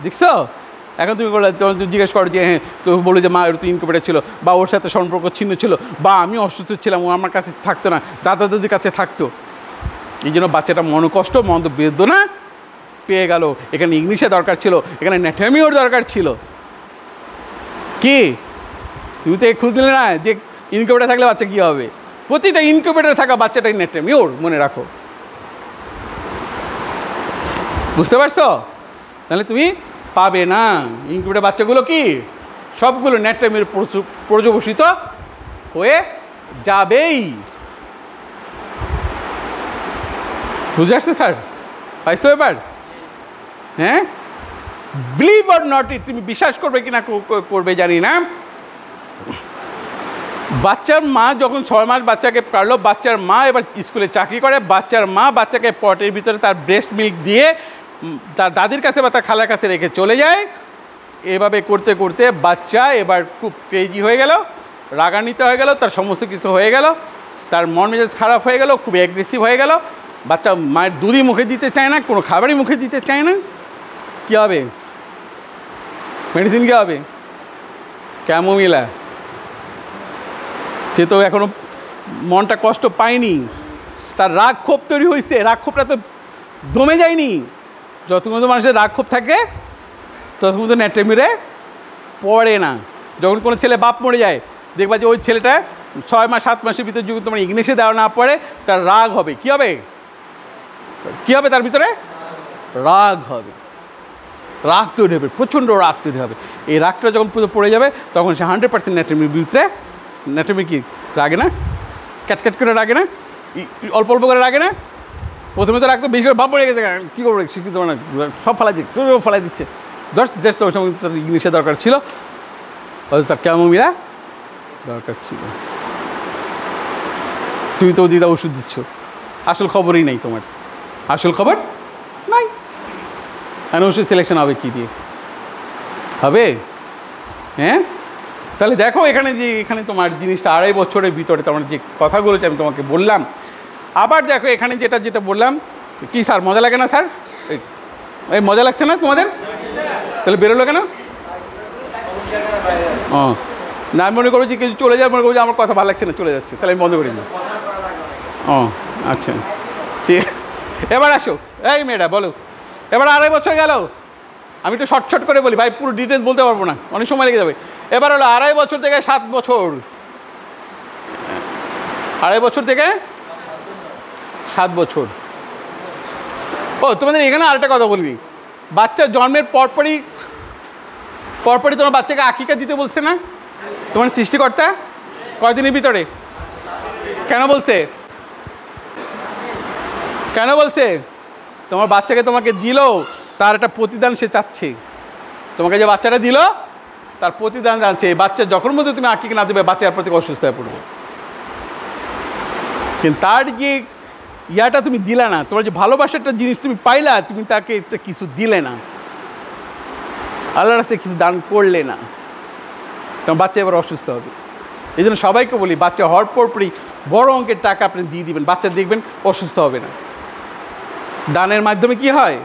দেখছো? এখন তুমি জিজ্ঞেস করো যে হ্যাঁ, তো বলো যে মা তো ইনকিউবেটর ছিল, বা ওর সাথে সম্পর্ক ছিন্ন ছিল, বা আমি অসুস্থ ছিলাম, ও আমার কাছে থাকতো না, দাদা দাদির কাছে থাকতো। এই জন্য বাচ্চাটা মনোকষ্ট, মনোবেদনা পেয়ে গেল। এখানে ইংলিশে দরকার ছিল, এখানে অ্যানাটমির দরকার ছিল। কি তুমি তো খোঁজ দিলে না যে ইনকিউবেটর থাকলে বাচ্চা কী হবে? প্রতিটা ইনকিউবেটরে থাকা বাচ্চাটাই নেট্রেমিওর, মনে রাখো। বুঝতে পারছো? তাহলে তুমি পাবে না। ইনকিউবেটর বাচ্চাগুলো কি সবগুলো নেট্রেমিওর পর্যবসিত হয়ে যাবেই। বুঝে আসছে স্যার? পাইছো এবার? হ্যাঁ, বিলিভ অর নট ইট, তুমি বিশ্বাস করবে কিনা করবে জানি না, বাচ্চার মা যখন 6 মাস বাচ্চাকে পারলো, বাচ্চার মা এবার স্কুলে চাকরি করে, বাচ্চার মা বাচ্চাকে পটের ভিতরে তার ব্রেস্ট মিল্ক দিয়ে তার দাদির কাছে বা তার খালার কাছে রেখে চলে যায়। এভাবে করতে করতে বাচ্চা এবার খুব ক্রেজি হয়ে গেল, রাগান্বিত হয়ে গেল, তার সমস্ত কিছু হয়ে গেল, তার মন মেজাজ খারাপ হয়ে গেল, খুব অ্যাগ্রেসিভ হয়ে গেল। বাচ্চা মায়ের দুধই মুখে দিতে চায় না, কোনো খাবারই মুখে দিতে চায় না। কী হবে? মেডিসিন কী হবে? ক্যামোমিলা। সে তো এখনও মনটা কষ্ট পায়নি, তার রাগ ক্ষোভ তৈরি হয়েছে, রাগ ক্ষোভটা তো দমে যায়নি। যতক্ষণ তো মানুষের রাগ ক্ষোভ থাকে ততক্ষণ তো নেট্রেমিওরে পড়ে না। যখন কোনো ছেলে বাপ মরে যায়, দেখবা যে ওই ছেলেটা 6 মাস 7 মাসের ভিতরে যদি তোমার ইংলিশে দেওয়া না পড়ে, তার রাগ হবে। কী হবে? কী হবে? তার ভিতরে রাগ হবে, রাগ তৈরি হবে, প্রচণ্ড রাগ তৈরি হবে। এই রাগটা যখন পড়ে যাবে তখন সে 100% নেট্রেমিওর বিরুদ্ধে। নেট্রেমিও কি রাগে না? ক্যাটক্যাট করে রাগে না? অল্প অল্প করে রাগে না? প্রথমে তো রাখতো, বেশি করে ভাব পড়ে গেছে, কী করবে শিক্ষিত মানে সব ফেলাই দিচ্ছে, তোরও ফেলাই দিচ্ছে। জাস্ট ওই সময় তার ইংলিশে দরকার ছিল, তার ক্যামোমিলা দরকার ছিল। তুমি তো দিদা ওষুধ দিচ্ছ, আসল খবরই নেই তোমার, আসল খবর নাই। আর ওষুধ সিলেকশন হবে কী দিয়ে? হবে? হ্যাঁ, তাহলে দেখো এখানে যে এখানে তোমার জিনিসটা 2.5 বছরের ভিতরে তোমার যে কথাগুলো আমি তোমাকে বললাম। আবার দেখো এখানে যেটা বললাম, কি স্যার মজা লাগে না স্যার? এই মজা লাগছে না তোমাদের? তাহলে বেরোলো কেন? ও না, আমি মনে করবো যে কিছু চলে যায়, মনে করবো যে আমার কথা ভালো লাগছে না, চলে যাচ্ছে, তাহলে আমি বন্ধ করে দিই। ও আচ্ছা, ঠিক। এবার আসো, এই মেয়েটা বলো, এবার 2.5 বছর গেল। আমি একটু শর্ট করে বলি ভাই, পুরো ডিটেলস বলতে পারবো না, অনেক সময় লেগে যাবে। এবার হলো 2.5 বছর থেকে 7 বছর, 2.5 বছর থেকে 7 বছর। ও তোমাদের এখানে আরেকটা কথা বলবি, বাচ্চা জন্মের পরপরই তোমার বাচ্চাকে আকিকা দিতে বলছে না তোমার সৃষ্টিকর্তা? কয়দিনের ভিতরে? কেন বলছে? কেন বলছে? তোমার বাচ্চাকে তোমাকে দিল, তার একটা প্রতিদান সে চাচ্ছে। তোমাকে যে বাচ্চাটা দিল তার প্রতিদান জানছে। এই বাচ্চা যখন মধ্যে তুমি আকিকা না দেবে, বাচ্চার প্রতি অসুস্থ হয়ে পড়বে। কিন্তু তার যে ইয়াটা তুমি দিলে না, তোমার যে ভালোবাসাটা জিনিস তুমি পাইলা, তুমি তাকে একটা কিছু দিলে না, আল্লাহর রাস্তায় কিছু দান করলে না, তোমার বাচ্চা এবার অসুস্থ হবে। এই জন্য সবাইকে বলি, বাচ্চা হওয়ার পরপরই বড় অঙ্কের টাকা আপনি দিয়ে দিবেন, বাচ্চা দেখবেন অসুস্থ হবে না। দানের মাধ্যমে কি হয়?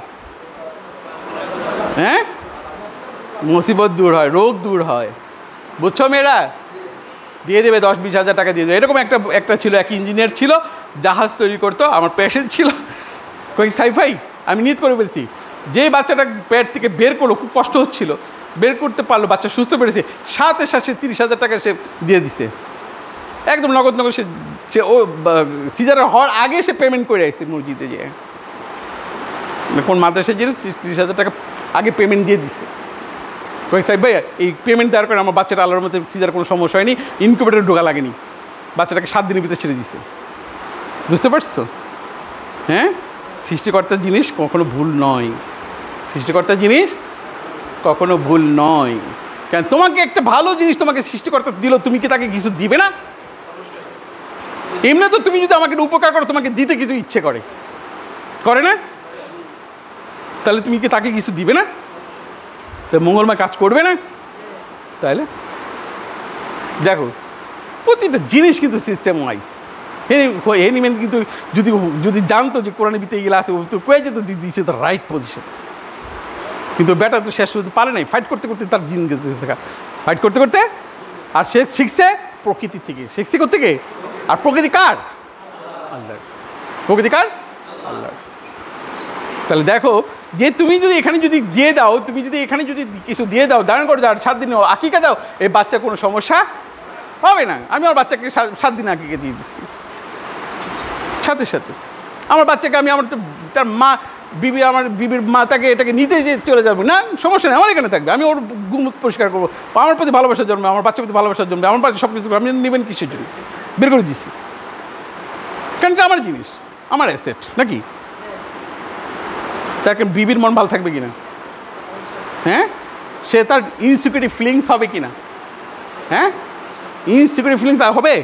হ্যাঁ, মুসিবত দূর হয়, রোগ দূর হয়। বুঝছো মেয়েরা? দিয়ে দেবে 10-20 হাজার টাকা দিয়ে দেবে। এরকম একটা ছিল, এক ইঞ্জিনিয়ার ছিল, জাহাজ তৈরি করতো, আমার পেশেন্ট ছিল। কই সাইফাই, আমি নিয়ত করে বলছি, যেই বাচ্চাটা পেট থেকে বের করলো, খুব কষ্ট হচ্ছিল, বের করতে পারলো, বাচ্চা সুস্থ পেরেছে, সাথে 30,000 টাকা সে দিয়ে দিছে, একদম নগদ। সে ও সিজারের হওয়ার আগে সে পেমেন্ট করে আসছে মসজিদে যেয়ে, কোন মাদ্রাসায় যে 30,000 টাকা আগে পেমেন্ট দিয়ে দিছে। কই সাহেব ভাই, এই পেমেন্ট দেওয়ার কারণে আমার বাচ্চাটা আল্লাহর মধ্যে সিজার কোনো সমস্যা হয়নি, ইনকিউবেটরে ঢোকা লাগেনি, বাচ্চাটাকে 7 দিনের ভিতরে ছেড়ে দিছে। বুঝতে পারছো? হ্যাঁ, সৃষ্টিকর্তার জিনিস কখনো ভুল নয়, সৃষ্টিকর্তার জিনিস কখনো ভুল নয়। কেন তোমাকে একটা ভালো জিনিস তোমাকে সৃষ্টিকর্তা দিল, তুমি কি তাকে কিছু দিবে না? এমনি তো তুমি যদি আমাকে উপকার করো, তোমাকে দিতে কিছু ইচ্ছে করে না? তাহলে তুমি কি তাকে কিছু দিবে না? তো মঙ্গলময় কাজ করবে না? তাহলে দেখো, প্রতিটা জিনিস কিন্তু সিস্টেম ওয়াইজ। এনিমেন্ট কিন্তু যদি জানতো যে কোরআনের ভিতরে এগুলো আছে, তো কয়ে যেত দিচ্ছে তার রাইট পজিশন। কিন্তু বেটা তো শেষ করতে পারে নাই, ফাইট করতে করতে তার জিন গেছে শেখা, ফাইট করতে করতে। আর সে শিখছে প্রকৃতির থেকে, শিখছে কোথেকে? আর প্রকৃতি কার? আল্লাহর। প্রকৃতি কার? আল্লাহর। তাহলে দেখো, যে তুমি যদি এখানে যদি দিয়ে দাও, তুমি যদি এখানে যদি কিছু দিয়ে দাও, দান করে দাও, 7 দিনে আকিকা দাও, এই বাচ্চার কোনো সমস্যা হবে না। আমি আমার বাচ্চাকে 7 দিন আগে দিয়ে দিচ্ছি, সাথে সাথে আমার বাচ্চাকে আমার তার মা আমার বিবির মা তাকে এটাকে নিতে যে চলে যাবে না, সমস্যা নেই, আমার এখানে থাকবে, আমি ওর মুখ পরিষ্কার করবো, আমার প্রতি ভালোবাসা জন্মে, আমার বাচ্চার প্রতি ভালোবাসা জন্মে, আমার বাচ্চা সব কিছু আপনি নেবেন কিসের জন্য, বের করে দিচ্ছি, কারণ এটা আমার জিনিস, আমার অ্যাসেট নাকি। তার বিবির মন ভালো থাকবে কিনা, হ্যাঁ, সে তার ইনসিকিউরিটি ফিলিংস হবে কিনা, হ্যাঁ, ইনসিকিউরিটি ফিলিংস হবে,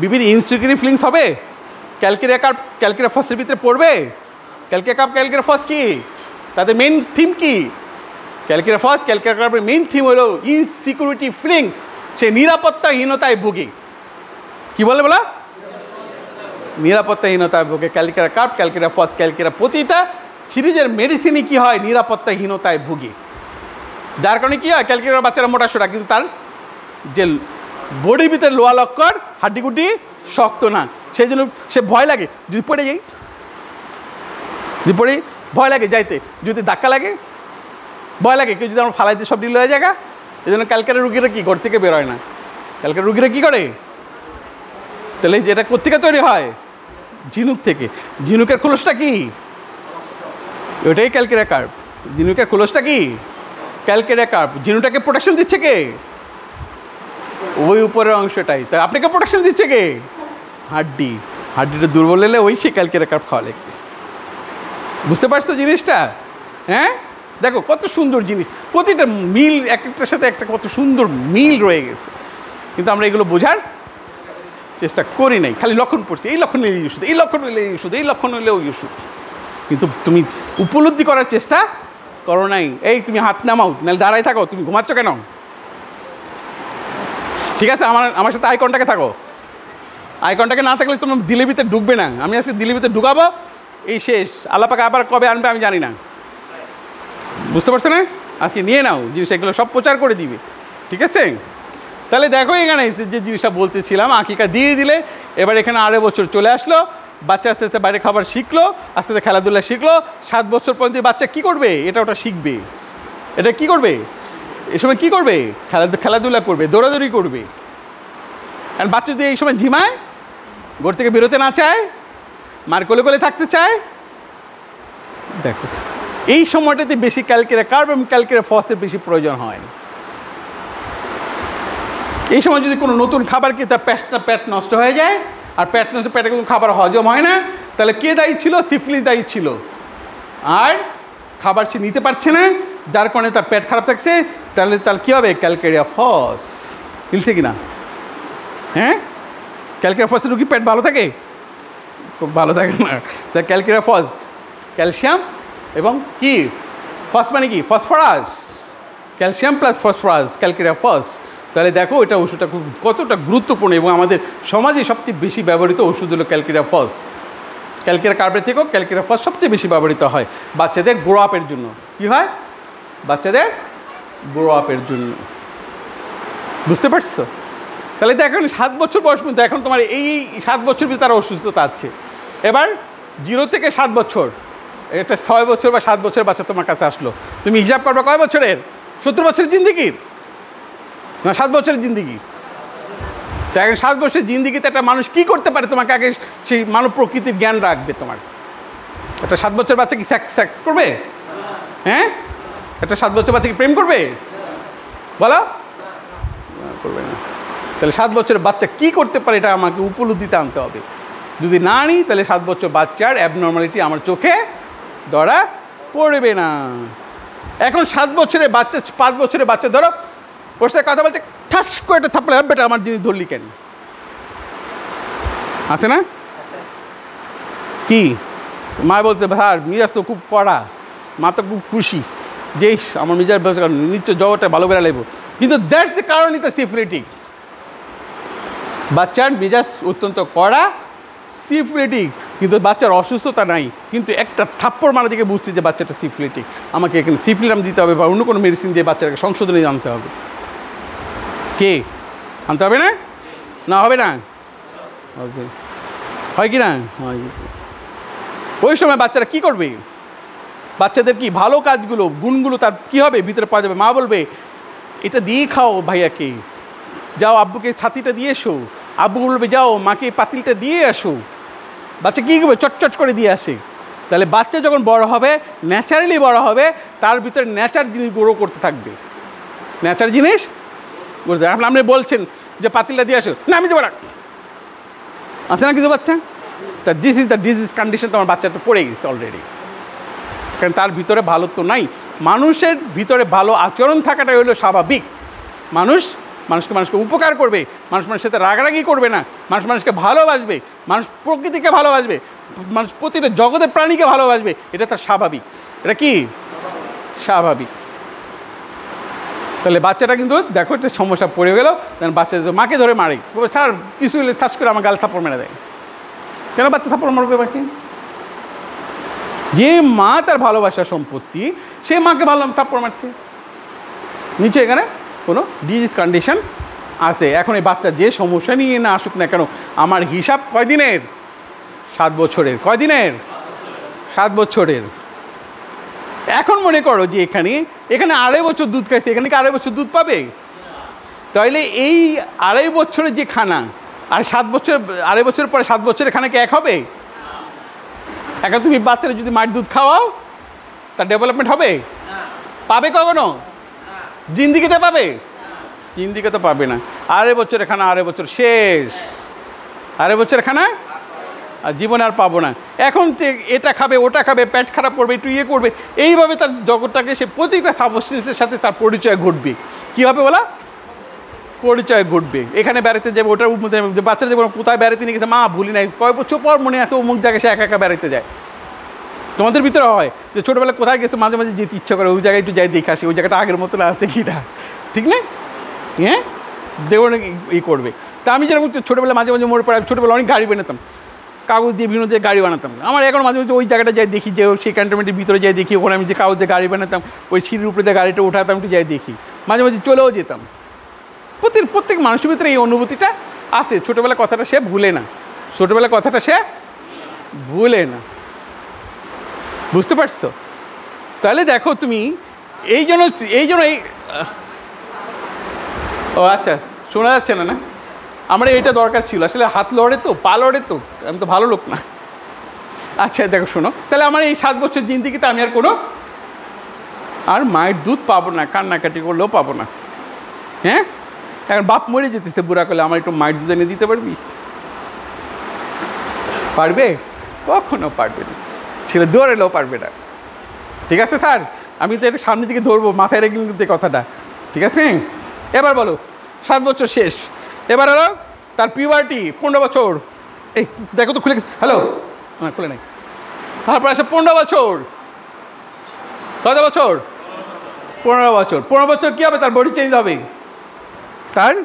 বিবির ইনসিকিউরিটি ফিলিংস হবে। ক্যালকেরিয়া কার্প ক্যালকেরিয়া ফার্স্টের ভিতরে পড়বে। ক্যালকেরিয়া কার্প ক্যালকেরিয়া ফার্স্ট কি, তাদের মেইন থিম কি, ক্যালকেরিয়া ফার্স্ট ক্যালকেরিয়া কার্পের মেইন থিম হলো ইনসিকিউরিটি ফিলিংস, সে নিরাপত্তাহীনতায় ভুগে। কি বলে বলা, নিরাপত্তাহীনতায় ভুগে। Calcarea carb Calcarea first Calcarea প্রতিটা সিরিজের মেডিসিনই কী হয়, নিরাপত্তাহীনতায় ভুগে। যার কারণে কী হয়, ক্যালকেরিয়ার বাচ্চারা মোটা সোটা, কিন্তু তার যে বডির ভিতরে লোহা লক্কর হাড্ডিগুটি শক্ত না, সেই জন্য সে ভয় লাগে, যদি পড়ে যাই, যদি পড়ে ভয় লাগে যাইতে, যদি ধাক্কা লাগে ভয় লাগে, কেউ যদি আমার ফালাইতে সব ডিল হয়ে জায়গা। এই জন্য ক্যালকেরিয়া রুগীরা কি ঘর থেকে বেরোয় না। ক্যালকেরিয়া রুগীরা কী করে, তাহলে যেটা কোত্থেকে তৈরি হয়, ঝিনুক থেকে। ঝিনুকের খোলসটা কি, ওটাই ক্যালকেরিয়া কার্প। ঝিনুকের খোলসটা কি, ক্যালকেরিয়া কার্প। ঝিনুকটাকে প্রোটেকশন দিচ্ছে কে, ওই উপরের অংশটাই। তাই আপনাকে প্রোটেকশন দিচ্ছে কে, হাড্ডি। হাড্ডিটা দুর্বল হলে ওই সে ক্যালকেরিয়া কার্প খাওয়া লাগবে। বুঝতে পারছো জিনিসটা, হ্যাঁ, দেখো কত সুন্দর জিনিস, প্রতিটা মিল এক একটার সাথে একটা কত সুন্দর মিল রয়ে গেছে, কিন্তু আমরা এগুলো বোঝার চেষ্টা করি নাই, খালি লক্ষণ পড়ছি, এই লক্ষণ নিলে ওষুধ, এই লক্ষণ নিলে এই ওষুধ, এই লক্ষণ নিলে ওই ওষুধ, কিন্তু তুমি উপলব্ধি করার চেষ্টা করো নাই। এই তুমি হাত নামাও, নাহলে দাঁড়াই থাকো, তুমি ঘুমাচ্ছ কেন, ঠিক আছে, আমার সাথে আই কন্টাক্টে থাকো। আই কন্টাক্টে না থাকলে তোমার দিলের ভিতরে ঢুকবে না। আমি আজকে দিলের ভিতরে ঢুকাবো, এই শেষ। আল্লাহ পাক আবার কবে আনবে আমি জানি না, বুঝতে পারছো না। আজকে নিয়ে নাও জিনিস, এগুলো সব প্রচার করে দিবে, ঠিক আছে। তাহলে দেখো এখানে যে জিনিসটা বলতেছিলাম, আকিকা দিয়ে দিলে, এবার এখানে 8 বছর চলে আসলো, বাচ্চা আস্তে আস্তে বাইরে খাবার শিখলো, আস্তে আস্তে খেলাধুলা শিখলো। 7 বছর পর্যন্ত বাচ্চা কী করবে, এটা ওটা শিখবে। এটা কি করবে, এই সময় কী করবে, খেলাধুলা করবে, দৌড়াদৌড়ি করবে। কারণ বাচ্চা যদি এই সময় ঝিমায়, ঘর থেকে বেরোতে না চায়, মার কোলে কোলে থাকতে চায়, দেখো এই সময়টাতে বেশি ক্যালকেরিয়া কার্প এবং ক্যালকেরিয়া ফসের বেশি প্রয়োজন হয়। এই সময় যদি কোনো নতুন খাবার কি তার পেট নষ্ট হয়ে যায়, আর পেট নষ্ট, পেটে কোনো খাবার হজম হয় না, তাহলে কে দায়ী ছিল, সিফিলিস দায়ী ছিল। আর খাবার সে নিতে পারছে না, যার কারণে তার পেট খারাপ থাকছে, তাহলে তার কী হবে, ক্যালকেরিয়া ফস। মিলছে কি না, হ্যাঁ, ক্যালকেরিয়া ফসের রুগী পেট ভালো থাকে, খুব ভালো থাকে না। তা ক্যালকেরিয়া ফস, ক্যালসিয়াম এবং কি, ফস মানে কি, phosphorus, calcium plus phosphorus, calcarea ফস। তাহলে দেখো এটা ওষুধটা খুব কতটা গুরুত্বপূর্ণ, এবং আমাদের সমাজে সবচেয়ে বেশি ব্যবহৃত ওষুধ হলো ক্যালকেরিয়া ফস। ক্যালকেরিয়া কার্পের থেকেও ক্যালকেরিয়া ফস সবচেয়ে বেশি ব্যবহৃত হয় বাচ্চাদের গ্রো আপের জন্য। কী হয়, বাচ্চাদের গ্রো আপের জন্য, বুঝতে পারছো। তাহলে দেখো 7 বছর বয়স পর্যন্ত, এখন তোমার এই 7 বছর ভিতরে তার অসুস্থতা আছে। এবার 0 থেকে 7 বছর, একটা 6 বছর বা 7 বছরের বাচ্চা তোমার কাছে আসলো, তুমি হিসাব করবে কয় বছরের, 70 বছরের জিন্দিগির না 7 বছরের জিন্দিগি। তো এখন 7 বছরের জিন্দিগিতে একটা মানুষ কী করতে পারে, তোমাকে আগে সেই মানব প্রকৃতির জ্ঞান রাখবে। তোমার একটা 7 বছর বাচ্চা কি সেক্স করবে, হ্যাঁ, একটা 7 বছর বাচ্চা কি প্রেম করবে, বলো, করবে না। তাহলে 7 বছরের বাচ্চা কী করতে পারে, এটা আমাকে উপলব্ধিতে আনতে হবে। যদি না নিই, তাহলে 7 বছর বাচ্চার অ্যাবনর্মালিটি আমার চোখে ধরা পড়বে না। এখন 7 বছরের বাচ্চা, 5 বছরের বাচ্চা ধরো ওর সাথে কথা বলছে, ঠাস করে একটা থাপড়ে, বেটা আমার জিনিস ধরলি কেন, আছে না কি, মা বলতে ভার মিজাজ তো খুব কড়া, মা তো খুব খুশি, যে আমার মিজাজ নিশ্চয় জগৎটা ভালো করে লাগবো, কিন্তু দ্যাটস দ্য কারণ ইজ দ্য সিফিলিটিক। বাচ্চার মেজাজ অত্যন্ত কড়া, সিফিলিটিক, কিন্তু বাচ্চার অসুস্থতা নাই, কিন্তু একটা থাপ্পড় মারা দিকে বুঝছি যে বাচ্চাটা সিফিলিটিক, আমাকে এখানে সিফিলিটাম দিতে হবে বা অন্য কোনো মেডিসিন দিয়ে বাচ্চাটাকে সংশোধনে আনতে হবে। কে আনতে হবে না, না হবে না, ওকে হয় কি না হয়। ওই সময় বাচ্চারা কী করবে, বাচ্চাদের কি ভালো কাজগুলো, গুণগুলো তার কী হবে ভিতরে পাওয়া যাবে। মা বলবে এটা দিয়ে খাও ভাইয়াকে, যাও আব্বুকে ছাতিটা দিয়ে এসো, আব্বু বলবে যাও মাকে পাতিলটা দিয়ে আসো, বাচ্চা কী করবে চটচট করে দিয়ে আসে। তাহলে বাচ্চা যখন বড় হবে, ন্যাচারালি বড় হবে, তার ভিতরে ন্যাচার জিনিস গ্রো করতে থাকবে, ন্যাচার জিনিস করতে। আপনি বলছেন যে পাতিলটা দিয়ে আসো, না আমি দেবো না, আছে না কিছু বাচ্চা, তা this is the disease condition, তোমার বাচ্চাটা পড়ে গেছে অলরেডি, কারণ তার ভিতরে ভালো তো নাই। মানুষের ভিতরে ভালো আচরণ থাকাটাই হলো স্বাভাবিক। মানুষকে উপকার করবে, মানুষের সাথে রাগারাগি করবে না, মানুষকে ভালোবাসবে, মানুষ প্রকৃতিকে ভালোবাসবে, মানুষ প্রতিটা জগতের প্রাণীকে ভালোবাসবে, এটা তার স্বাভাবিক। এটা কি স্বাভাবিক? তাহলে বাচ্চাটা কিন্তু দেখো একটা সমস্যা পড়ে গেল, বাচ্চা মাকে ধরে মারে, স্যার কিছু হলে ঠাস করে আমার গালে থাপ্পড় মেরে দেয়। কেন বাচ্চা থাপ্পড় মারবে মাকে? যে মা তার ভালোবাসার সম্পত্তি, সে মাকে ভালো থাপ্পড় মারছে। নিচে এখানে কোনো ডিজিজ কন্ডিশন আছে। এখন এই বাচ্চা যে সমস্যা নিয়ে না আসুক না কেন, আমার হিসাব কয়দিনের? 7 বছরের। কয়দিনের? 7 বছরের। এখন মনে করো যে এখানে 2.5 বছর দুধ খাইছে, এখানে কি 2.5 বছর দুধ পাবে? তাহলে এই 2.5 বছরের যে খানা আর 7 বছর, 2.5 বছরের পরে 7 বছরের খানা কি এক হবে? এখন তুমি বাচ্চারা যদি মায়ের দুধ খাওয়াও, তার ডেভেলপমেন্ট হবে? পাবে কখনো? জিন্দিগিতে পাবে? জিন্দিগিতে পাবে না। 2.5 বছরের খানা 2.5 বছর শেষ, 2.5 বছরের খানা আর জীবনে আর পাবো না। এখন এটা খাবে, ওটা খাবে, পেট খারাপ করবে, একটু ইয়ে করবে, এইভাবে তার জগৎটাকে সে প্রতিটা সাবস্টেন্সের সাথে তার পরিচয় ঘটবে। কীভাবে বলা? পরিচয় ঘটবে। এখানে বেড়াতে যাবে, ওটার মধ্যে বাচ্চারা যাবে কোথায় বেড়াতে নিয়ে গেছে, মা ভুলি নাই, কয়েক বছর পর মনে আছে অমুক জায়গায় সে একা একা বেড়াতে যায়। তোমাদের ভিতরে হয় যে ছোটোবেলায় কোথায় গেছে মাঝে মাঝে যেতে ইচ্ছা করে, ওই জায়গায় একটু যাই দেখে আসি ওই জায়গাটা আগের মতন আছে কি না, ঠিক না? হ্যাঁ, দেবো নাকি ই করবে। তা আমি যেরকম ছোটোবেলায় মাঝে মাঝে মনে পড়ে, ছোটোবেলা অনেক গাড়ি বানাতাম, কাগজ দিয়ে বিভিন্ন যে গাড়ি বানাতাম। আমার এখন মাঝে মাঝে ওই জায়গাটা যাই দেখি, যে সেই ক্যান্টনমেন্টের ভিতরে যাই দেখি, ওখানে আমি যে কাগজ দিয়ে গাড়ি বানাতাম, ওই সিঁড়ির উপরে যে গাড়িটা উঠাতাম, একটু যাই দেখি, মাঝে মাঝে চলেও যেতাম। প্রত্যেক মানুষের ভিতরে এই অনুভূতিটা আছে। ছোটোবেলার কথাটা সে ভুলে না, ছোটোবেলার কথাটা সে ভুলে না, বুঝতে পারছো? তাহলে দেখো তুমি এই জন্য ও আচ্ছা, শোনা যাচ্ছে না? না, আমার এইটা দরকার ছিল আসলে, হাত লড়ে তো, পা লড়ে তো, আমি তো ভালো লোক না। আচ্ছা দেখো শোনো, তাহলে আমার এই 7 বছর জিন্দিগিতে আমি আর মায়ের দুধ পাবো না, কান্নাকাটি করলেও পাবো না। হ্যাঁ, এখন বাপ মরে যেতেছে বুড়া করলে, আমার একটু মায়ের দুধ এনে দিতে পারবি? পারবে? কখনো পারবে না, ছেলে দৌড়েলেও পারবে না। ঠিক আছে স্যার, আমি তো এটা সামনের দিকে ধরবো, মাথায় রেখে নিতে কথাটা, ঠিক আছে? এবার বলো 7 বছর শেষ, এবার হলো তার পিউবার্টি 15 বছর। এই দেখো তো খুলে গেছে, হ্যালো, হ্যাঁ খুলে নাই। তারপর আসে 15 বছর। কত বছর? 15 বছর। 15 বছর কী হবে? তার বডি চেঞ্জ হবে, তার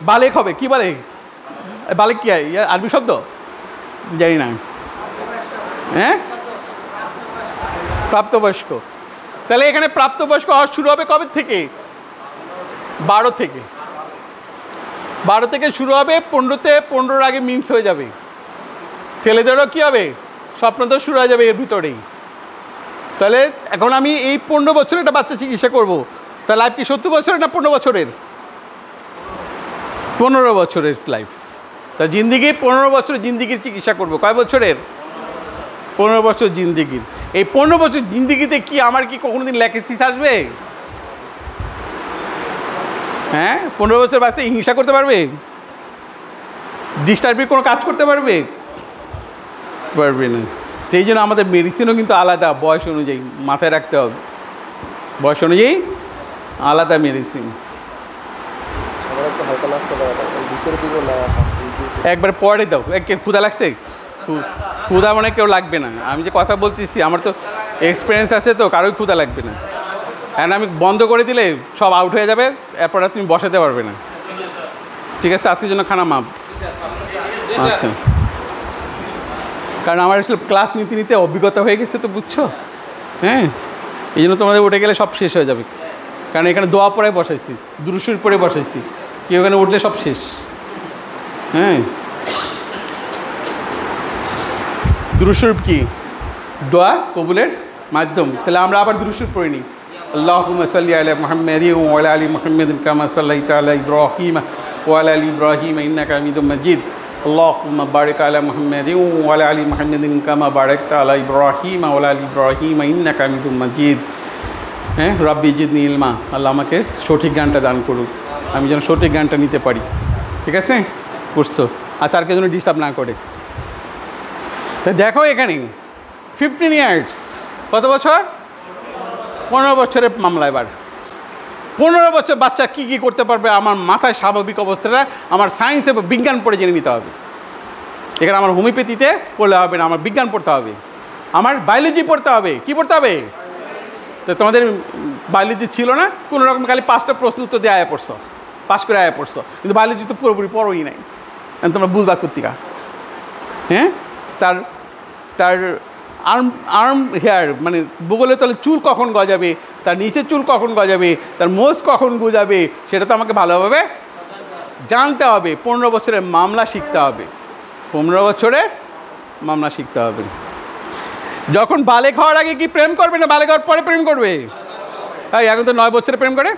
বালেক হবে। কি বালেক? বালেক কি হয়? আরবি শব্দ জানি না। হ্যাঁ, প্রাপ্তবয়স্ক। তাহলে এখানে প্রাপ্তবয়স্ক হওয়া শুরু হবে কবে থেকে? 12 থেকে। 12 থেকে শুরু হবে, 15তে 15-র আগে মিন্স হয়ে যাবে। ছেলেদেরও কী হবে? স্বপ্ন তো শুরু হয়ে যাবে এর ভিতরেই। তাহলে এখন আমি এই 15 বছরে একটা বাচ্চা চিকিৎসা করবো, তার লাইফ কি 70 বছরের না 15 বছরের? 15 বছরের লাইফ। তা জিন্দিগি 15 বছর জিন্দিগির চিকিৎসা করবো। কয় বছরের? 15 বছর জিন্দিগির। এই 15 বছর জিন্দিগিতে কি আমার কি কখনো দিন ল্যাকেসিস আসবে? হ্যাঁ, 15 বছর বাচ্চা হিংসা করতে পারবে? ডিস্টার্বিং কোনো কাজ করতে পারবে? পারবে না। সেই জন্য আমাদের মেডিসিনও কিন্তু আলাদা, বয়স অনুযায়ী মাথায় রাখতে হবে, বয়স অনুযায়ী আলাদা মেডিসিন। একবার পরে দাও। ক্ষুধা লাগছে? ক্ষুধা মানে কেউ লাগবে না, আমি যে কথা বলতেছি আমার তো এক্সপিরিয়েন্স আছে, তো কারোই ক্ষুধা লাগবে না। কারণ আমি বন্ধ করে দিলে সব আউট হয়ে যাবে, এরপর আর তুমি বসাতে পারবে না। ঠিক আছে, আজকের জন্য খানা মাপ। আচ্ছা, কারণ আমার আসলে ক্লাস নিতে নিতে অভিজ্ঞতা হয়ে গেছে, তো বুঝছো? হ্যাঁ, এই জন্য তোমাদের উঠে গেলে সব শেষ হয়ে যাবে। কারণ এখানে দোয়া পড়ে বসাইছি, দুরূদ শরীফ পড়ে বসাইছি, কেউ এখানে উঠলে সব শেষ। হ্যাঁ, দুরূদ শরীফ কি? দোয়া কবুলের মাধ্যম। তাহলে আমরা আবার দুরূদ শরীফ পড়ে নিই। আল্লাহুম্মা সাল্লি আলা মুহাম্মাদিন ওয়া আলা আলি মুহাম্মাদিন কামা সাল্লাইতা আলা ইব্রাহিম ওয়া আলা আলি ইব্রাহিম ইন্নাকা হামিদুম মাজিদ আল্লাহুম্মা বারিক আলা মুহাম্মাদিন ওয়া আলা আলি মুহাম্মাদিন কামা বারাকতা আলা ইব্রাহিম ওয়া আলা আলি ইব্রাহিম ইন্নাকা হামিদুম মাজিদ। হ্যাঁ, রাব্বি জিদনি ইলমা, আল্লাহ আমাকে সঠিক জ্ঞানটা দান করুক, আমি যেন সঠিক জ্ঞানটা নিতে পারি। ঠিক আছে, বুঝছো? আচ্ছা, আর কেউ যেন ডিস্টার্ব না করে। তো দেখো এখানে 15 ইয়ার্স, কত বছর? 15 বছরের মামলা। এবার 15 বছর বাচ্চা কী কী করতে পারবে আমার মাথায় স্বাভাবিক অবস্থাটা আমার সায়েন্স এবং বিজ্ঞান পড়ে জেনে নিতে হবে। এখানে আমার হোমিওপ্যাথিতে পড়লে হবে না, আমার বিজ্ঞান পড়তে হবে, আমার বায়োলজি পড়তে হবে। কি পড়তে হবে? তো তোমাদের বায়োলজি ছিল না, কোনো রকম খালি 5টা প্রশ্ন উত্তর দিয়ে আয়া পড়ছো, পাস করে আয়া পড়ছো, কিন্তু বায়োলজি তো পুরোপুরি পড়োই নাই। তোমরা বুঝবা কর্তিকা। হ্যাঁ, তার তার আর্ম হেয়ার মানে বগলে তাহলে চুল কখন গজাবে, তার নিচের চুল কখন গজাবে, তার মোজ কখন গজাবে, সেটা তো আমাকে ভালোভাবে জানতে হবে। 15 বছরের মামলা শিখতে হবে, 15 বছরের মামলা শিখতে হবে। যখন বালেক হওয়ার আগে কি প্রেম করবে না বালেক হওয়ার পরে প্রেম করবে? এই এখন তো 9 বছরে প্রেম করে।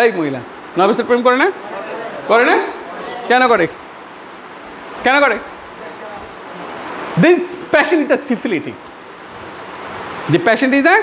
এই মহিলা 9 বছর প্রেম করে না? করে না? কেন করে? কেন করে? This passion is a syphilitic. The passion is a